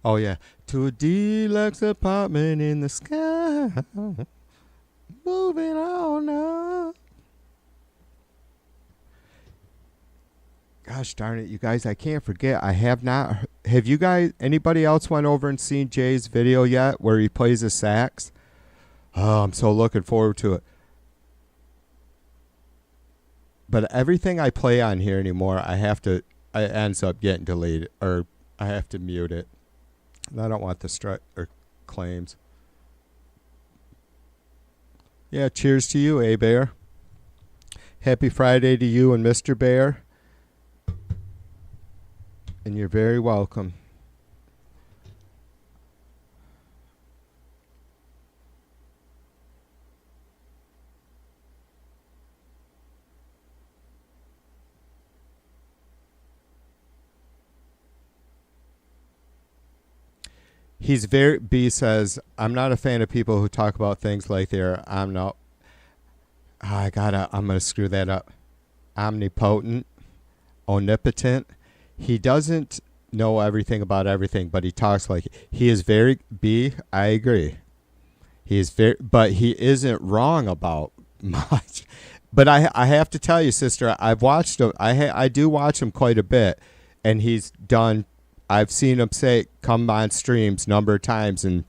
Oh, yeah. To a deluxe apartment in the sky. Moving on up. Gosh darn it, you guys, I can't forget. I have not. Have you guys, anybody else went over and seen Jay's video yet where he plays the sax? Oh, I'm so looking forward to it. But everything I play on here anymore, it ends up getting deleted, or I have to mute it. And I don't want the claims. Yeah, cheers to you, A-Bear. Happy Friday to you and Mr. Bear. And you're very welcome. B says, I'm not a fan of people who talk about things like I'm going to screw that up. Omnipotent, omnipotent. He doesn't know everything about everything, but he talks like he is very B. I agree. But he isn't wrong about much. But I have to tell you, sister, I've watched him. I do watch him quite a bit, and he's done. I've seen him come on streams a number of times and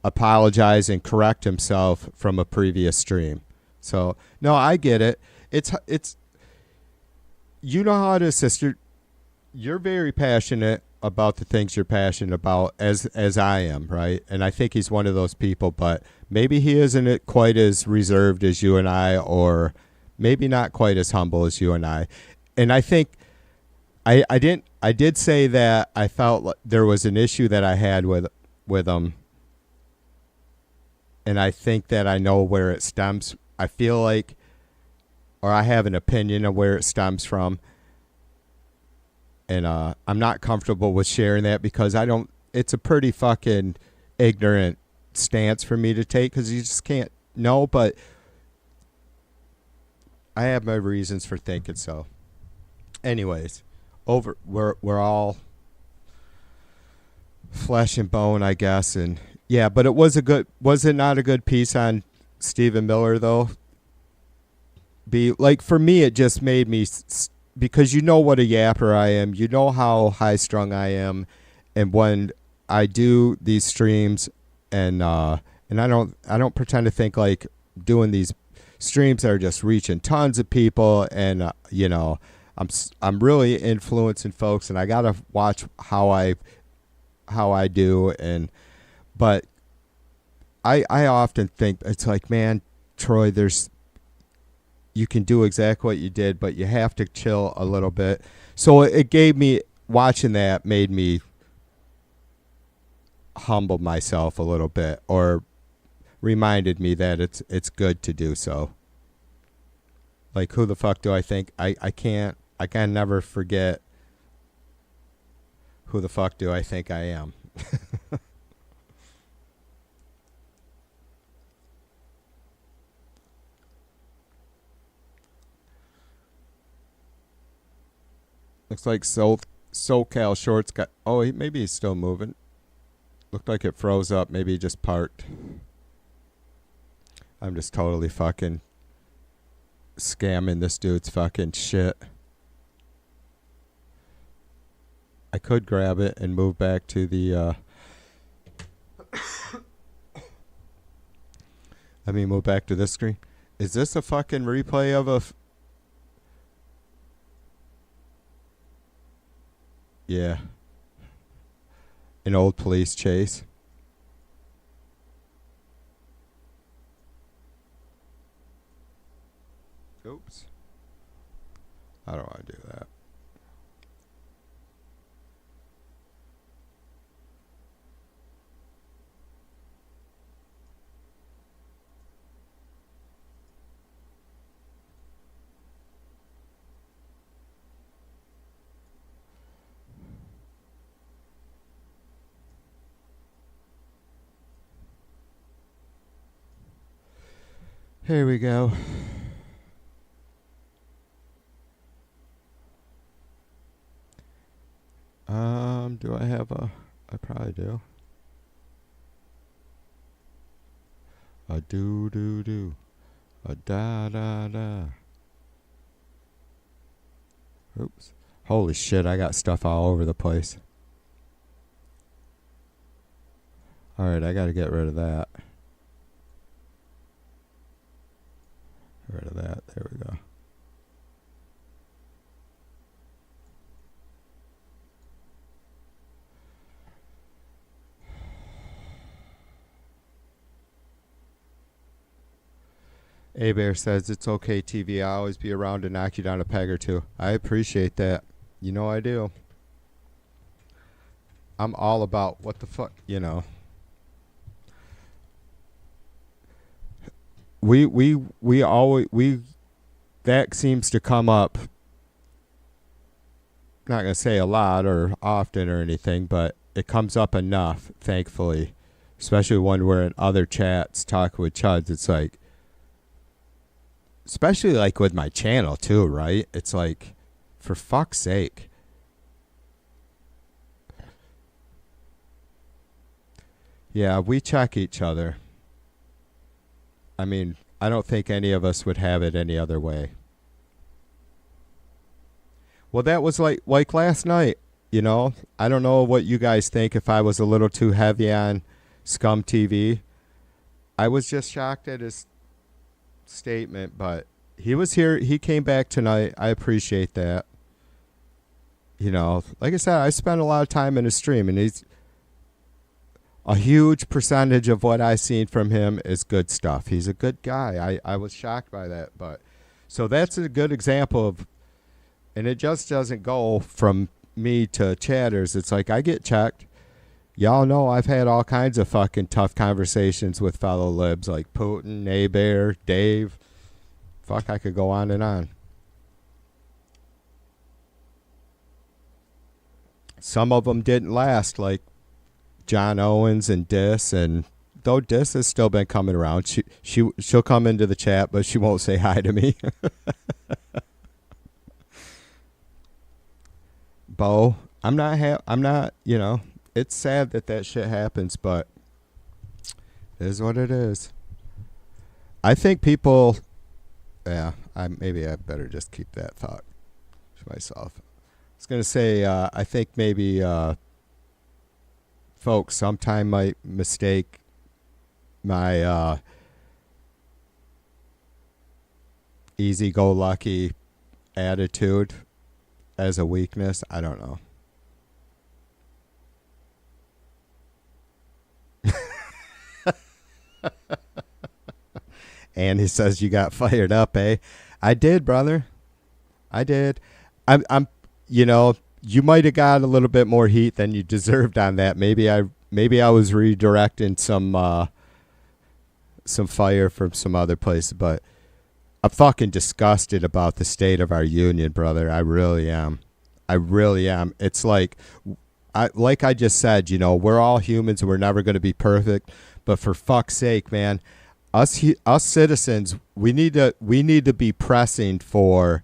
apologize and correct himself from a previous stream. So no, I get it. It's you know how it is, sister. You're very passionate about the things you're passionate about, as I am, right? And I think he's one of those people, but maybe he isn't quite as reserved as you and I, or maybe not quite as humble as you and I. And I think I did say that I felt like there was an issue that I had with him, and I think that I know where it stems. I feel like, or I have an opinion of where it stems from. And I'm not comfortable with sharing that because it's a pretty fucking ignorant stance for me to take because you just can't know, but I have my reasons for thinking so. Anyways, we're all flesh and bone, I guess, and yeah, but was it not a good piece on Stephen Miller though? For me, it just made me. Because you know what a yapper I am, you know how high strung I am, and when I do these streams, and I don't pretend to think like doing these streams that are just reaching tons of people, and I'm really influencing folks, and I gotta watch how I do, but I often think it's like, man, Troy, you can do exactly what you did, but you have to chill a little bit. So it gave me, watching that made me humble myself a little bit, or reminded me that it's good to do so. Like, who the fuck do I think? I can never forget who the fuck do I think I am. Looks like SoCal Shorts got... Oh, maybe he's still moving. Looked like it froze up. Maybe he just parked. I'm just totally fucking scamming this dude's fucking shit. I could grab it and move back to the... Let me move back to this screen. Is this a fucking replay of a... Yeah. An old police chase. Oops. I don't want to do that. Here we go. Do I have a... I probably do. A do. A da. Oops. Holy shit, I got stuff all over the place. Alright, I gotta get rid of that. Get rid of that. There we go. A-Bear says, it's okay, TV. I'll always be around to knock you down a peg or two. I appreciate that. You know I do. I'm all about what the fuck, you know. We always, that seems to come up, not going to say a lot or often or anything, but it comes up enough, thankfully. Especially when we're in other chats talking with Chuds. It's like, especially like with my channel too, right? It's like, for fuck's sake. Yeah, we check each other. I mean, I don't think any of us would have it any other way. Well, that was like last night, you know? I don't know what you guys think if I was a little too heavy on Scum TV. I was just shocked at his statement, but he was here. He came back tonight. I appreciate that. You know, like I said, I spent a lot of time in his stream, and he's a huge percentage of what I seen from him is good stuff. He's a good guy. I was shocked by that, but so that's a good example of, and it just doesn't go from me to chatters. It's like I get checked. Y'all know I've had all kinds of fucking tough conversations with fellow libs like Putin, A-Bear, Dave. Fuck, I could go on and on. Some of them didn't last, like John Owens and Dis, and though Dis has still been coming around, she'll come into the chat, but she won't say hi to me. Bo, I'm not, you know, it's sad that shit happens, but it is what it is. I think people, yeah, maybe I better just keep that thought to myself. I was going to say, I think maybe folks sometime might mistake my easy-go-lucky attitude as a weakness. I don't know. And he says you got fired up, eh? I did, brother. I did. I'm you know, you might have got a little bit more heat than you deserved on that. Maybe I was redirecting some fire from some other place, but I'm fucking disgusted about the state of our union, brother. I really am. I really am. It's like I just said, you know, we're all humans and we're never going to be perfect, but for fuck's sake, man, us citizens, we need to be pressing for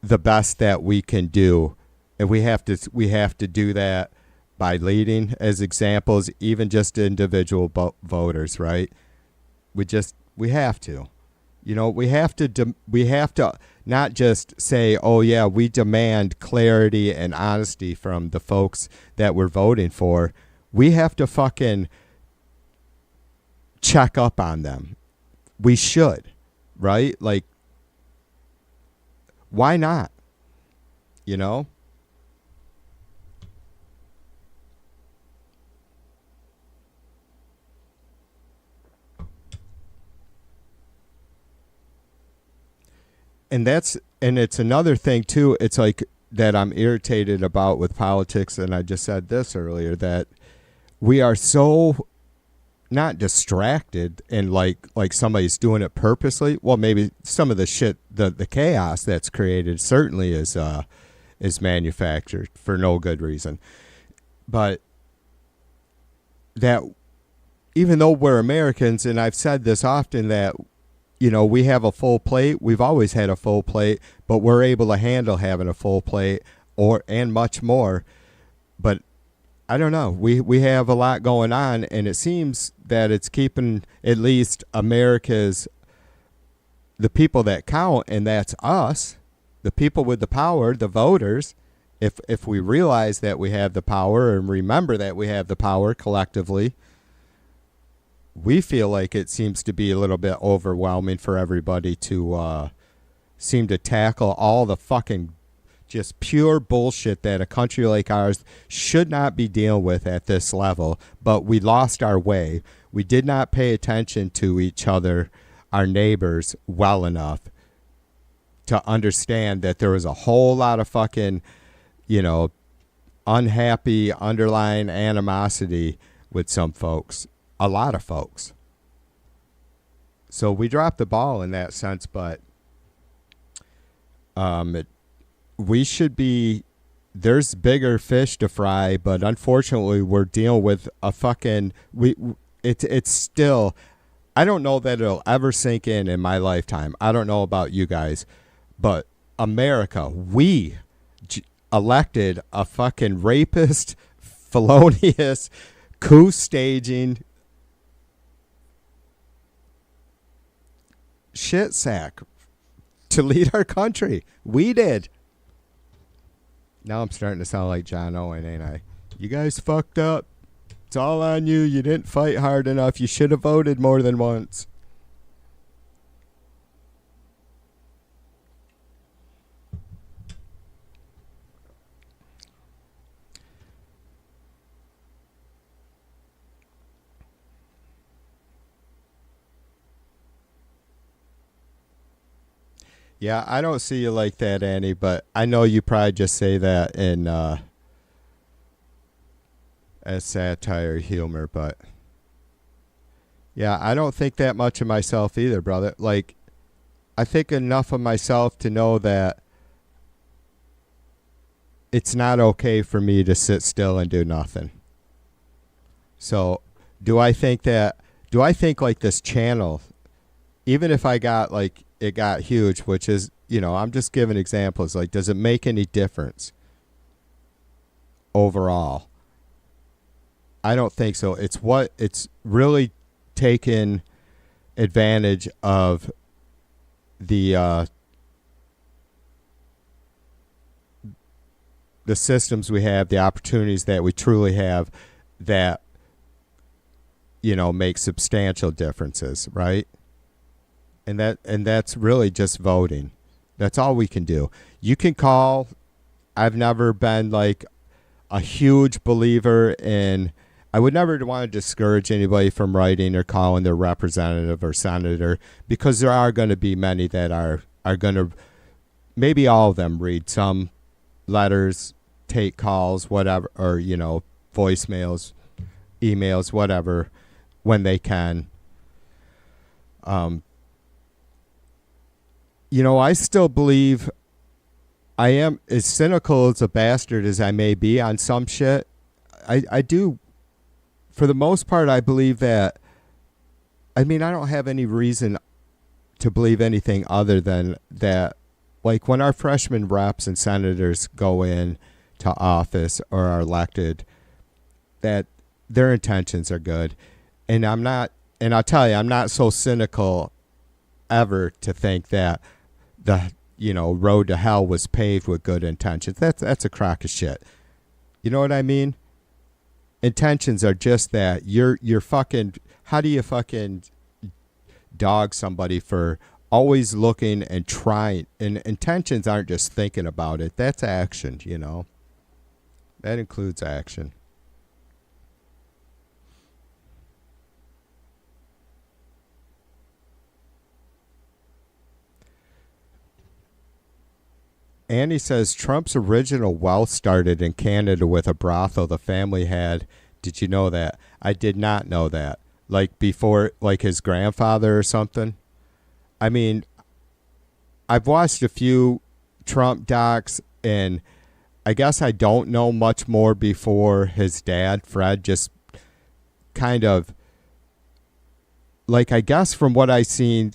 the best that we can do, and we have to do that by leading as examples, even just individual voters, right? We have to, we have to not just say, oh yeah, we demand clarity and honesty from the folks that we're voting for. We have to fucking check up on them. We should, right? Like, why not? And it's another thing too. It's like that I'm irritated about with politics, and I just said this earlier, that we are so not distracted and like somebody's doing it purposely. Well, maybe some of the shit, the chaos that's created certainly is manufactured for no good reason. But that even though we're Americans, and I've said this often, that we have a full plate. We've always had a full plate, but we're able to handle having a full plate and much more. But I don't know. We have a lot going on, and it seems that it's keeping at least America's, the people that count, and that's us, the people with the power, the voters. If we realize that we have the power and remember that we have the power collectively, we feel like it seems to be a little bit overwhelming for everybody to seem to tackle all the fucking just pure bullshit that a country like ours should not be dealing with at this level. But we lost our way. We did not pay attention to each other, our neighbors, well enough to understand that there was a whole lot of fucking, unhappy underlying animosity with some folks. A lot of folks. So we dropped the ball in that sense, but we should be, there's bigger fish to fry, but unfortunately we're dealing with a fucking, it's still, I don't know that it'll ever sink in my lifetime. I don't know about you guys, but America, we elected a fucking rapist, felonious, coup staging shit sack to lead our country. We did. Now I'm starting to sound like John Owen, ain't I? You guys fucked up. It's all on you. You didn't fight hard enough. You should have voted more than once. Yeah, I don't see you like that, Annie, but I know you probably just say that in as satire humor, but yeah, I don't think that much of myself either, brother. Like, I think enough of myself to know that it's not okay for me to sit still and do nothing. So, do I think like this channel, even if I got like, it got huge, which is, I'm just giving examples. Like, does it make any difference overall? I don't think so. It's really taken advantage of the systems we have, the opportunities that we truly have that, make substantial differences, right? And that's really just voting. That's all we can do. You can call. I've never been like a huge believer in, I would never want to discourage anybody from writing or calling their representative or senator, because there are going to be many that are going to, maybe all of them read some letters, take calls, whatever, or, voicemails, emails, whatever, when they can. I still believe, I am as cynical as a bastard as I may be on some shit. I do, for the most part, I believe that, I don't have any reason to believe anything other than that like when our freshman reps and senators go in to office or are elected, that their intentions are good. And I'll tell you, I'm not so cynical ever to think that the road to hell was paved with good intentions. That's a crock of shit. You know what I mean? Intentions are just that. You're fucking. How do you fucking dog somebody for always looking and trying? And intentions aren't just thinking about it. That's action. That includes action. Annie says Trump's original wealth started in Canada with a brothel the family had. Did you know that? I did not know that. Like before, like his grandfather or something. I mean, I've watched a few Trump docs, and I guess I don't know much more before his dad, Fred, just kind of, like, I guess from what I've seen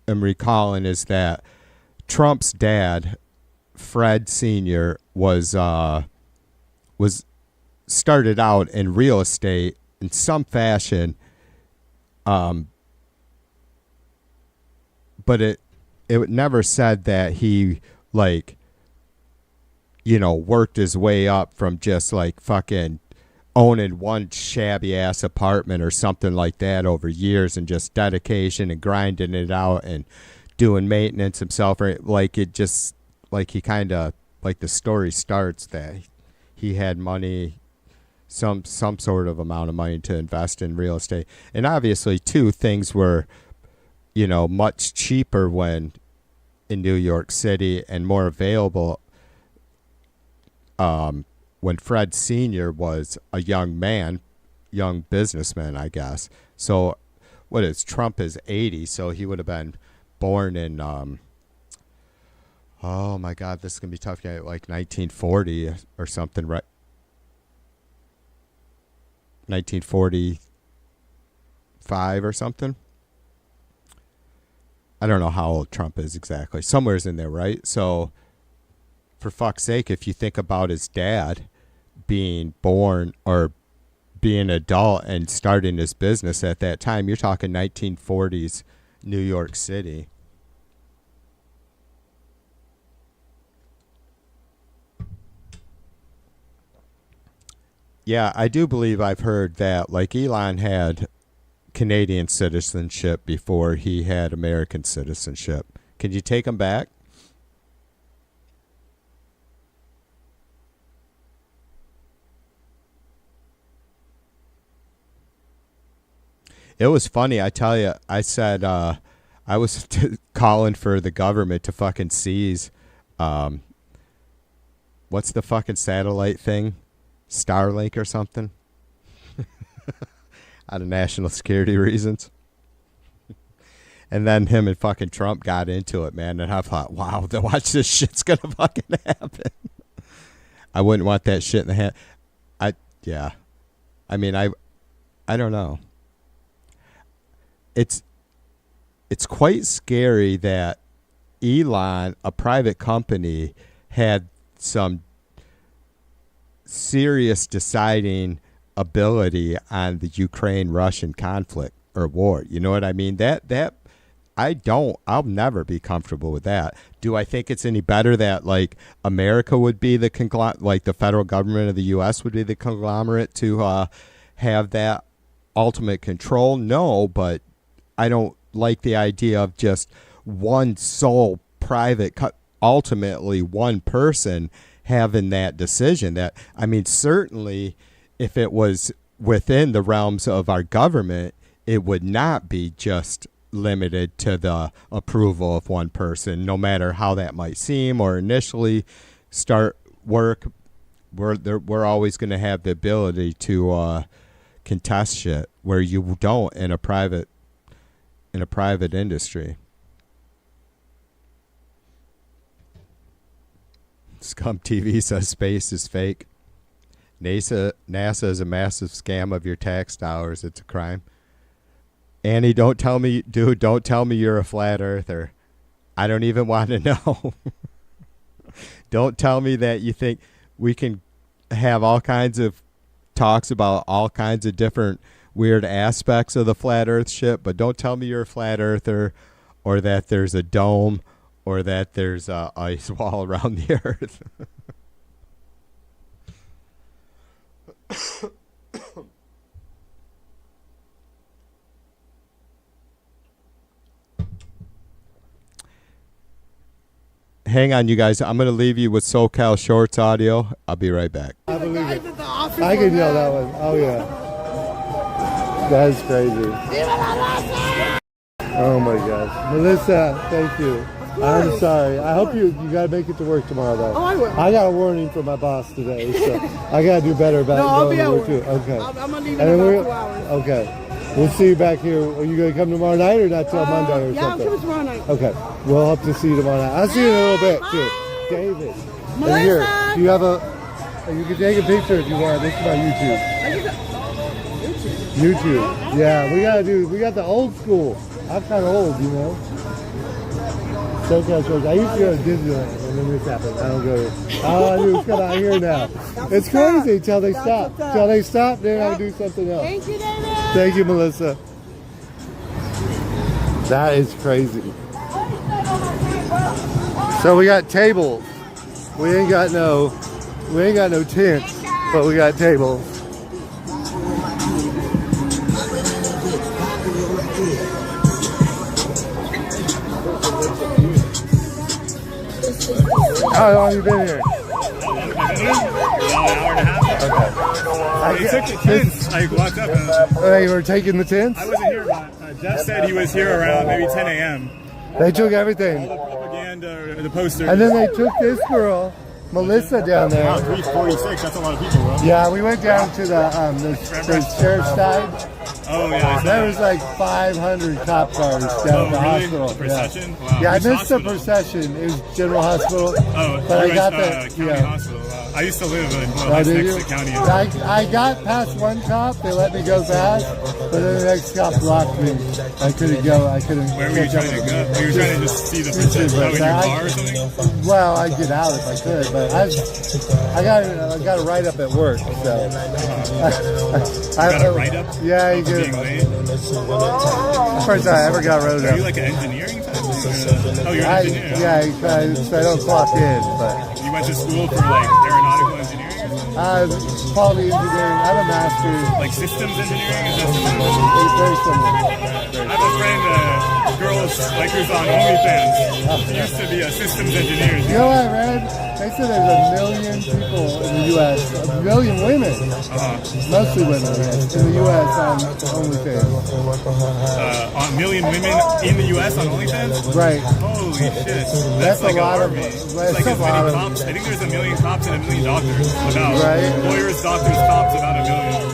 and recalling is that Trump's dad, Fred Sr., was started out in real estate in some fashion, but it never said that he worked his way up from just like fucking owning one shabby ass apartment or something like that over years and just dedication and grinding it out and doing maintenance himself. Or like it just like he kind of like the story starts that he had money, some sort of amount of money to invest in real estate. And obviously too, things were, much cheaper when in New York City and more available when Fred Sr. was a young businessman, I guess. So Trump is 80, so he would have been born in, oh my God, this is going to be tough, like 1940 or something, right? 1945 or something. I don't know how old Trump is exactly. Somewhere's in there, right? So, for fuck's sake, if you think about his dad being born or being an adult and starting his business at that time, you're talking 1940s New York City. Yeah, I do believe I've heard that, like, Elon had Canadian citizenship before he had American citizenship. Can you take him back? It was funny, I tell you. I said I was calling for the government to fucking seize what's the fucking satellite thing? Starlink or something? Out of national security reasons. And then him and fucking Trump got into it, man. And I thought, wow, watch this shit's gonna fucking happen. I wouldn't want that shit in the hand. I mean, I don't know. It's quite scary that Elon, a private company, had some serious deciding ability on the Ukraine-Russian conflict or war. You know what I mean? That I'll never be comfortable with that. Do I think it's any better that like America would be the like the federal government of the U.S. would be the conglomerate to have that ultimate control? No, but I don't like the idea of just one sole private, ultimately one person having that decision. That, I mean, certainly if it was within the realms of our government, it would not be just limited to the approval of one person, no matter how that might seem or initially start work. We're always going to have the ability to contest shit where you don't in a private industry. Scum TV says space is fake. NASA is a massive scam of your tax dollars. It's a crime. Annie, don't tell me you're a flat earther. I don't even want to know. Don't tell me that you think we can have all kinds of talks about all kinds of different weird aspects of the flat earth shit, but don't tell me you're a flat earther or that there's a dome or that there's a ice wall around the earth. Hang on, you guys. I'm going to leave you with SoCal Shorts audio. I'll be right back. I believe it. I can yell that one. Oh, yeah. That is crazy. Oh, my gosh. Melissa, thank you. I'm sorry. I hope you got to make it to work tomorrow, though. Oh, I will. I got a warning from my boss today, so I got to do better about going to work, too. Okay. I'm going to leave in about 2 hours. Okay. We'll see you back here. Are you going to come tomorrow night or not till Monday or yeah, something? I'm coming tomorrow night. Okay. We'll hope to see you tomorrow night. I'll see you in a little bit, too. David. Melissa! And here, do you have a... You can take a picture if you want. This is my YouTube. YouTube. Yeah, we got the old school. I'm kind of old, you know. SoCal Shorts. I used to go to Disneyland and then this happened. I don't go to... Oh, I knew it's coming out here now. It's crazy till they stop. Till they stop, then I'll do something else. Thank you, David. Thank you, Melissa. That is crazy. So we got tables. We ain't got no tents, but we got tables. How long have you been here? An hour and a half. Okay. They took the tents. I walked up. They were taking the tents? I wasn't here, but Jeff said he was here around maybe 10 a.m. They took everything. All the propaganda, the posters. And then they took this girl, Melissa, down there. Wow, 346. That's a lot of people, bro. Yeah, we went down to the sheriff's side. Oh, yeah. There was like 500 cop cars down at the hospital. The procession? Yeah, Wow. yeah, I Which missed hospital? the procession. It was General Hospital. Oh, but I got County Hospital. I used to live did next you? to County. I got past one cop. They let me go fast, but then the next cop blocked me. I couldn't go. I couldn't. Where were you trying to go? You were trying to just see the procession. Oh, in your car or something? Well, I'd get out if I could, but I got a write-up at work, so. I got a write-up? Yeah, you get it. First time I ever got wrote up. Are you like an engineering type? Oh, you're an engineer. Yeah, so I don't clock in, but. You went to school for like aeronautical engineering? Quality engineering. I have a master's. Like systems engineering? Is that similar? It's very similar. I have a friend, girls like who's on OnlyFans. She used to be a systems engineer. You know what I read? They said there's 1 million people in the U.S., 1 million women, mostly women, in the U.S. on OnlyFans. 1 million women in the U.S. on OnlyFans? Right. Holy shit. That's like a lot of. It's like as many cops. I think there's 1 million cops and 1 million doctors. About lawyers, doctors, cops, about 1 million.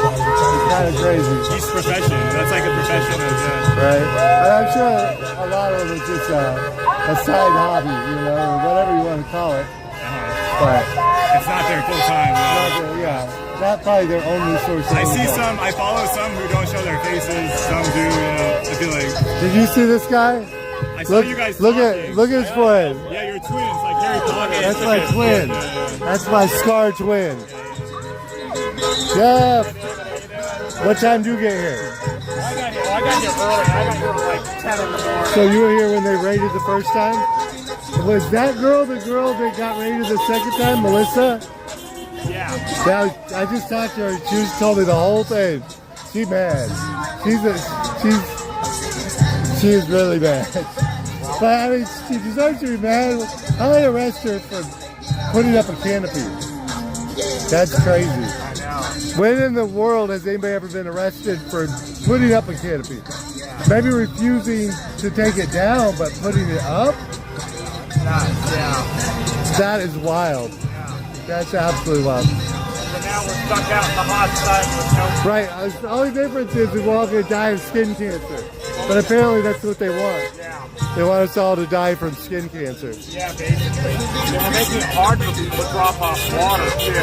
It's kind of crazy. Each profession. That's like a profession of. Right. And I'm sure a lot of it is just a side hobby, you know, or whatever you want to call it. But it's not their full time. Not probably their only source of income. I follow some who don't show their faces. Some do. I feel like. Did you see this guy? I saw you guys. Look at his forehead. Yeah, you're twins, like Harry Potter. That's my twin. That's my scar twin. Jeff, what time did you get here? I got here early. I got here like 10 in the morning. So you were here when they raided the first time? Was that girl the girl that got raided the second time, Melissa? Yeah. Now, I just talked to her. She just told me the whole thing. She's mad. She's really mad. But I mean, she deserves to be mad. How they arrest her for putting up a canopy? That's crazy. I know. When in the world has anybody ever been arrested for putting up a canopy? Maybe refusing to take it down, but putting it up? That is wild. That's absolutely wild. So now we're stuck out in the hot sun with no... Right. The only difference is we're all going to die of skin cancer. But apparently that's what they want. Yeah. They want us all to die from skin cancer. Yeah, basically. They were making it hard for people to drop off water, too.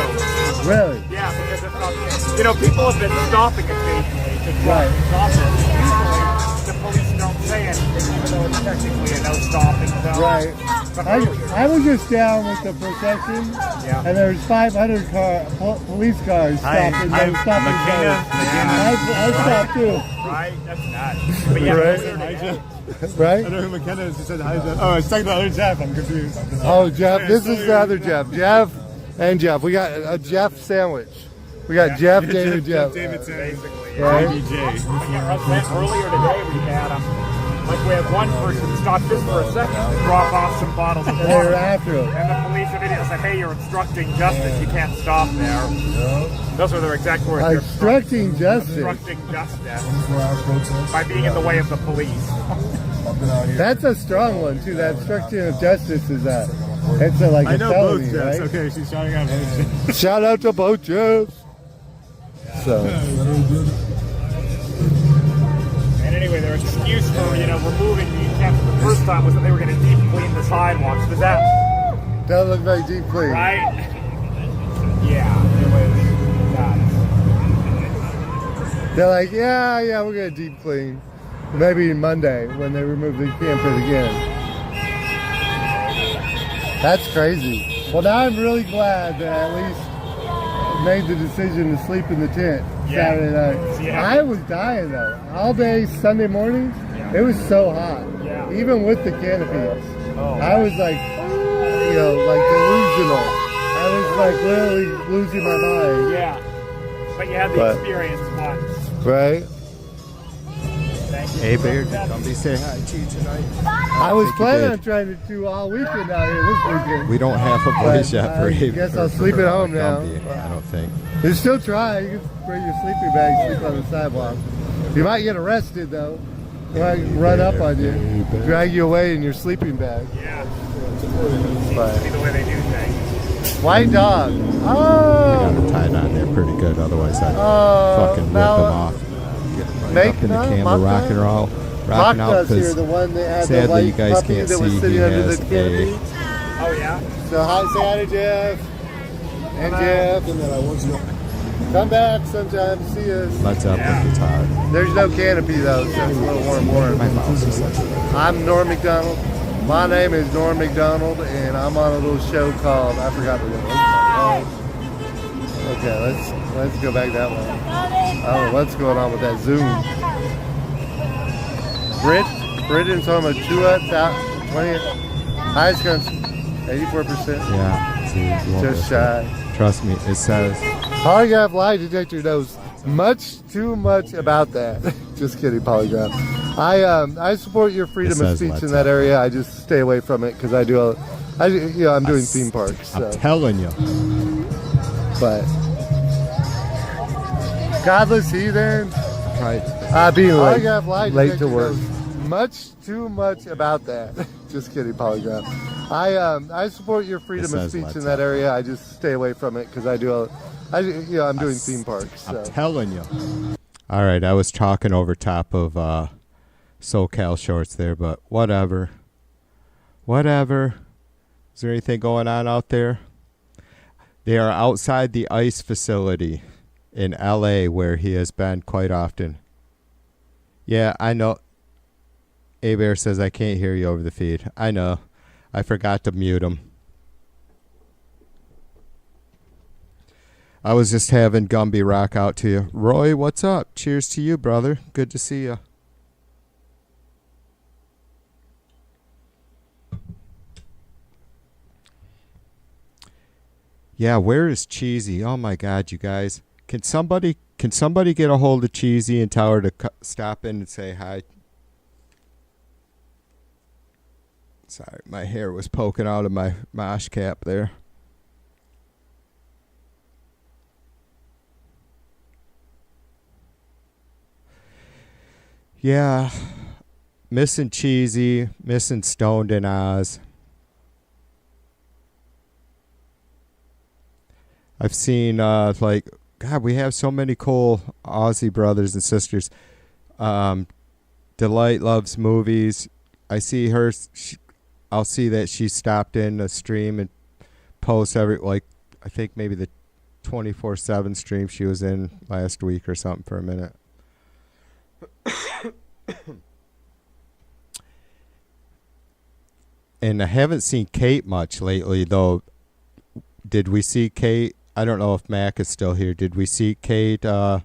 Really? Yeah, because it's not... You know, people have been stopping occasionally to drop things off it. Usually, the police don't say anything, even though technically a no stopping zone. Right. But I was just down with the procession, and there was 500 police cars stopping. I stopped too. Right? That's nuts. But yeah, Right? Right? I know who McKenna is. He said hi, Jeff. Oh, it's talking about the other Jeff. I'm confused. Oh, Jeff. This is the other Jeff. Jeff and Jeff. We got a Jeff sandwich. We got Jeff, David, Jeff. David basically. Right? Earlier today we had we had one person stop just for a second to drop off some bottles of And water. they were after him. And the police immediately said, "Hey, you're obstructing justice. You can't stop there." Those were their exact words. You're Obstructing justice. obstructing justice by being in the way of the police. That's a strong one too. That obstruction of justice is a, it's a, like I a know felony, both Jeffs. right? Okay, she's shouting out both Jeffs. Shout out to both Jeffs. So. And anyway, their excuse for removing the camp the first time was that they were going to deep clean the sidewalks. Does that Doesn't look very deep clean. right? Yeah. Anyway, They're like, yeah, we're gonna deep clean. Maybe Monday when they remove the campers again. That's crazy. Well, now I'm really glad that I at least made the decision to sleep in the tent Saturday night. Yeah. I was dying though. All day Sunday morning, it was so hot. Yeah. Even with the canopies. Oh. I was like, like delusional. I was like literally losing my mind. yeah. But you had the experience once. Right? Hey, Bear, come be say hi to you tonight. I was think you planning did. on trying to do all weekend out here this weekend. We don't have a place yet for I you. guess I'll sleep at home now. I don't think. You still try. You can bring your sleeping bag, sleep on the sidewalk. You might get arrested though. They might run up on you, drag you away in your sleeping bag. Yeah. Seems to be the way they do things. White dog. Oh. Got them tied on there pretty good. Otherwise, I'd fucking rip them off. Get them right up in the camera, rocking out here, the one that had sadly the white you guys puppy can't that was see. sitting He under has the canopy. Oh yeah. So say hi to Jeff. And Jeff. And then I want you. Come back sometime to see us. Let's up with the tire. There's no canopy though, so it's a little warm. My mouse is like I'm Norm McDonald. My name is Norm McDonald, and I'm on a little show called, I forgot what it was. Okay, let's go back that way. I don't know what's going on with that Zoom. Britain's home of 20, highest country, 84%. Yeah, see, you won't Just listen. shy. Trust me, it says. Polygraph lie detector knows too much about that. Just kidding, Polygraph. I support your freedom of speech in that area. I just stay away from it because I'm doing theme parks. So. I'm telling you. But godless heathen. Right. Being late to work. Too much about that. Just kidding, Polygraph. I support your freedom of speech in that area. I just stay away from it because I'm doing theme parks. So. I'm telling you. All right, I was talking over top of SoCal Shorts there, but whatever. Is there anything going on out there? They are outside the ICE facility in LA where he has been quite often. Yeah, I know. A-Bear says I can't hear you over the feed. I know. I forgot to mute him. I was just having Gumby rock out to you. Roy, what's up? Cheers to you, brother. Good to see you. Yeah, where is Cheesy? Oh my God, you guys! Can somebody get a hold of Cheesy and tell her to stop in and say hi? Sorry, my hair was poking out of my mosh cap there. Yeah, missing Cheesy, missing Stoned and Oz. I've seen, God, we have so many cool Aussie brothers and sisters. Delight loves movies. I see her, I'll see that she stopped in a stream and posts I think maybe the 24/7 stream she was in last week or something for a minute. And I haven't seen Kate much lately, though. Did we see Kate? I don't know if Mac is still here. Did we see Kate or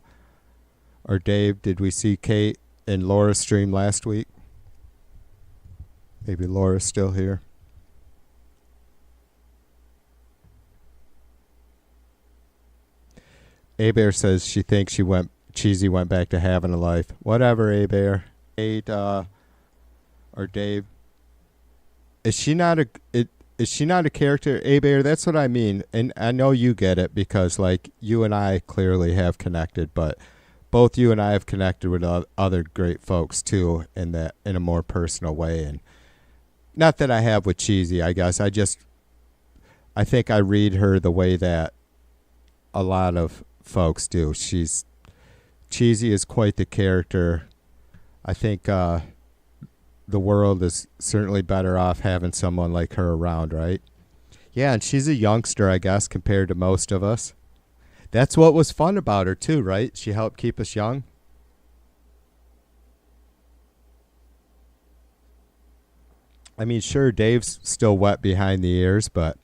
Dave? Did we see Kate in Laura's stream last week? Maybe Laura's still here. A-Bear says she thinks Cheesy went back to having a life. Whatever, A-Bear. Kate or Dave. Is she not a character, A-Bear? That's what I mean. And I know you get it because, like, you and I clearly have connected, but both you and I have connected with other great folks, too, in a more personal way. And not that I have with Cheesy, I guess. I think I read her the way that a lot of folks do. Cheesy is quite the character. I think the world is certainly better off having someone like her around, right? Yeah, and she's a youngster, I guess, compared to most of us. That's what was fun about her, too, right? She helped keep us young. I mean, sure, Dave's still wet behind the ears, but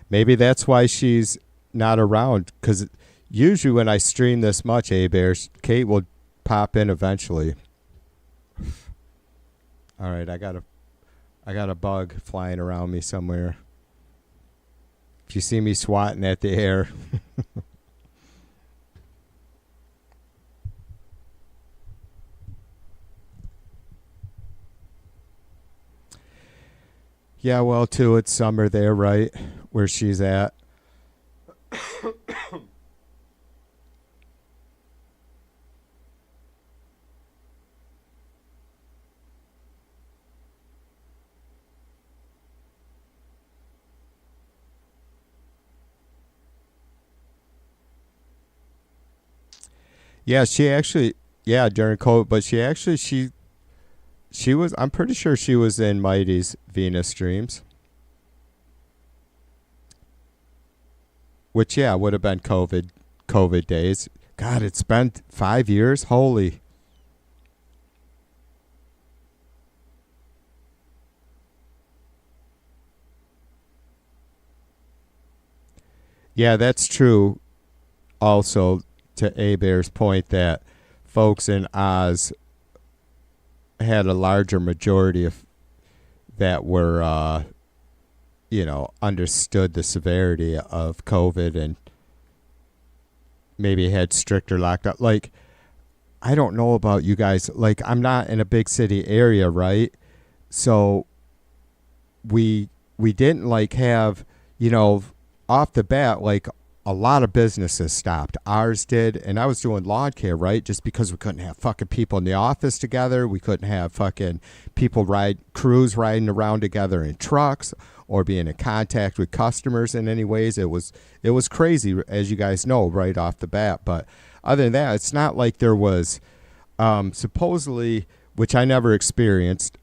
maybe that's why she's not around, because usually when I stream this much, A-Bears, Kate will pop in eventually. All right, I got a bug flying around me somewhere. If you see me swatting at the air. Yeah, well, too, it's summer there, right? Where she's at. Yeah, during COVID, but she was, I'm pretty sure she was in Mighty's Venus streams. Which, yeah, would have been COVID days. God, it's been 5 years? Holy. Yeah, that's true. Also, to A-Bear's point that folks in Oz had a larger majority of that were, understood the severity of COVID and maybe had stricter lockdown. Like, I don't know about you guys. Like, I'm not in a big city area, right? So we didn't have, off the bat, like, a lot of businesses stopped. Ours did, and I was doing lawn care, right? Just because we couldn't have fucking people in the office together. We couldn't have fucking crews riding around together in trucks or being in contact with customers in any ways. It was crazy, as you guys know, right off the bat. But other than that, it's not like there was supposedly, which I never experienced,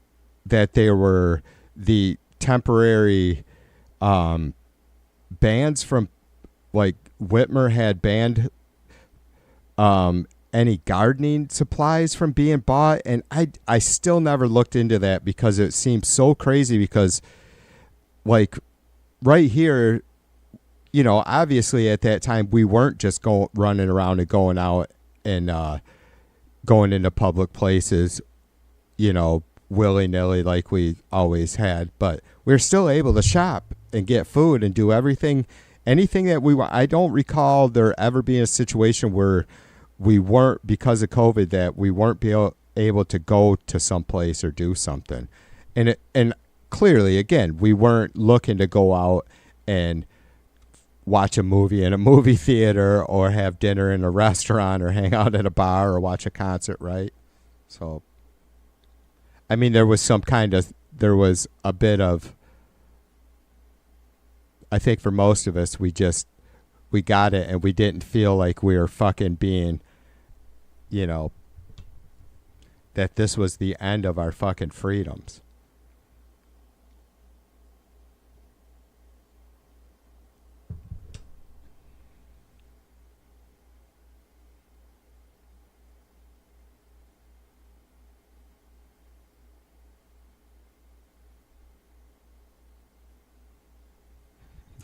that there were the temporary bans from, like, Whitmer had banned any gardening supplies from being bought. And I still never looked into that because it seems so crazy because, like, right here, obviously at that time we weren't just running around and going out and going into public places, willy-nilly like we always had. But we're still able to shop and get food and do anything that we want. I don't recall there ever being a situation where we weren't, because of COVID, that we weren't able to go to some place or do something. And clearly, again, we weren't looking to go out and watch a movie in a movie theater or have dinner in a restaurant or hang out at a bar or watch a concert, right? So, I mean, there was a bit of, I think for most of us, we got it and we didn't feel like we were fucking being, that this was the end of our fucking freedoms.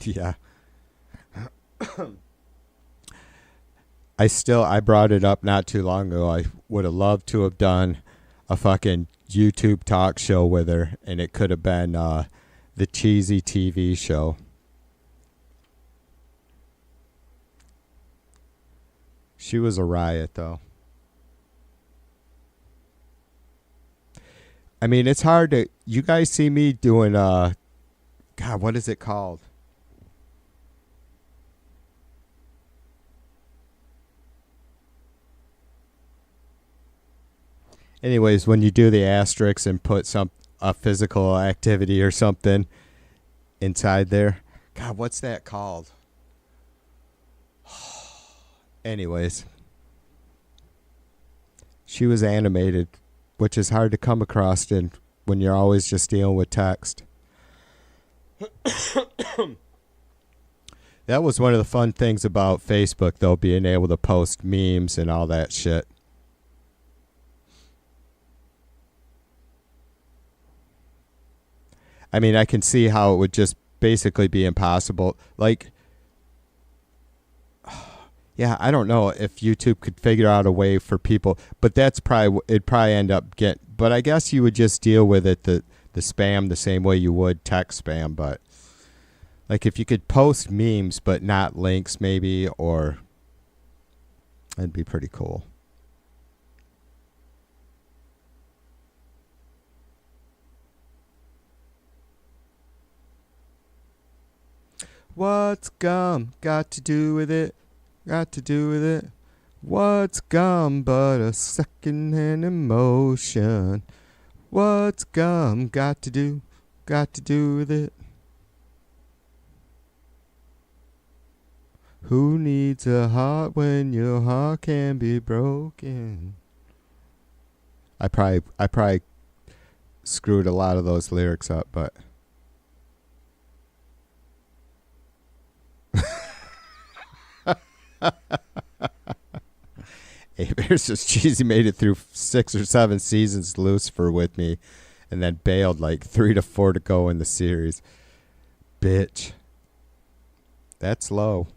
Yeah. I brought it up not too long ago. I would have loved to have done a fucking YouTube talk show with her, and it could have been the cheesy TV show. She was a riot, though. I mean, it's hard to... You guys see me doing... God, what is it called? Anyways, when you do the asterisks and put a physical activity or something inside there. God, what's that called? Anyways. She was animated, which is hard to come across when you're always just dealing with text. That was one of the fun things about Facebook, though, being able to post memes and all that shit. I mean, I can see how it would just basically be impossible. Like, yeah, I don't know if YouTube could figure out a way for people, but it'd probably end up but I guess you would just deal with it, the spam, the same way you would text spam. But like, if you could post memes but not links, maybe, or that'd be pretty cool. What's gum got to do with it? Got to do with it? What's gum but a second-hand emotion? What's gum got to do with it? Who needs a heart when your heart can be broken? I probably screwed a lot of those lyrics up, but hey, Bears just cheesy made it through 6 or 7 seasons Lucifer with me, and then bailed like 3 to 4 to go in the series. Bitch. That's low.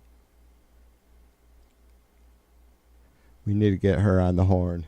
We need to get her on the horn.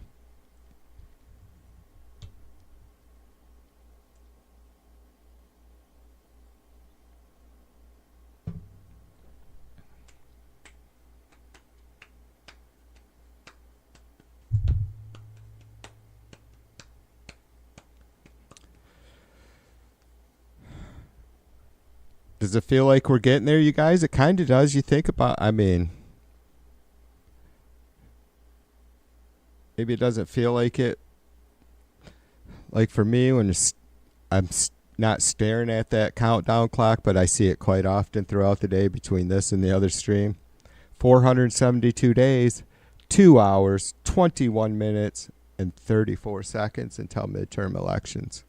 Does it feel like we're getting there, you guys? It kind of does. You think about, I mean, maybe it doesn't feel like it. Like for me, when I'm not staring at that countdown clock, but I see it quite often throughout the day between this and the other stream. 472 days, 2 hours, 21 minutes, and 34 seconds until midterm elections.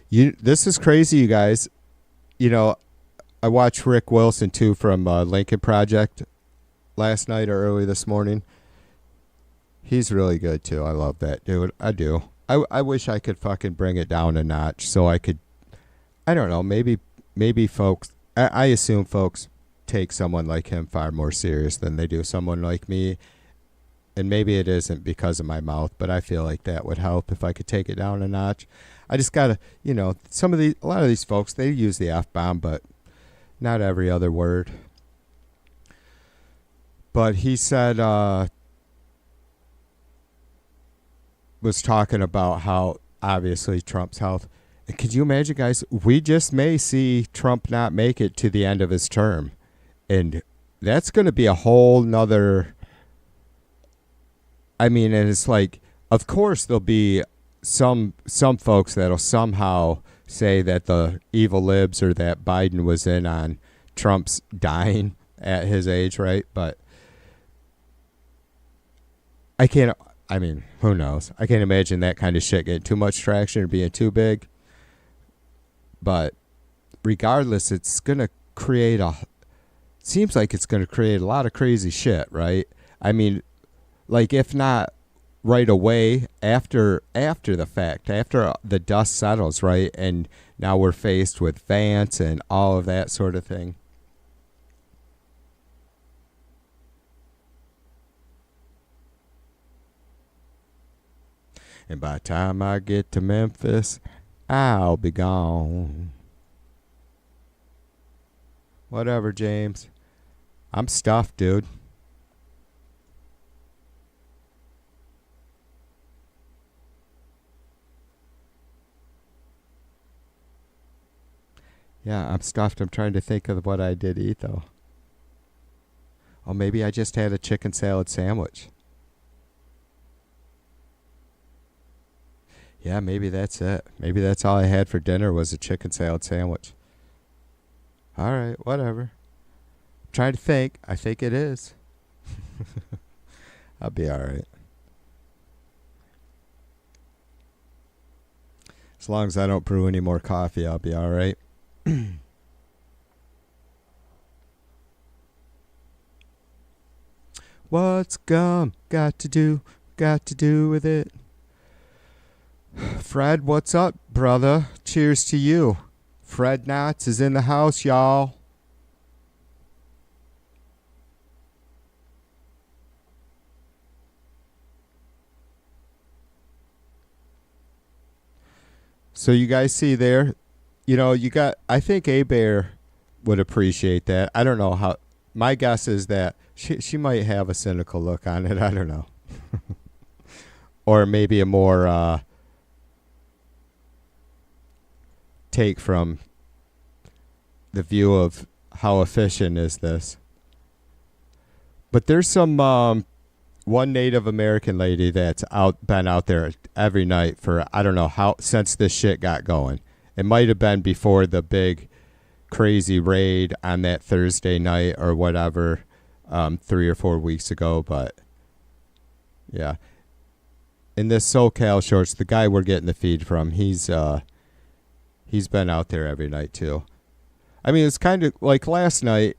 This is crazy, you guys. You know, I watched Rick Wilson, too, from Lincoln Project last night or early this morning. He's really good, too. I love that dude. I do. I wish I could fucking bring it down a notch so I could, I don't know, maybe folks, I assume folks take someone like him far more serious than they do someone like me. And maybe it isn't because of my mouth, but I feel like that would help if I could take it down a notch. I just gotta, you know, a lot of these folks, they use the F-bomb, but not every other word. But he said, was talking about how obviously Trump's health. And could you imagine, guys, we just may see Trump not make it to the end of his term. And that's going to be a whole nother, I mean, and it's like, of course there'll be some folks that'll somehow say that the evil libs or that Biden was in on Trump's dying at his age, right? But I mean, who knows? I can't imagine that kind of shit getting too much traction or being too big. But regardless, it's going to create seems like it's going to create a lot of crazy shit, right? I mean, like, if not right away after the fact, after the dust settles, right? And now we're faced with Vance and all of that sort of thing. And by the time I get to Memphis, I'll be gone. Whatever, James. I'm stuffed, dude. Yeah, I'm stuffed. I'm trying to think of what I did eat, though. Oh, maybe I just had a chicken salad sandwich. Yeah, maybe that's it. Maybe that's all I had for dinner was a chicken salad sandwich. All right, whatever. I'm trying to think. I think it is. I'll be all right. As long as I don't brew any more coffee, I'll be all right. What's gum got to do with it? Fred, what's up, brother? Cheers to you. Fred Knotts is in the house, y'all. So you guys see there, I think A-Bear would appreciate that. I don't know how, my guess is that she might have a cynical look on it. I don't know. Or maybe a more take from the view of how efficient is this. But there's some one Native American lady that's been out there every night for I don't know how since this shit got going. It might have been before the big crazy raid on that Thursday night or whatever 3 or 4 weeks ago, but yeah. In this SoCal Shorts, the guy we're getting the feed from, he's been out there every night too. I mean, it's kind of like last night,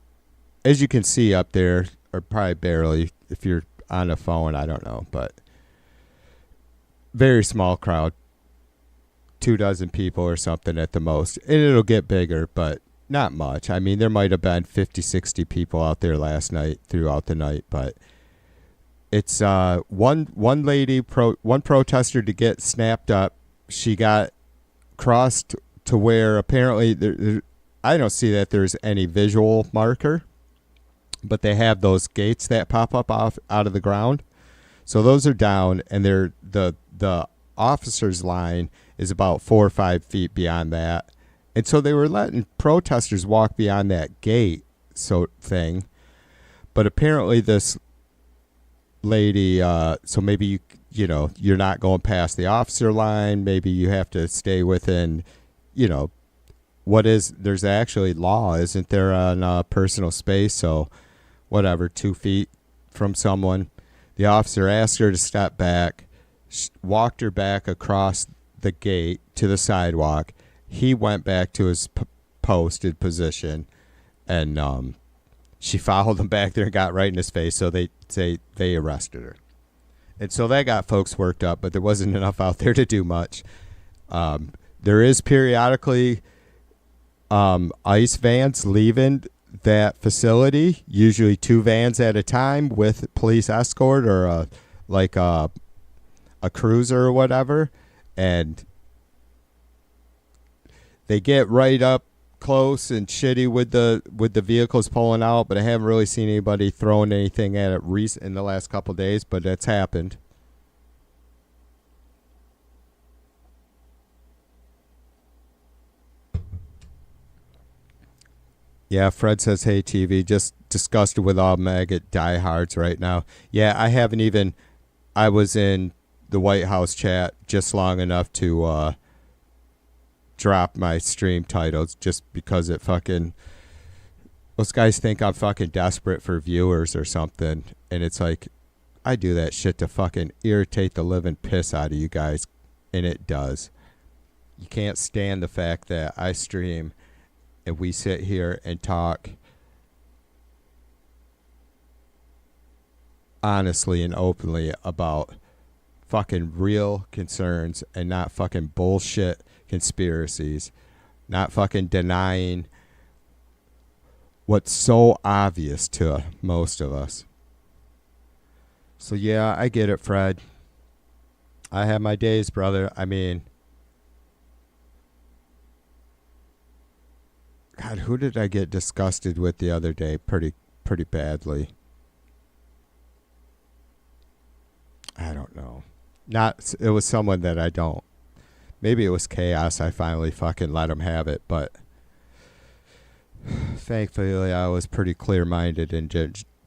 as you can see up there, or probably barely if you're on a phone, I don't know, but very small crowd, 24 people or something at the most, and it'll get bigger, but not much. I mean, there might have been 50, 60 people out there last night throughout the night, but it's one protester to get snapped up. She got crossed to where apparently I don't see that there's any visual marker, but they have those gates that pop up out of the ground. So those are down, and the officers' line is about 4 or 5 feet beyond that. And so they were letting protesters walk beyond that gate thing. But apparently this lady, so maybe you're not going past the officer line. Maybe you have to stay within, there's actually law, isn't there, on personal space? So whatever, 2 feet from someone. The officer asked her to step back, walked her back across the gate to the sidewalk. He went back to his posted position, and she followed him back there and got right in his face. So they arrested her. And so that got folks worked up, but there wasn't enough out there to do much. There is periodically ICE vans leaving that facility, usually 2 vans at a time with police escort or a cruiser or whatever, and they get right up close and shitty with the vehicles pulling out, but I haven't really seen anybody throwing anything at it in the last couple of days, but it's happened. Yeah, Fred says, hey, TV, just disgusted with all maggot diehards right now. Yeah, I was in the White House chat just long enough to drop my stream titles just because it fucking, those guys think I'm fucking desperate for viewers or something. And it's like, I do that shit to fucking irritate the living piss out of you guys. And it does. You can't stand the fact that I stream and we sit here and talk honestly and openly about fucking real concerns and not fucking bullshit conspiracies, not fucking denying what's so obvious to most of us. So yeah, I get it, Fred. I have my days, brother. I mean, God, who did I get disgusted with the other day pretty badly? I don't know. It was someone that I don't. Maybe it was Chaos. I finally fucking let him have it, but thankfully I was pretty clear-minded and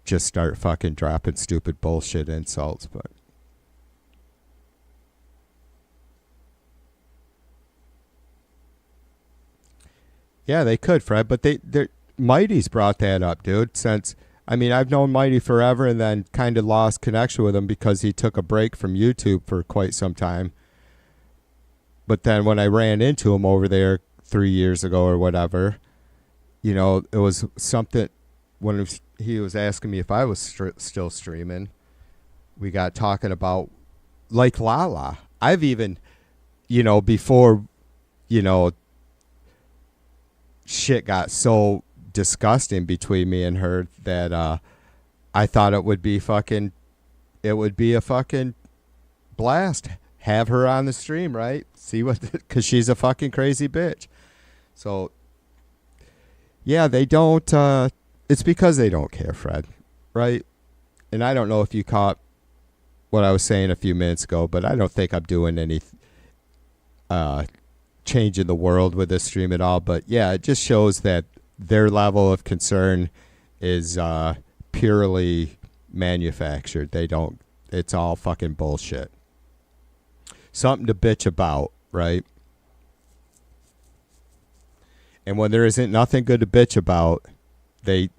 just start fucking dropping stupid bullshit insults, but yeah, they could, Fred, but they're Mighty's brought that up, dude, since I mean, I've known Mighty forever and then kind of lost connection with him because he took a break from YouTube for quite some time. But then when I ran into him over there 3 years ago or whatever, you know, it was something when he was asking me if I was still streaming. We got talking about like Lala. I've even, you know, before, you know, shit got so disgusting between me and her that I thought it would be a fucking blast. Have her on the stream, right? See what, because she's a fucking crazy bitch. So yeah, they don't it's because they don't care, Fred, right? And I don't know if you caught what I was saying a few minutes ago, but I don't think I'm doing any changing the world with this stream at all. But yeah, it just shows that their level of concern is purely manufactured. They don't, it's all fucking bullshit. Something to bitch about, right? And when there isn't nothing good to bitch about, they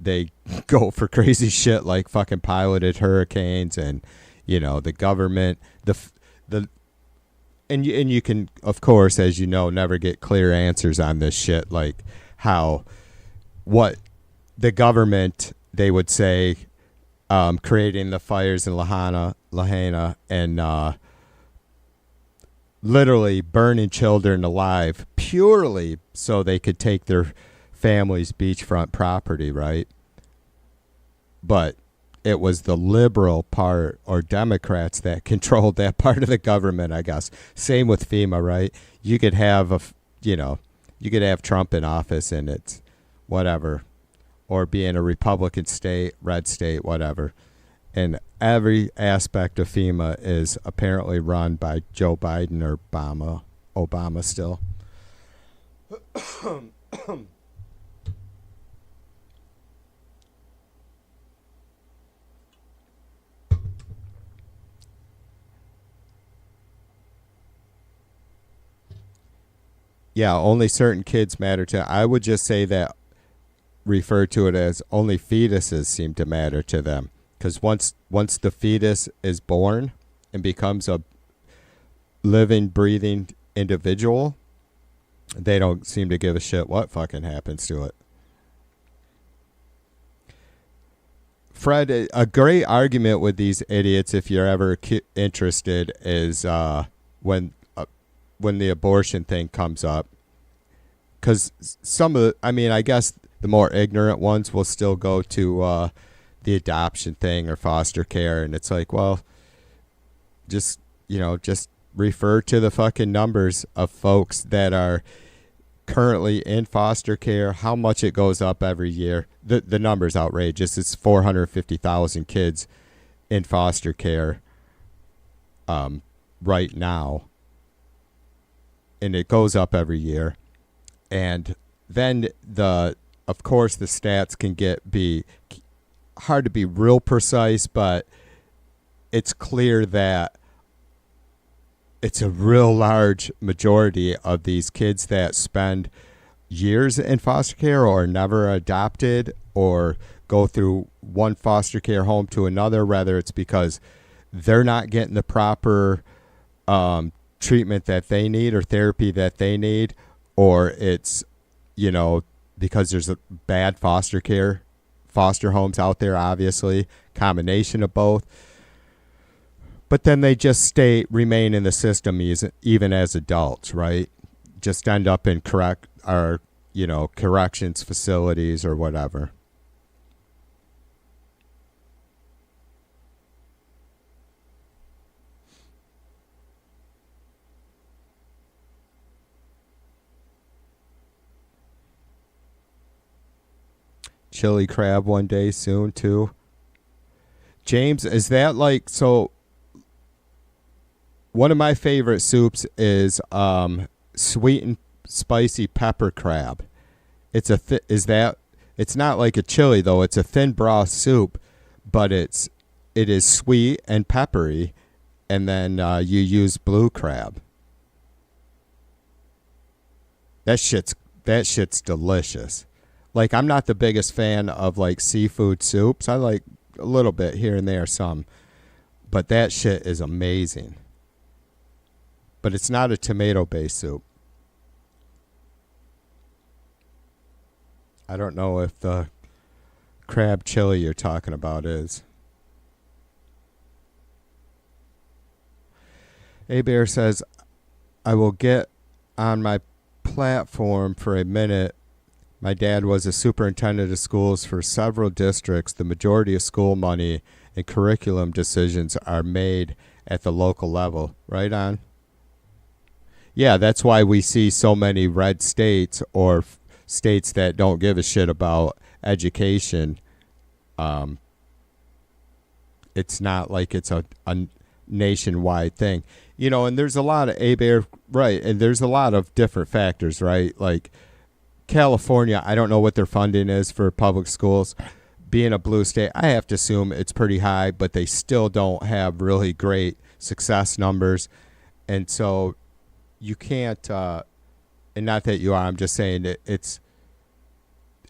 go for crazy shit like fucking piloted hurricanes and, you know, the government, and you can, of course, as you know, never get clear answers on this shit, like how what the government, they would say, creating the fires in Lahaina and literally burning children alive purely so they could take their family's beachfront property, right? But it was the liberal part or Democrats that controlled that part of the government, I guess. Same with FEMA, right? You could have you could have Trump in office and it's whatever, or be in a Republican state, red state, whatever. And every aspect of FEMA is apparently run by Joe Biden or Obama still. Yeah, only certain kids matter to. I would just say that, refer to it as only fetuses seem to matter to them. Because once the fetus is born and becomes a living, breathing individual, they don't seem to give a shit what fucking happens to it. Fred, a great argument with these idiots, if you're ever interested, is when the abortion thing comes up. Because I guess the more ignorant ones will still go to the adoption thing or foster care, and it's like, well, just refer to the fucking numbers of folks that are currently in foster care, how much it goes up every year. The number's outrageous. It's 450,000 kids in foster care right now, and it goes up every year. And then of course the stats can be hard to be real precise, but it's clear that it's a real large majority of these kids that spend years in foster care or never adopted or go through one foster care home to another, whether it's because they're not getting the proper treatment that they need or therapy that they need, or it's, because there's a bad foster homes out there, obviously, combination of both. But then they just remain in the system even as adults, right? Just end up in corrections facilities or whatever. Chili crab one day soon too. James, is that like, so one of my favorite soups is sweet and spicy pepper crab. It's it's not like a chili though, it's a thin broth soup, but it is sweet and peppery, and then you use blue crab. That shit's delicious. Like, I'm not the biggest fan of, like, seafood soups. I like a little bit here and there, some. But that shit is amazing. But it's not a tomato-based soup. I don't know if the crab chili you're talking about is. A-Bear says, I will get on my platform for a minute. My dad was a superintendent of schools for several districts. The majority of school money and curriculum decisions are made at the local level. Right on. Yeah, that's why we see so many red states or states that don't give a shit about education. It's not like it's a nationwide thing. You know, and there's a lot of A-Bear, right, and there's a lot of different factors, right? Like, California, I don't know what their funding is for public schools. Being a blue state, I have to assume it's pretty high, but they still don't have really great success numbers. And so you can't, and not that you are, I'm just saying it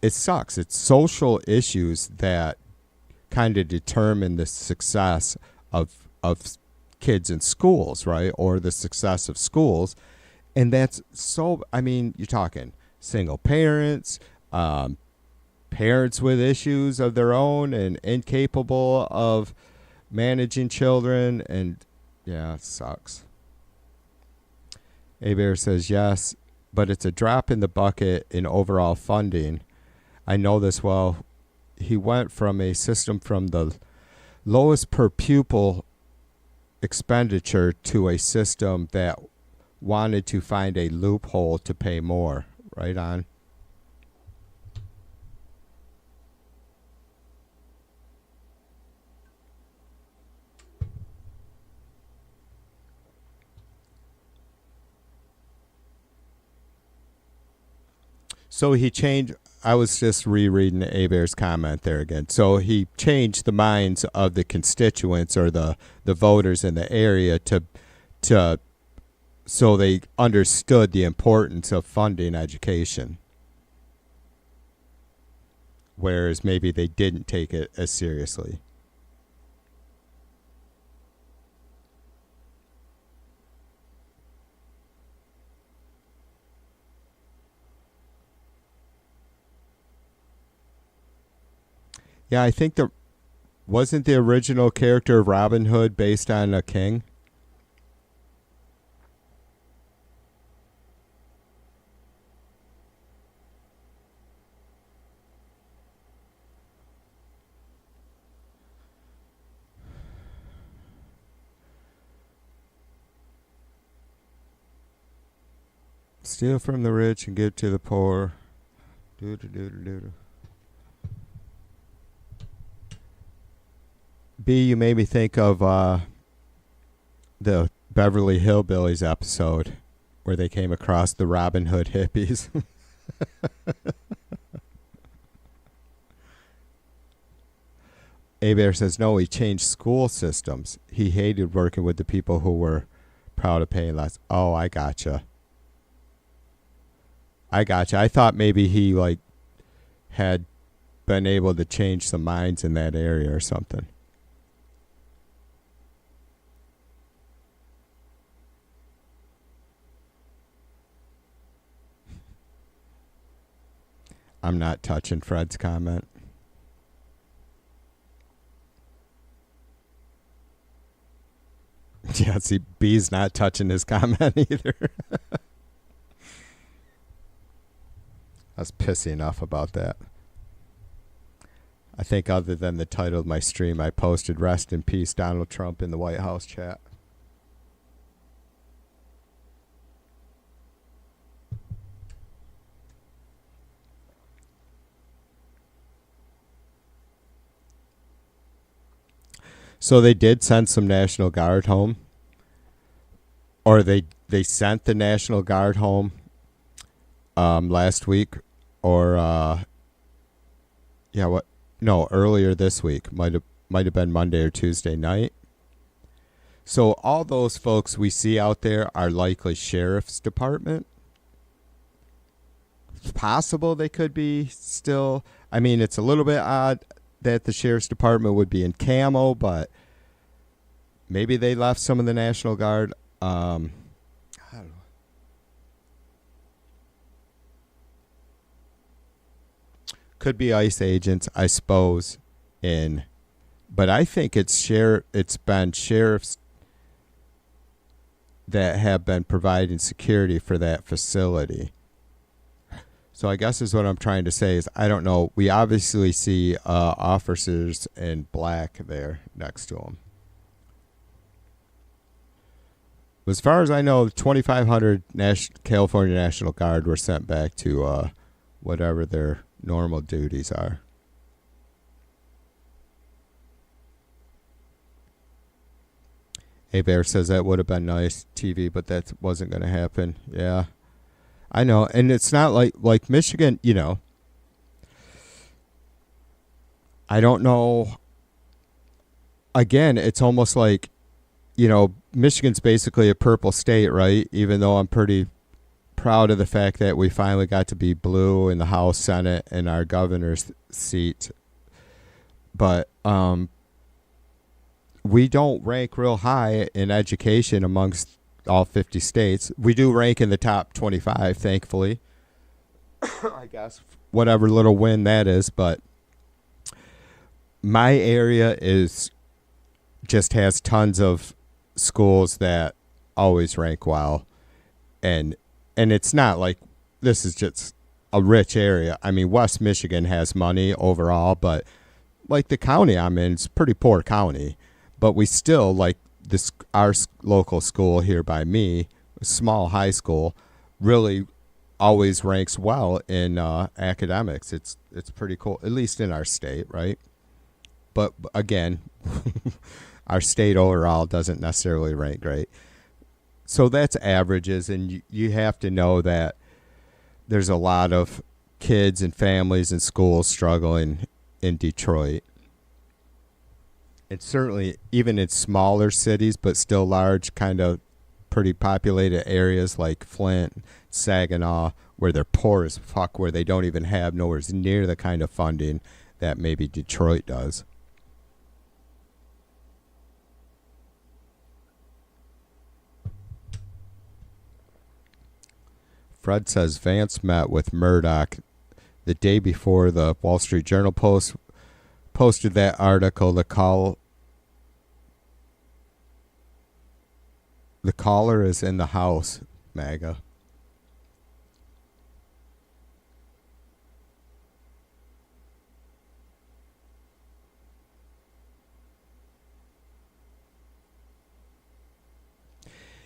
sucks. It's social issues that kind of determine the success of kids in schools, right? Or the success of schools. And that's so, I mean, you're talking single parents, parents with issues of their own and incapable of managing children, and yeah, it sucks. A-Bear says yes, but it's a drop in the bucket in overall funding. I know this well. He went from a system from the lowest per pupil expenditure to a system that wanted to find a loophole to pay more. Right on. So he changed. I was just rereading A-Bear's comment there again. So he changed the minds of the constituents or the voters in the area to so they understood the importance of funding education, whereas maybe they didn't take it as seriously. Yeah, I think wasn't the original character of Robin Hood based on a king? Steal from the rich and give to the poor. B, you made me think of the Beverly Hillbillies episode where they came across the Robin Hood hippies. A-Bear says, no, he changed school systems. He hated working with the people who were proud of paying less. Oh, I gotcha. I thought maybe he had been able to change some minds in that area or something. I'm not touching Fred's comment. Nancy B's not touching his comment either. I was pissy enough about that. I think other than the title of my stream, I posted "Rest in Peace, Donald Trump" in the White House chat. So they did send some National Guard home, or they sent the National Guard home last week, or earlier this week. Might have been Monday or Tuesday night. So all those folks we see out there are likely sheriff's department. It's possible they could be still. I mean, it's a little bit odd that the sheriff's department would be in camo, but maybe they left some of the National Guard. I don't know. Could be ICE agents, I suppose, but I think it's been sheriffs that have been providing security for that facility. So I guess is what I'm trying to say is I don't know. We obviously see officers in black there next to them. As far as I know, 2,500 California National Guard were sent back to whatever their normal duties are. A Bear says that would have been nice TV, but that wasn't going to happen. Yeah. I know, and it's not like Michigan, you know. I don't know. Again, it's almost like, you know, Michigan's basically a purple state, right? Even though I'm pretty proud of the fact that we finally got to be blue in the House, Senate, and our governor's seat. But we don't rank real high in education amongst all 50 states. We do rank in the top 25, thankfully. I guess whatever little win that is, but my area just has tons of schools that always rank well, and it's not like this is just a rich area. I mean, West Michigan has money overall, but like the county I'm in, it's a pretty poor county, but we still like this. Our local school here by me, a small high school, really always ranks well in academics. It's pretty cool, at least in our state, right? But again, our state overall doesn't necessarily rank great. So that's averages, and you have to know that there's a lot of kids and families and schools struggling in Detroit. It's certainly even in smaller cities, but still large, kind of pretty populated areas like Flint, Saginaw, where they're poor as fuck, where they don't even have nowhere near the kind of funding that maybe Detroit does. Fred says Vance met with Murdoch the day before the Wall Street Journal posted that article. The caller is in the house, MAGA.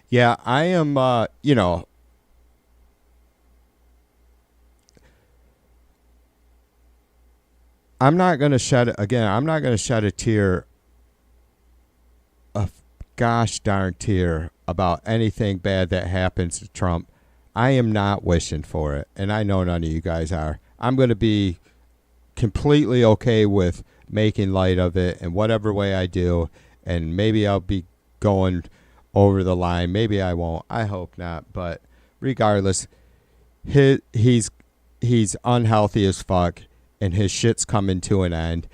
Yeah, I am, you know, I'm not going to shed a tear, a gosh darn tear about anything bad that happens to Trump. I am not wishing for it, and I know none of you guys are. I'm going to be completely okay with making light of it in whatever way I do, and maybe I'll be going over the line. Maybe I won't. I hope not. But regardless, he's unhealthy as fuck, and his shit's coming to an end,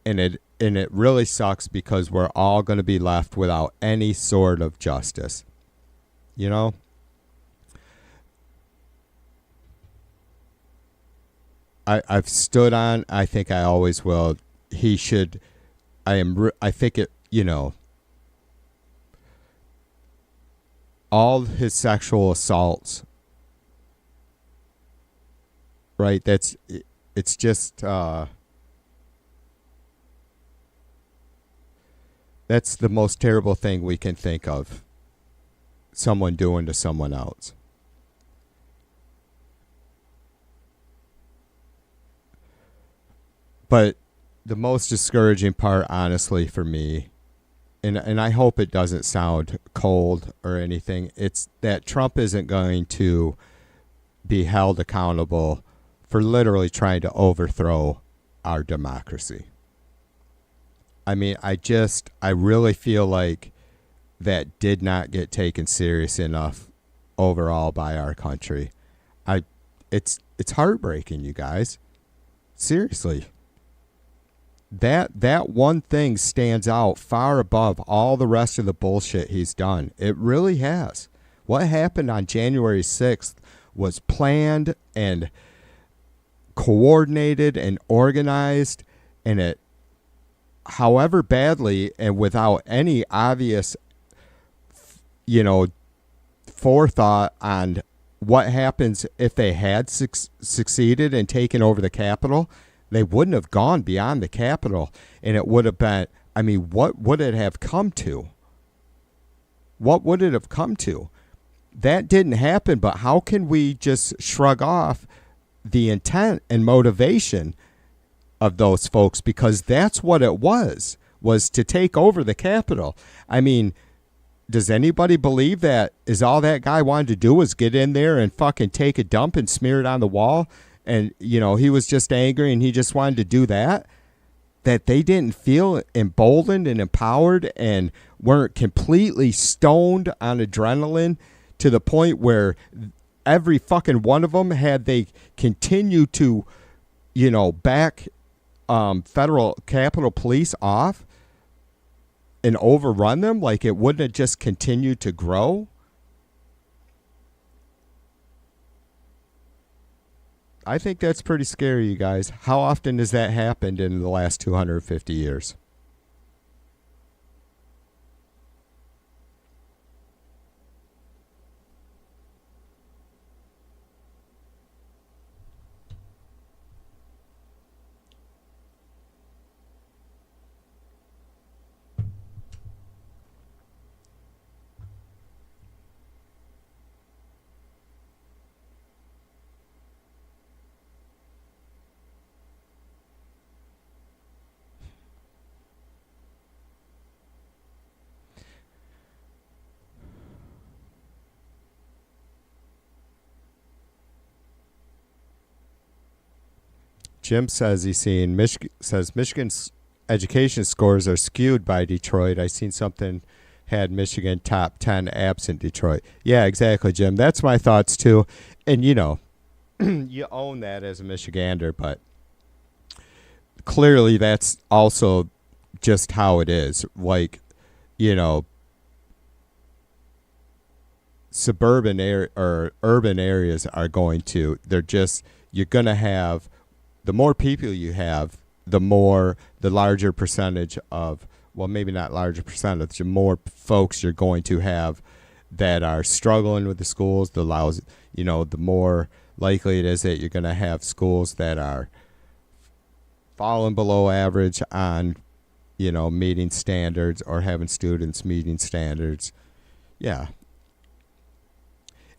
and it really sucks because we're all going to be left without any sort of justice. You know? I've stood on, I think I always will. He should, I think it, you know, all his sexual assaults, right? It's just that's the most terrible thing we can think of, someone doing to someone else. But the most discouraging part, honestly, for me, and I hope it doesn't sound cold or anything, it's that Trump isn't going to be held accountable for literally trying to overthrow our democracy. I mean, I really feel like that did not get taken serious enough overall by our country. It's heartbreaking, you guys. Seriously. That one thing stands out far above all the rest of the bullshit he's done. It really has. What happened on January 6th was planned and coordinated and organized, and it, however badly and without any obvious, forethought on what happens if they had succeeded in taking over the Capitol, they wouldn't have gone beyond the Capitol, and it would have been, I mean, what would it have come to? What would it have come to? That didn't happen, but how can we just shrug off the intent and motivation of those folks? Because that's what it was to take over the Capitol. I mean, does anybody believe that is all that guy wanted to do was get in there and fucking take a dump and smear it on the wall? And, he was just angry and he just wanted to do that? That they didn't feel emboldened and empowered and weren't completely stoned on adrenaline to the point where every fucking one of them, had they continued to, back federal Capitol Police off and overrun them, like it wouldn't have just continued to grow? I think that's pretty scary, you guys. How often has that happened in the last 250 years? Jim says Michigan's education scores are skewed by Detroit. I seen something had Michigan top 10 absent Detroit. Yeah, exactly, Jim. That's my thoughts too. And you own that as a Michigander, but clearly that's also just how it is. Like, suburban or urban areas are going to, you're going to have, the more people you have, the larger percentage of, well, maybe not larger percentage, the more folks you're going to have that are struggling with the schools. The more likely it is that you're going to have schools that are falling below average on, meeting standards or having students meeting standards. Yeah.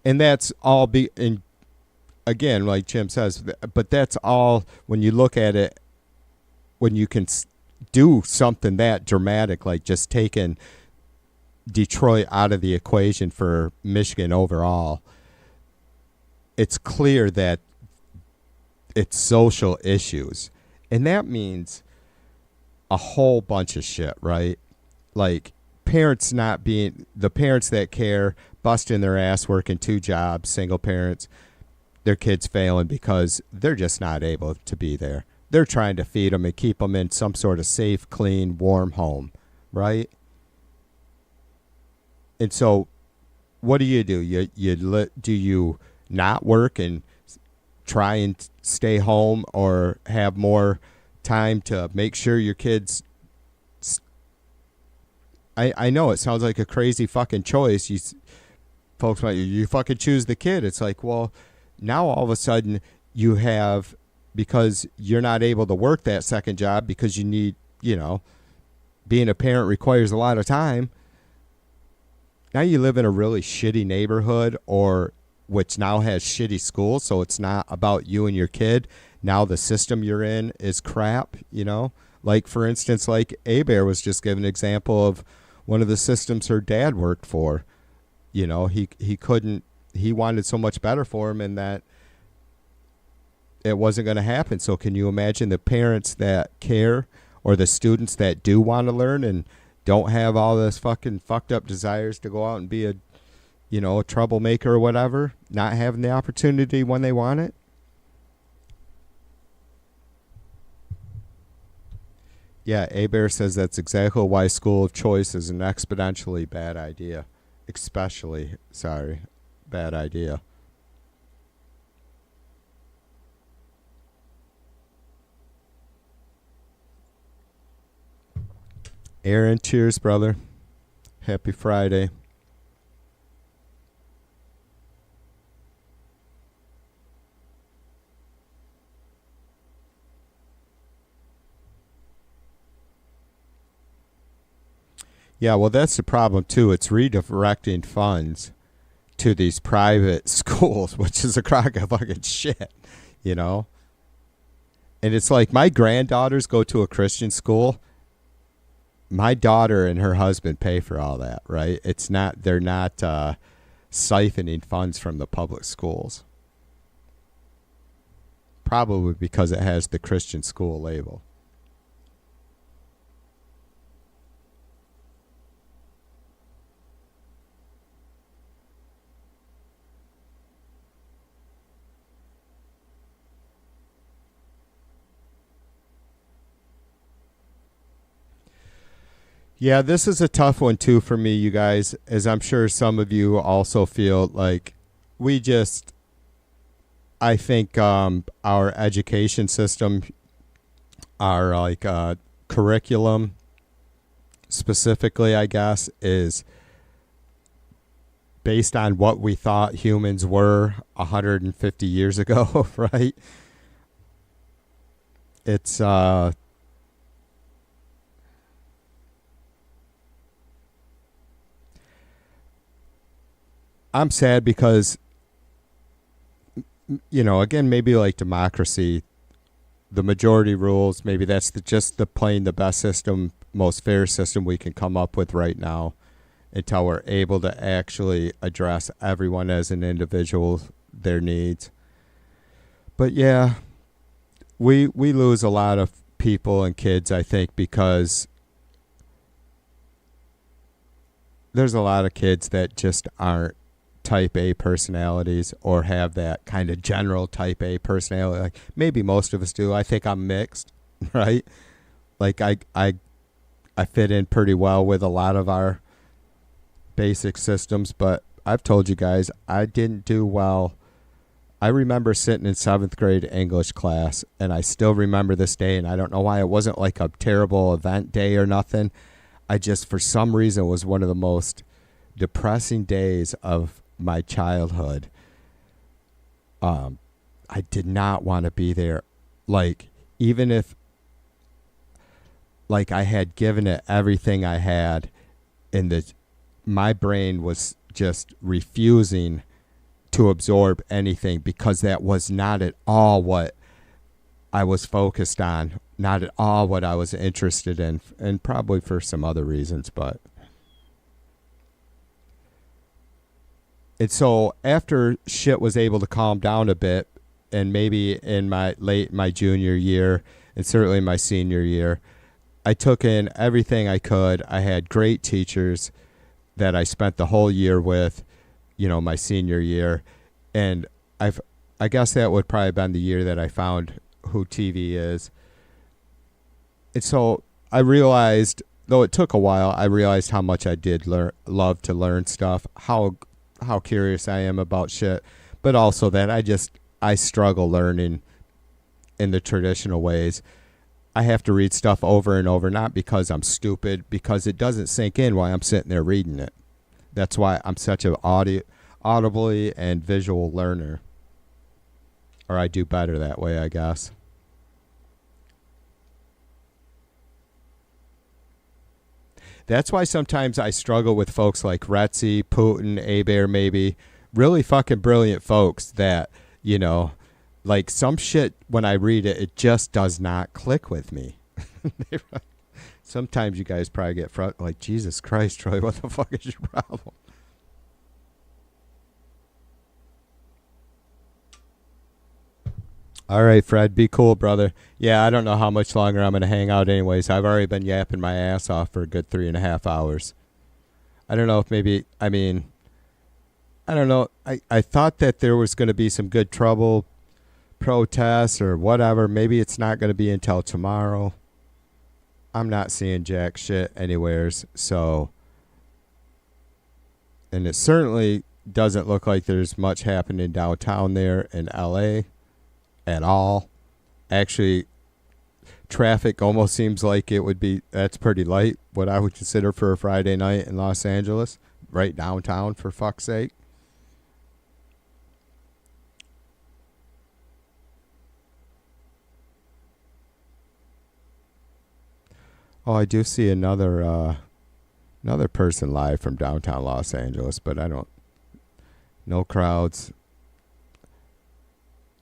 And that's all again, like Jim says, but that's all when you look at it, when you can do something that dramatic, like just taking Detroit out of the equation for Michigan overall, it's clear that it's social issues. And that means a whole bunch of shit, right? Like parents the parents that care, busting their ass, working 2 jobs, single parents, their kids failing because they're just not able to be there. They're trying to feed them and keep them in some sort of safe, clean, warm home, right? And so what do? Do you not work and try and stay home, or have more time to make sure your kids... I know it sounds like a crazy fucking choice. folks might, you fucking choose the kid. It's like, well, now all of a sudden you have, because you're not able to work that second job because you need, being a parent requires a lot of time. Now you live in a really shitty neighborhood, or which now has shitty schools, so it's not about you and your kid. Now the system you're in is crap, Like, for instance, like A-Bear was just giving an example of one of the systems her dad worked for. He wanted so much better for him, and that it wasn't going to happen. So can you imagine the parents that care, or the students that do want to learn and don't have all this fucking fucked up desires to go out and be a troublemaker or whatever, not having the opportunity when they want it? Yeah, A-Bear says that's exactly why school of choice is an exponentially bad idea. Bad idea. Aaron, cheers, brother. Happy Friday. Yeah, well, that's the problem, too. It's redirecting funds to these private schools, which is a crock of fucking shit, And it's like, my granddaughters go to a Christian school. My daughter and her husband pay for all that, right? They're not siphoning funds from the public schools. Probably because it has the Christian school label. Yeah, this is a tough one, too, for me, you guys, as I'm sure some of you also feel like I think our education system, our curriculum specifically, I guess, is based on what we thought humans were 150 years ago, right? It's I'm sad because, again, maybe like democracy, the majority rules, maybe that's just the best system, most fair system we can come up with right now until we're able to actually address everyone as an individual, their needs. But yeah, we lose a lot of people and kids, I think, because there's a lot of kids that just aren't type A personalities, or have that kind of general type A personality. Like, maybe most of us do. I think I'm mixed, right? Like I fit in pretty well with a lot of our basic systems, but I've told you guys I didn't do well. I remember sitting in 7th grade English class, and I still remember this day, and I don't know why. It wasn't like a terrible event day or nothing. I just, for some reason, was one of the most depressing days of my childhood. I did not want to be there. Like, even if I had given it everything I had, my brain was just refusing to absorb anything, because that was not at all what I was focused on, not at all what I was interested in, and probably for some other reasons, but. And so after shit was able to calm down a bit, and maybe in my junior year, and certainly my senior year, I took in everything I could. I had great teachers that I spent the whole year with, my senior year. And I guess that would probably have been the year that I found who TV is. And so I realized, though it took a while, I realized how much I did love to learn stuff, how curious I am about shit, but also that I struggle learning in the traditional ways. I have to read stuff over and over, not because I'm stupid, because it doesn't sink in while I'm sitting there reading it. That's why I'm such an audibly and visual learner. Or I do better that way, I guess. That's why sometimes I struggle with folks like Retzi, Putin, Abear, maybe. Really fucking brilliant folks that, you know, like some shit, when I read it, it just does not click with me. Sometimes you guys probably get like, Jesus Christ, Troy, what the fuck is your problem? All right, Fred, be cool, brother. Yeah, I don't know how much longer I'm going to hang out anyways. I've already been yapping my ass off for a good 3.5 hours. I don't know if maybe, I mean, I don't know. I thought that there was going to be some good trouble protests or whatever. Maybe it's not going to be until tomorrow. I'm not seeing jack shit anywheres, so. And it certainly doesn't look like there's much happening downtown there in LA. At all. Actually, traffic almost seems like it would be, that's pretty light, what I would consider for a Friday night in Los Angeles, right downtown, for fuck's sake. Oh, I do see another person live from downtown Los Angeles, but no crowds.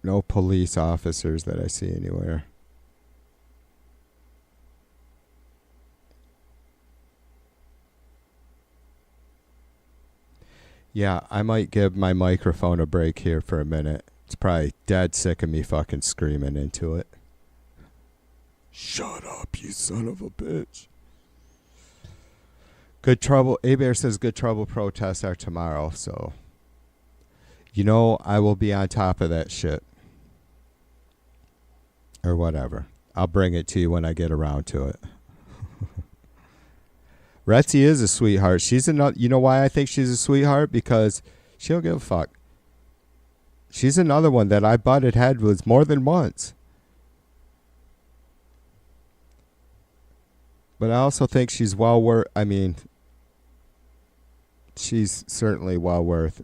No police officers that I see anywhere. Yeah, I might give my microphone a break here for a minute. It's probably dead sick of me fucking screaming into it. Shut up, you son of a bitch. Good trouble. Abear says good trouble protests are tomorrow, so. You know, I will be on top of that shit. Or whatever. I'll bring it to you when I get around to it. Retzi is a sweetheart. She's another. You know why I think she's a sweetheart? Because she don't give a fuck. She's another one that I butted heads with more than once. But I also think she's well worth. I mean, she's certainly well worth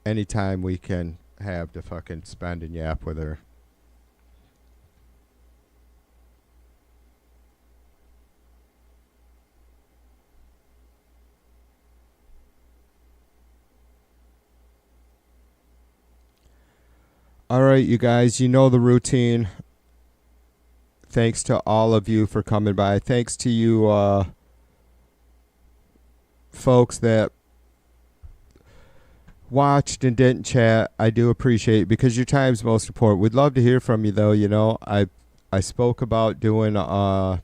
any time we can have to fucking spend and yap with her. All right, you guys, you know the routine. Thanks to all of you for coming by. Thanks to you folks that watched and didn't chat. I do appreciate it because your time's most important. We'd love to hear from you, though. You know, I spoke about doing some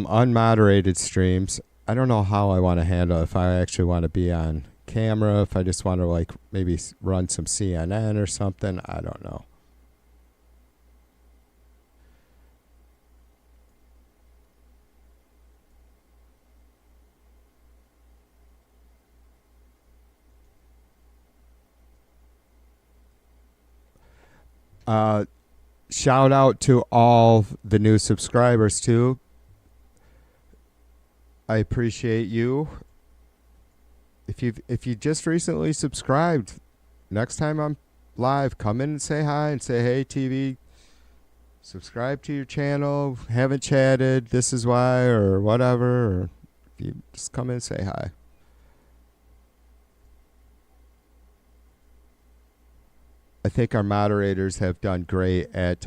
unmoderated streams. I don't know how I want to handle it, if I actually want to be on camera, if I just want to like maybe run some CNN or something. I don't know. Shout out to all the new subscribers too. I appreciate you. If you just recently subscribed, next time I'm live, come in and say hi and say, hey, TV, subscribe to your channel. Haven't chatted. This is why, or whatever. Or if you just come in and say hi. I think our moderators have done great at,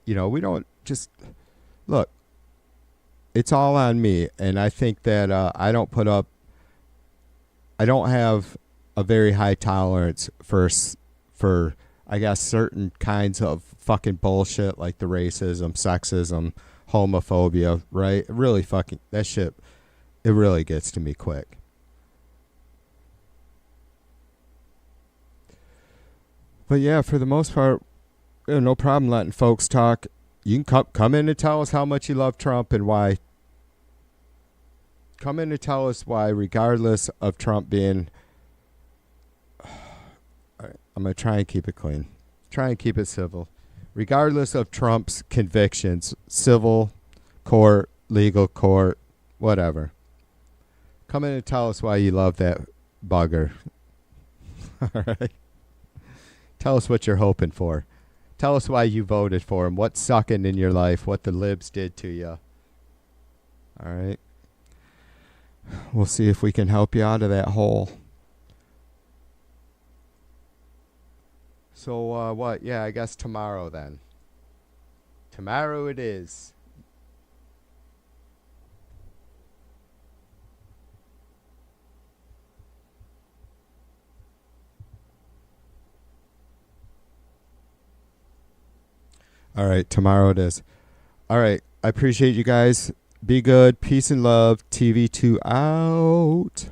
we don't just, look, it's all on me. And I think that I don't have a very high tolerance for, I guess, certain kinds of fucking bullshit like the racism, sexism, homophobia, right? Really fucking, that shit, it really gets to me quick. But yeah, for the most part, no problem letting folks talk. You can come in and tell us how much you love Trump and why. Come in and tell us why, regardless of Trump being... All right, I'm going to try and keep it clean. Try and keep it civil. Regardless of Trump's convictions, civil court, legal court, whatever. Come in and tell us why you love that bugger. All right. Tell us what you're hoping for. Tell us why you voted for him. What's sucking in your life. What the libs did to you. All right. We'll see if we can help you out of that hole. So, what? Yeah, I guess tomorrow then. Tomorrow it is. All right, tomorrow it is. All right, I appreciate you guys. Be good. Peace and love. TV2 out.